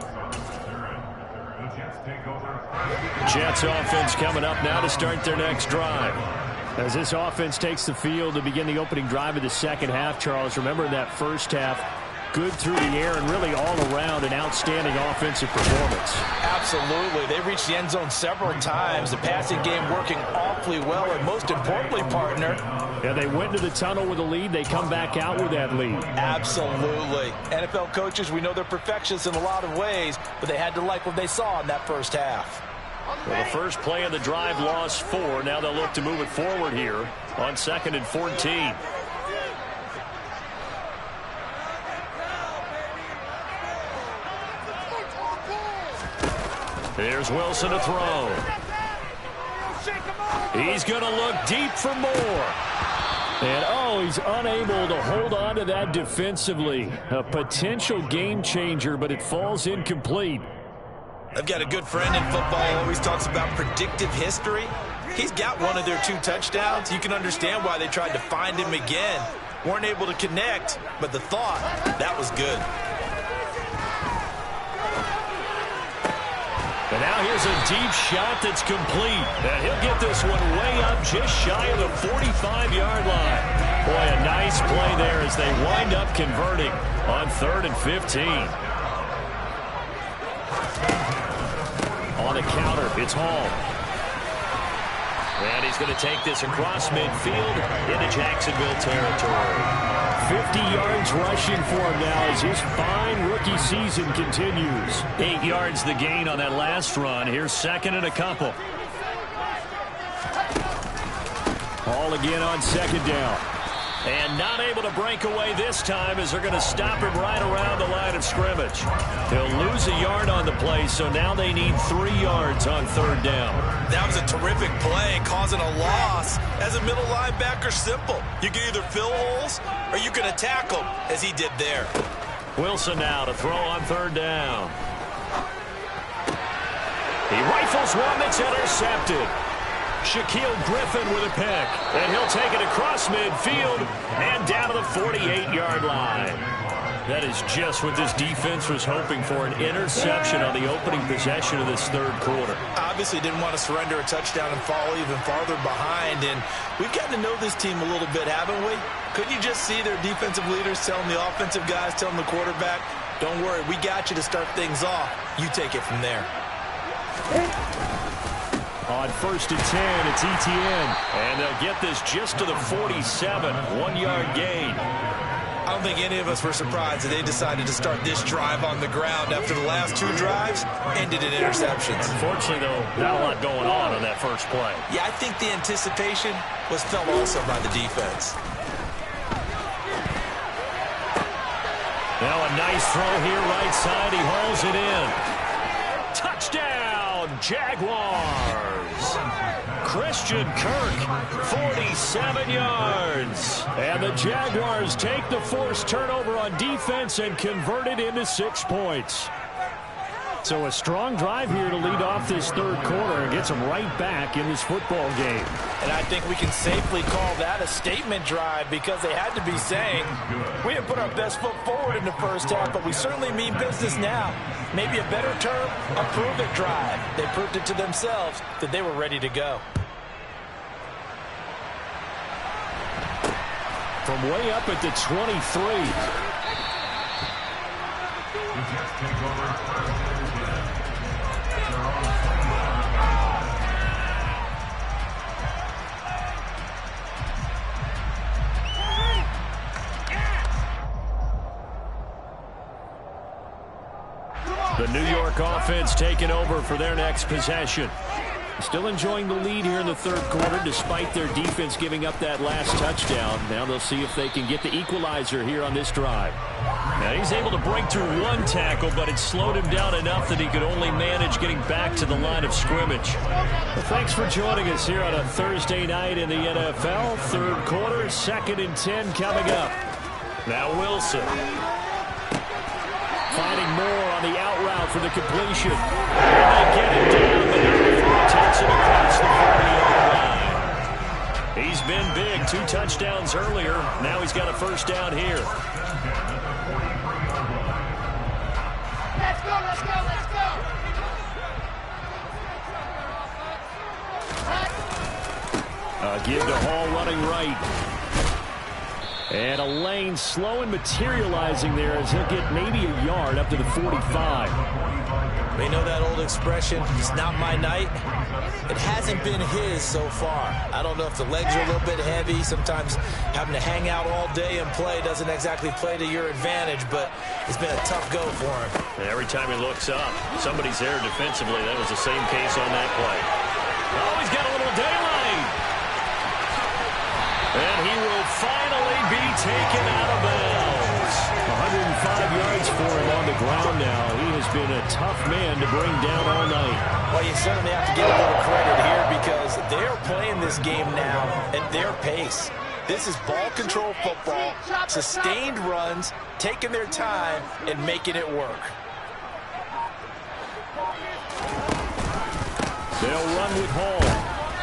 [SPEAKER 1] Jets offense coming up now to start their next drive. As this offense takes the field to begin the opening drive of the second half, Charles, remember in that first half, good through the air and really all around an outstanding offensive performance.
[SPEAKER 2] Absolutely. They reached the end zone several times. The passing game working awfully well, and most importantly, partner.
[SPEAKER 1] Yeah, they went into the tunnel with a lead. They come back out with that lead.
[SPEAKER 2] Absolutely. NFL coaches, we know they're perfectionists in a lot of ways, but they had to like what they saw in that first half.
[SPEAKER 1] Well, the first play of the drive lost 4. Now they'll look to move it forward here on 2nd and 14. Here's Wilson to throw. He's going to look deep for more. And, he's unable to hold on to that defensively. A potential game changer, but it falls incomplete.
[SPEAKER 2] I've got a good friend in football, always talks about predictive history. He's got one of their 2 touchdowns. You can understand why they tried to find him again. Weren't able to connect, but the thought, that was good.
[SPEAKER 1] And now here's a deep shot that's complete. And he'll get this one way up just shy of the 45-yard line. Boy, a nice play there as they wind up converting on 3rd and 15. On the counter, it's Hall. And he's going to take this across midfield into Jacksonville territory. 50 yards rushing for him now as his fine rookie season continues. 8 yards the gain on that last run. Here's 2nd and a couple. Hall again on 2nd down. And not able to break away this time as they're going to stop him right around the line of scrimmage. He'll lose a yard on the play, so now they need 3 yards on 3rd down.
[SPEAKER 2] That was a terrific play, causing a loss. As a middle linebacker, simple. You can either fill holes or you can attack them, as he did there.
[SPEAKER 1] Wilson now to throw on 3rd down. He rifles one that's intercepted. Shaquill Griffin with a pick. And he'll take it across midfield and down to the 48-yard line. That is just what this defense was hoping for, an interception on the opening possession of this 3rd quarter.
[SPEAKER 2] Obviously didn't want to surrender a touchdown and fall even farther behind. And we've gotten to know this team a little bit, haven't we? Couldn't you just see their defensive leaders telling the offensive guys, telling the quarterback, don't worry, we got you to start things off. You take it from there.
[SPEAKER 1] On 1st and 10, it's Etienne. And they'll get this just to the 47. 1-yard gain.
[SPEAKER 2] I don't think any of us were surprised that they decided to start this drive on the ground after the last 2 drives ended in interceptions.
[SPEAKER 1] Unfortunately, though, not a lot going on that first play.
[SPEAKER 2] Yeah, I think the anticipation was felt also by the defense.
[SPEAKER 1] Now a nice throw here right side. He hauls it in. Touchdown, Jaguars. Christian Kirk, 47 yards. And the Jaguars take the forced turnover on defense and convert it into 6 points. So a strong drive here to lead off this third quarter and gets them right back in this football game.
[SPEAKER 2] And I think we can safely call that a statement drive because they had to be saying, we didn't put our best foot forward in the first half, but we certainly mean business now. Maybe a better term, a prove-it drive. They proved it to themselves that they were ready to go.
[SPEAKER 1] From way up at the 23. The New York offense taking over for their next possession. Still enjoying the lead here in the third quarter despite their defense giving up that last touchdown. Now they'll see if they can get the equalizer here on this drive. Now he's able to break through 1 tackle, but it slowed him down enough that he could only manage getting back to the line of scrimmage. Well, thanks for joining us here on a Thursday night in the NFL. Third quarter, 2nd and 10 coming up. Now Wilson. Finding Moore on the out route for the completion. And they get it down, but Malfoy takes it across the 40-yard line. He's been big. 2 touchdowns earlier. Now he's got a first down here.
[SPEAKER 19] Let's go, let's go, let's go!
[SPEAKER 1] Give to Hall running right. And a lane slow and materializing there as he'll get maybe a yard up to the 45.
[SPEAKER 2] They know that old expression, it's not my night. It hasn't been his so far. I don't know if the legs are a little bit heavy. Sometimes having to hang out all day and play doesn't exactly play to your advantage, but it's been a tough go for him.
[SPEAKER 1] And every time he looks up, somebody's there defensively. That was the same case on that play. Oh, he's got a little daylight. And he will finally be taken out of bounds. 105 yards for him on the ground now. He has been a tough man to bring down all night.
[SPEAKER 2] Well, you certainly have to give a little credit here because they're playing this game now at their pace. This is ball control football, sustained runs, taking their time and making it work.
[SPEAKER 1] They'll run with Hall.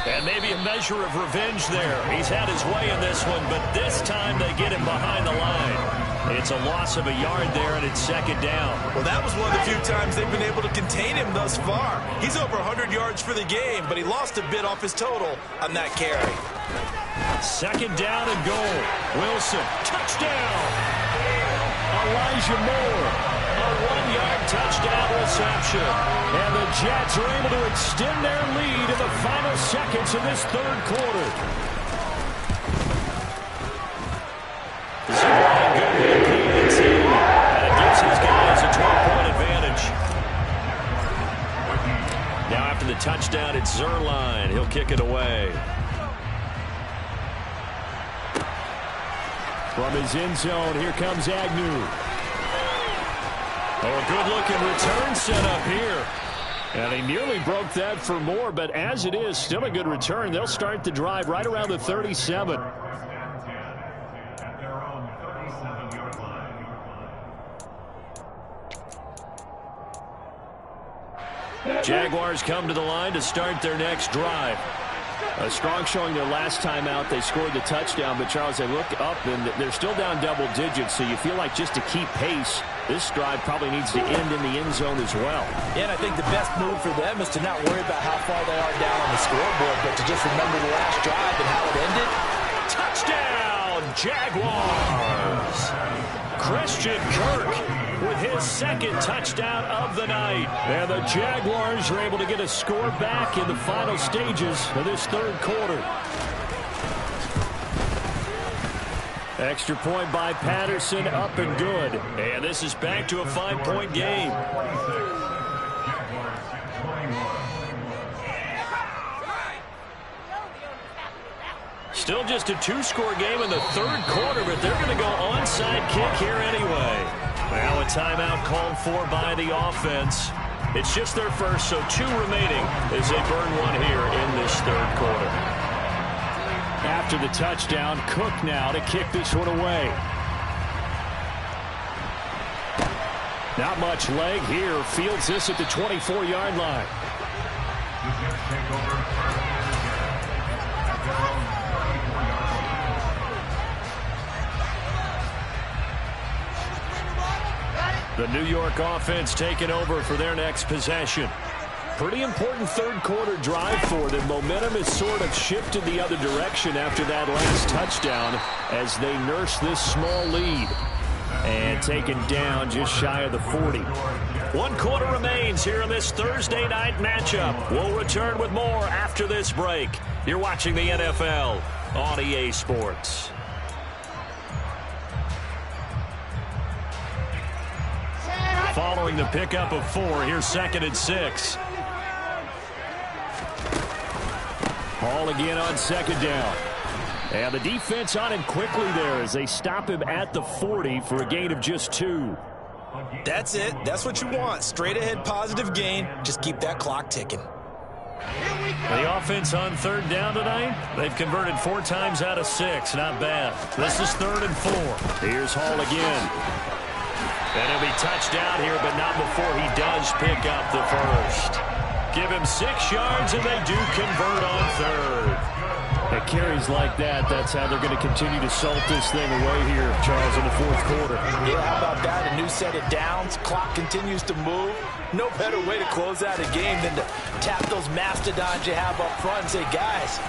[SPEAKER 1] And maybe a measure of revenge there. He's had his way in this one, but this time they get him behind the line. It's a loss of a yard there, and it's 2nd down.
[SPEAKER 2] Well, that was one of the few times they've been able to contain him thus far. He's over 100 yards for the game, but he lost a bit off his total on that carry.
[SPEAKER 1] 2nd down and goal. Wilson, touchdown. Elijah Moore. A 1-yard touchdown reception. And the Jets are able to extend their lead in the final seconds of this third quarter. This is Brian Goodwin, PAT. And it gives his guys a 12-point advantage. Now after the touchdown, it's Zuerlein. He'll kick it away. From his end zone, here comes Agnew. Oh, a good-looking return set up here. And he nearly broke that for more, but as it is, still a good return. They'll start the drive right around the 37. Jaguars come to the line to start their next drive. A strong showing their last time out. They scored the touchdown, but Charles, they look up and they're still down double digits, so you feel like just to keep pace, this drive probably needs to end in the end zone as well.
[SPEAKER 2] Yeah, and I think the best move for them is to not worry about how far they are down on the scoreboard, but to just remember the last drive and how it ended.
[SPEAKER 1] Touchdown, Jaguars! Christian Kirk with his 2nd touchdown of the night. And the Jaguars are able to get a score back in the final stages of this third quarter. Extra point by Patterson, up and good. And this is back to a 5-point game. Still just a 2-score game in the third quarter, but they're going to go onside kick here anyway. Now a timeout called for by the offense. It's just their first, so 2 remaining as they burn one here in this third quarter. After the touchdown, Cook now to kick this one away. Not much leg here. Fields this at the 24-yard line. The New York offense taking over for their next possession. Pretty important third quarter drive for them. Momentum has sort of shifted the other direction after that last touchdown as they nurse this small lead. And taken down just shy of the 40. 1 quarter remains here in this Thursday night matchup. We'll return with more after this break. You're watching the NFL on EA Sports. Following the pickup of 4, here's 2nd and 6. Ball again on 2nd down. And the defense on him quickly there as they stop him at the 40 for a gain of just 2.
[SPEAKER 2] That's it. That's what you want. Straight ahead positive gain. Just keep that clock ticking.
[SPEAKER 1] The offense on 3rd down tonight, they've converted 4 times out of 6. Not bad. This is 3rd and 4. Here's Hall again. And he'll be touched out here, but not before he does pick up the first. Give him 6 yards, and they do convert on 3rd. At carries like that, that's how they're going to continue to salt this thing away here, Charles, in the 4th quarter.
[SPEAKER 2] Yeah, how about that? A new set of downs. Clock continues to move. No better way to close out a game than to tap those mastodons you have up front and say, guys,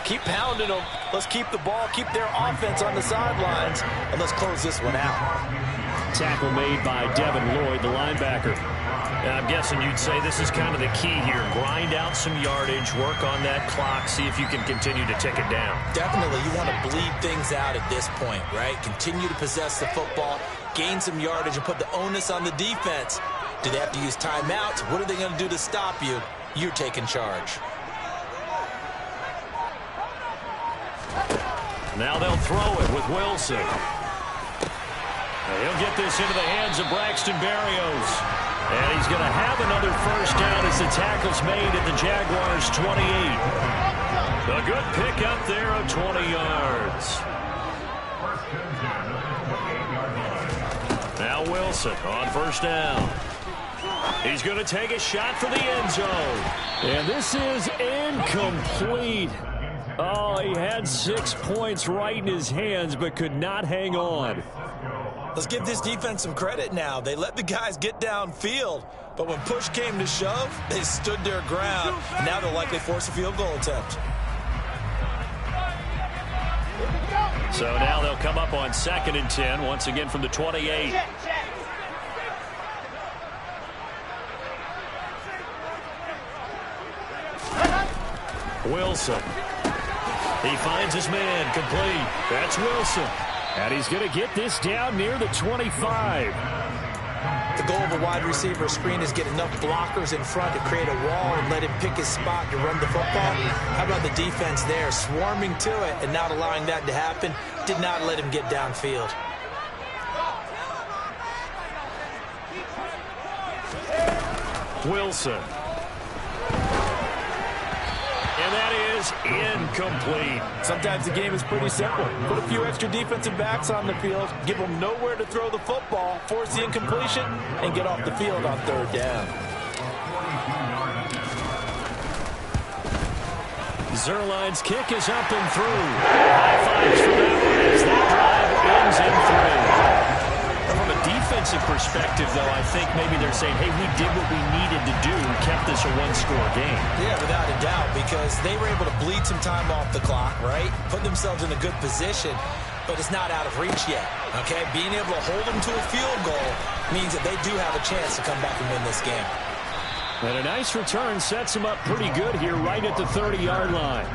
[SPEAKER 2] keep pounding them. Let's keep the ball, keep their offense on the sidelines, and let's close this one out.
[SPEAKER 1] Tackle made by Devin Lloyd, the linebacker. And I'm guessing you'd say this is kind of the key here. Grind out some yardage, work on that clock, see if you can continue to tick it down.
[SPEAKER 2] Definitely. You want to bleed things out at this point, right? Continue to possess the football, gain some yardage, and put the onus on the defense. Do they have to use timeouts? What are they going to do to stop you? You're taking charge.
[SPEAKER 1] Now they'll throw it with Wilson. He'll get this into the hands of Braxton Berrios. And he's going to have another first down as the tackle's made at the Jaguars' 28. A good pickup there of 20 yards. Now Wilson on first down. He's going to take a shot for the end zone. And this is incomplete. Oh, he had 6 points right in his hands, but could not hang on.
[SPEAKER 2] Let's give this defense some credit now. They let the guys get downfield, but when push came to shove, they stood their ground. Now they'll likely force a field goal attempt.
[SPEAKER 1] So now they'll come up on 2nd and 10, once again from the 28. Wilson. He finds his man, complete. That's Wilson. And he's going to get this down near the 25.
[SPEAKER 2] The goal of a wide receiver screen is get enough blockers in front to create a wall and let him pick his spot to run the football. How about the defense there, swarming to it and not allowing that to happen? Did not let him get downfield.
[SPEAKER 1] Wilson. And that is incomplete.
[SPEAKER 2] Sometimes the game is pretty simple. Put a few extra defensive backs on the field, give them nowhere to throw the football, force the incompletion, and get off the field on 3rd down.
[SPEAKER 1] Zuerlein's kick is up and through. High fives for that one as that drive ends in 3. From a defensive perspective, though, I think maybe they're saying, hey, we did what we needed to do and kept this a 1-score game.
[SPEAKER 2] Yeah, without a doubt, because they were able to bleed some time off the clock, right? Put themselves in a good position, but it's not out of reach yet, okay? Being able to hold them to a field goal means that they do have a chance to come back and win this game.
[SPEAKER 1] And a nice return sets them up pretty good here right at the 30-yard line.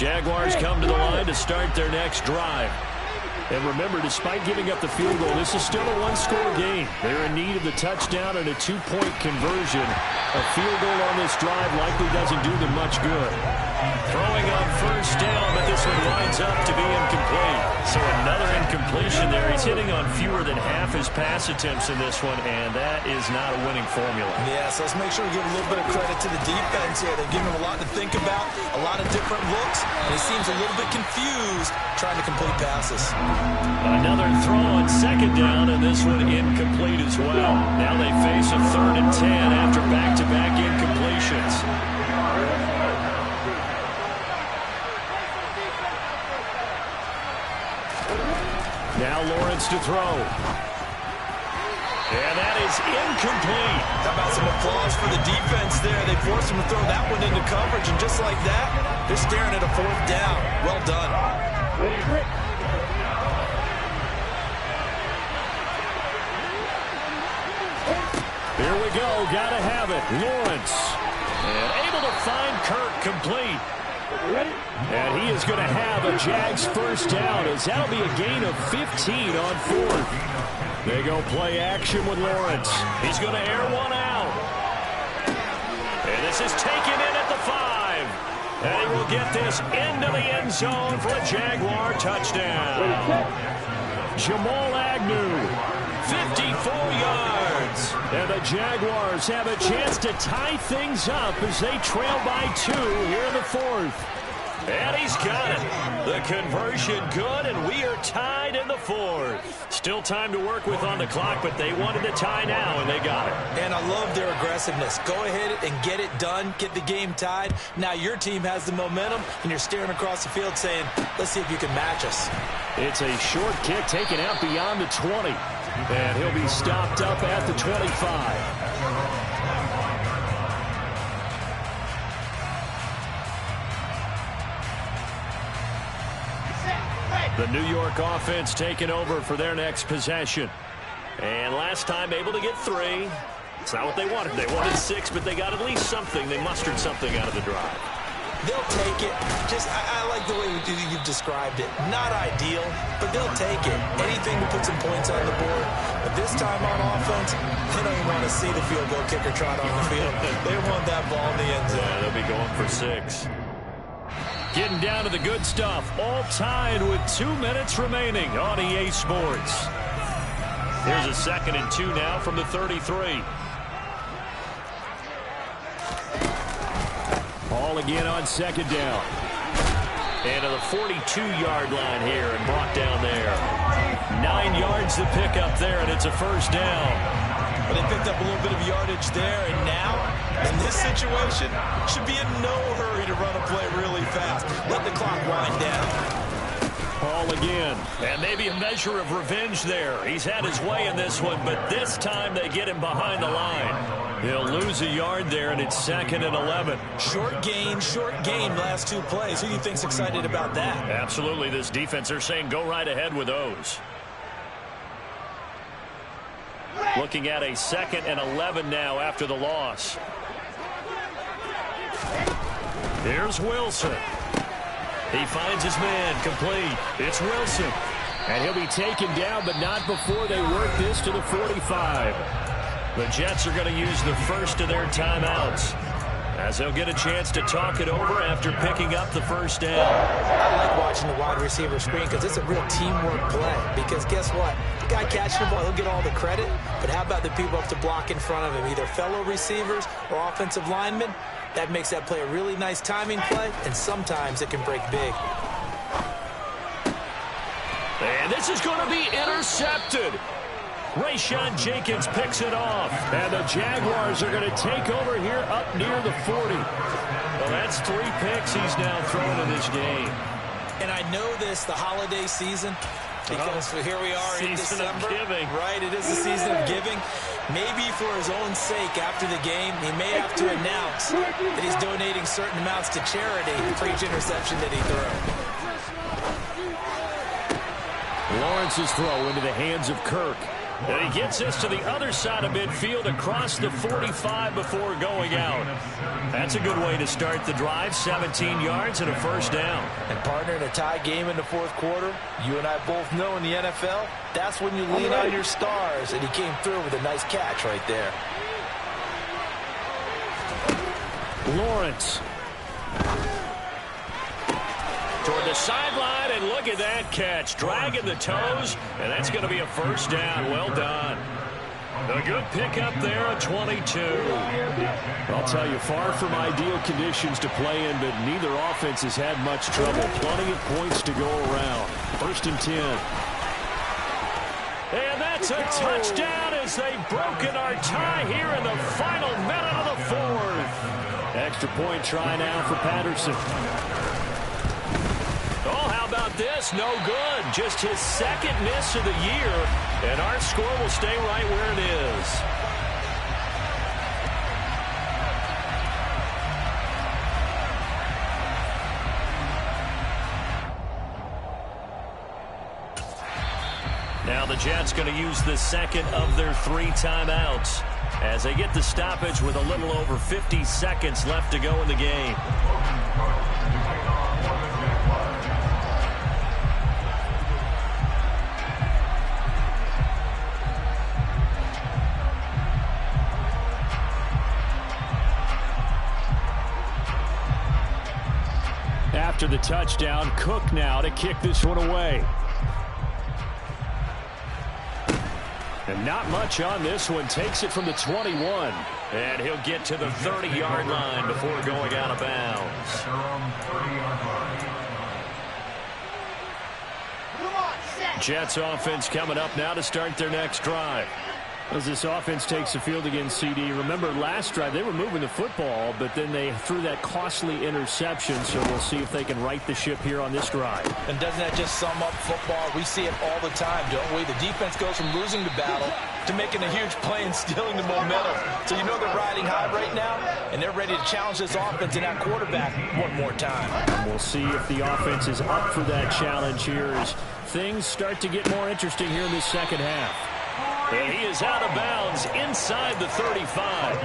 [SPEAKER 1] Jaguars come to the line to start their next drive. And remember, despite giving up the field goal, this is still a one-score game. They're in need of the touchdown and a two-point conversion. A field goal on this drive likely doesn't do them much good. Throwing on first down, but this one winds up to be incomplete. So another incompletion there. He's hitting on fewer than half his pass attempts in this one, and that is not a winning formula.
[SPEAKER 2] Yeah, so let's make sure we give a little bit of credit to the defense here. They've given him a lot to think about, a lot of different looks, and he seems a little bit confused trying to complete passes.
[SPEAKER 1] Another throw on second down, and this one incomplete as well. Now they face a 3rd and 10 after back-to-back incompletions. Now Lawrence to throw. And that is incomplete.
[SPEAKER 2] How about some applause for the defense there? They forced him to throw that one into coverage, and just like that, they're staring at a 4th down. Well done.
[SPEAKER 1] Here we go. Gotta have it. Lawrence. And able to find Kirk complete. And he is going to have a Jags first down, as that'll be a gain of 15 on 4th. They go play action with Lawrence. He's going to air one out. And this is taken in at the 5. And he will get this into the end zone for a Jaguar touchdown. Jamal Agnew, 54 yards. And the Jaguars have a chance to tie things up as they trail by 2 here in the 4th. And he's got it. The conversion good, and we are tied in the 4th. Still time to work with on the clock, but they wanted to tie now, and they got it.
[SPEAKER 2] And I love their aggressiveness. Go ahead and get it done. Get the game tied. Now your team has the momentum, and you're staring across the field saying, let's see if you can match us.
[SPEAKER 1] It's a short kick taken out beyond the 20. And he'll be stopped up at the 25. The New York offense taking over for their next possession. And last time able to get 3. It's not what they wanted. They wanted 6, but they got at least something. They mustered something out of the drive.
[SPEAKER 2] They'll take it. I like the way you've described it. Not ideal, but they'll take it. Anything to put some points on the board. But this time on offense, they don't even want to see the field goal kicker trot on the field. They want that ball in the end zone.
[SPEAKER 1] Yeah, they'll be going for 6. Getting down to the good stuff. All tied with 2 minutes remaining on EA Sports. Here's a 2nd and 2 now from the 33. Ball again on 2nd down. And to the 42-yard line here and brought down there. 9 yards to pick up there, and it's a first down.
[SPEAKER 2] But they picked up a little bit of yardage there, and now, in this situation, should be in no hurry to run a play really fast. Let the clock wind down.
[SPEAKER 1] Ball again. And maybe a measure of revenge there. He's had his way in this one, but this time they get him behind the line. He'll lose a yard there, and it's 2nd and 11.
[SPEAKER 2] Short gain last 2 plays. Who do you think's excited about that?
[SPEAKER 1] Absolutely. This defense, they're saying go right ahead with those. Looking at a 2nd and 11 now after the loss. Here's Wilson. He finds his man complete. It's Wilson. And he'll be taken down, but not before they work this to the 45. The Jets are going to use the first of their timeouts, as they'll get a chance to talk it over after picking up the first down.
[SPEAKER 2] I like watching the wide receiver screen because it's a real teamwork play. Because guess what? The guy catching the ball, he'll get all the credit. But how about the people up to block in front of him, either fellow receivers or offensive linemen? That makes that play a really nice timing play, and sometimes it can break big.
[SPEAKER 1] And this is going to be intercepted. Rayshawn Jenkins picks it off. And the Jaguars are going to take over here up near the 40. Well, that's 3 picks he's now thrown in this game.
[SPEAKER 2] And I know this, the holiday season, because here we are in December.
[SPEAKER 1] Giving.
[SPEAKER 2] Right, it is the season of giving. Maybe for his own sake after the game, he may have to announce that he's donating certain amounts to charity for each interception that he threw.
[SPEAKER 1] Lawrence's throw into the hands of Kirk. And he gets us to the other side of midfield across the 45 before going out. That's a good way to start the drive. 17 yards and a first down.
[SPEAKER 2] And partner, in a tie game in the fourth quarter, you and I both know in the NFL, that's when you lean on your stars. And he came through with a nice catch right there.
[SPEAKER 1] Lawrence. Toward the sideline, and look at that catch. Dragging the toes, and that's going to be a first down. Well done. A good pickup there at 22. I'll tell you, far from ideal conditions to play in, but neither offense has had much trouble. Plenty of points to go around. First and 10. And that's a touchdown as they've broken our tie here in the final minute of the fourth. Extra point try now for Patterson. Oh, how about this? No good. Just his second miss of the year, and our score will stay right where it is. Now the Jets going to use the second of their 3 timeouts as they get the stoppage with a little over 50 seconds left to go in the game. After the touchdown, Cook now to kick this one away. And not much on this one. Takes it from the 21. And he'll get to the 30-yard line before going out of bounds. Jets offense coming up now to start their next drive. As this offense takes the field against CD, remember last drive they were moving the football, but then they threw that costly interception, so we'll see if they can right the ship here on this drive.
[SPEAKER 2] And doesn't that just sum up football? We see it all the time, don't we? The defense goes from losing the battle to making a huge play and stealing the momentum. So you know they're riding high right now, and they're ready to challenge this offense and that quarterback one more time.
[SPEAKER 1] And we'll see if the offense is up for that challenge here as things start to get more interesting here in this second half. And he is out of bounds inside the 35.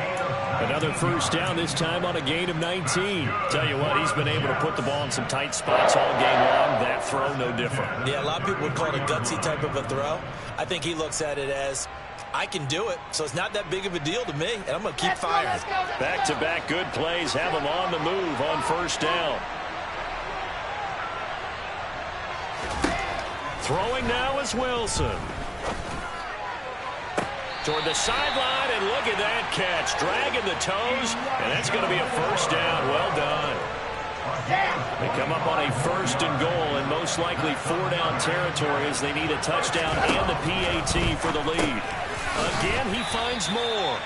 [SPEAKER 1] Another first down, this time on a gain of 19. Tell you what, he's been able to put the ball in some tight spots all game long. That throw, no different.
[SPEAKER 2] Yeah, a lot of people would call it a gutsy type of a throw. I think he looks at it as, I can do it, so it's not that big of a deal to me, and I'm going to keep firing.
[SPEAKER 1] Back-to-back good plays have him on the move on first down. Throwing now is Wilson. Toward the sideline, and look at that catch. Dragging the toes, and that's going to be a first down. Well done. They come up on a first and goal, and most likely 4-down territory as they need a touchdown and the PAT for the lead. Again, he finds more.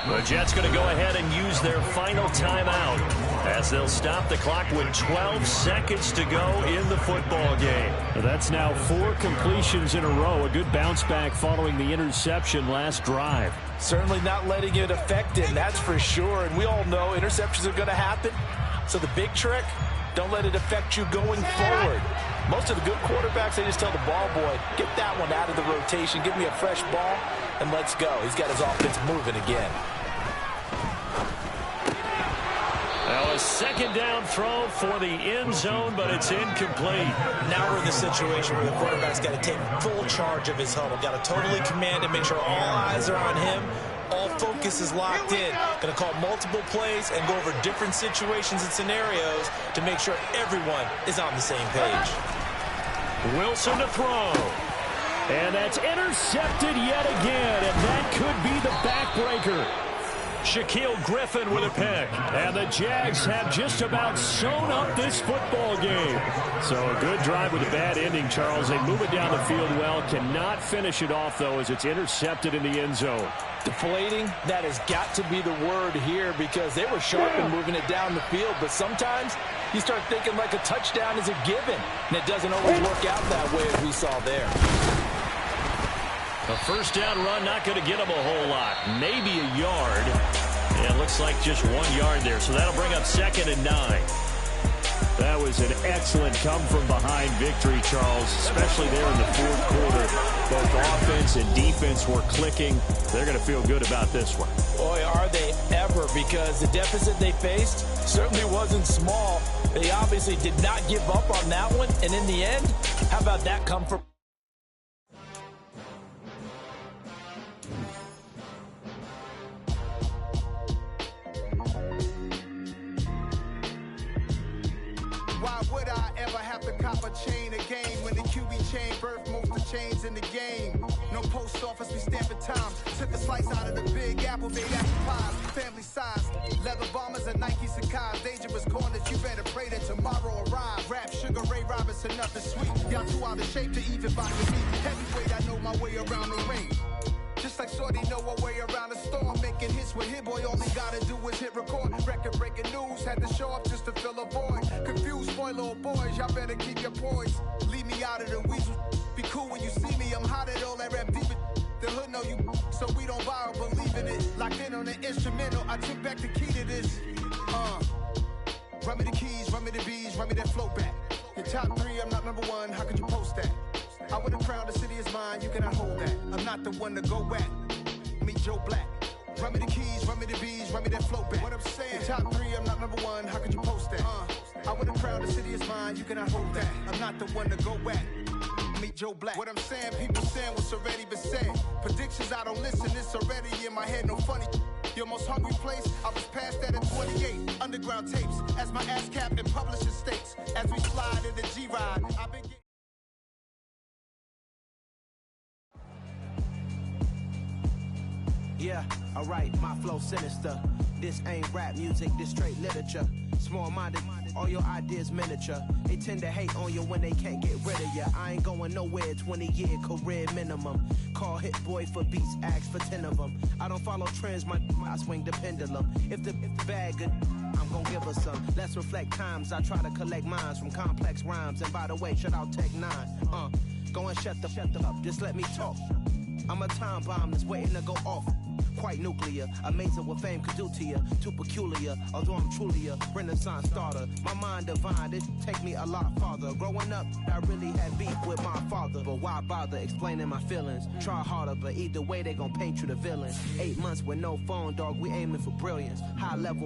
[SPEAKER 1] The Jets going to go ahead and use their final timeout as they'll stop the clock with 12 seconds to go in the football game. That's now 4 completions in a row. A good bounce back following the interception last drive.
[SPEAKER 2] Certainly not letting it affect him, that's for sure. And we all know interceptions are going to happen. So the big trick, don't let it affect you going forward. Most of the good quarterbacks, they just tell the ball boy, get that one out of the rotation, give me a fresh ball, and let's go. He's got his offense moving again.
[SPEAKER 1] Now a second down throw for the end zone, but it's incomplete.
[SPEAKER 2] Now we're in the situation where the quarterback's got to take full charge of his huddle. Got to totally command and make sure all eyes are on him. All focus is locked in. Going to call multiple plays and go over different situations and scenarios to make sure everyone is on the same page.
[SPEAKER 1] Wilson to throw. And that's intercepted yet again, and that could be the backbreaker. Shaquille Griffin with a pick. And the Jags have just about sewn up this football game. So a good drive with a bad ending, Charles. They move it down the field well. Cannot finish it off, though, as it's intercepted in the end zone.
[SPEAKER 2] Deflating, that has got to be the word here because they were sharp in moving it down the field. But sometimes you start thinking like a touchdown is a given. And it doesn't always work out that way as we saw there.
[SPEAKER 1] A first down run, not going to get him a whole lot. Maybe a yard. Yeah, it looks like just 1 yard there. So that'll bring up 2nd and 9. That was an excellent come-from-behind victory, Charles, especially there in the fourth quarter. Both offense and defense were clicking. They're going to feel good about this one.
[SPEAKER 2] Boy, are they ever, because the deficit they faced certainly wasn't small. They obviously did not give up on that one, and in the end, how about that comfort?
[SPEAKER 20] Why would I ever have to cop a chain again when the QB chain birthed most of the chains in the game? No post office, we stamping time. Took a slice out of the big apple, made apple pies, family size. Leather bombers and Nike Sacai's. Dangerous corners, you better pray that tomorrow arrive. Rap, Sugar Ray Robinson, nothing sweet. Y'all too out of shape to even bother me. Heavyweight, I know my way around the ring. Just like Shorty know a way around the storm. Making hits with Hit Boy, all he gotta do is hit record. Record-breaking news, had to show up just to fill a void. Confused, boy, little boys, y'all better keep your poise. Leave me out of the weasel. Be cool when you see me, I'm hot at all that rap deep. The hood know you, so we don't borrow, believe in it. Locked in on the instrumental, I took back the key to this. Run me the keys, run me the bees, run me that flow back. Your top 3, I'm not number 1, how could you post that? I would have crowned the city is mine, you cannot hold that. I'm not the one to go back. Meet Joe Black. Run me the keys, run me the bees, run me that flow back. What I'm saying, your top 3, I'm not number 1, how could you post that? I would have crowned the city is mine, you cannot hold that. I'm not the one to go back. Meet Joe Black. What I'm saying, people saying what's already been said. Predictions, I don't listen, it's already in my head, no funny. Your most hungry place, I was past that at 28. Underground tapes, as my ass cap and publishing states. As we slide in the G-Ride, I've been getting...
[SPEAKER 5] Yeah, alright, my flow sinister. This ain't rap music, this straight literature. Small-minded, all your ideas miniature. They tend to hate on you when they can't get rid of you. I ain't going nowhere, 20-year career minimum. Call Hit Boy for beats, ask for 10 of them. I don't follow trends, I swing the pendulum. If the bag good, I'm gonna give her some. Let's reflect times, I try to collect minds from complex rhymes. And by the way, shout out Tech 9. Go and shut the up, just let me talk. I'm a time bomb that's waiting to go off. Quite nuclear, amazing what fame could do to you. Too peculiar, although I'm truly a renaissance starter. My mind divine, it take me a lot farther. Growing up, I really had beef with my father. But why bother explaining my feelings? Try harder, but either way they gon' paint you the villain. 8 months with no phone, dog, we aiming for brilliance. High level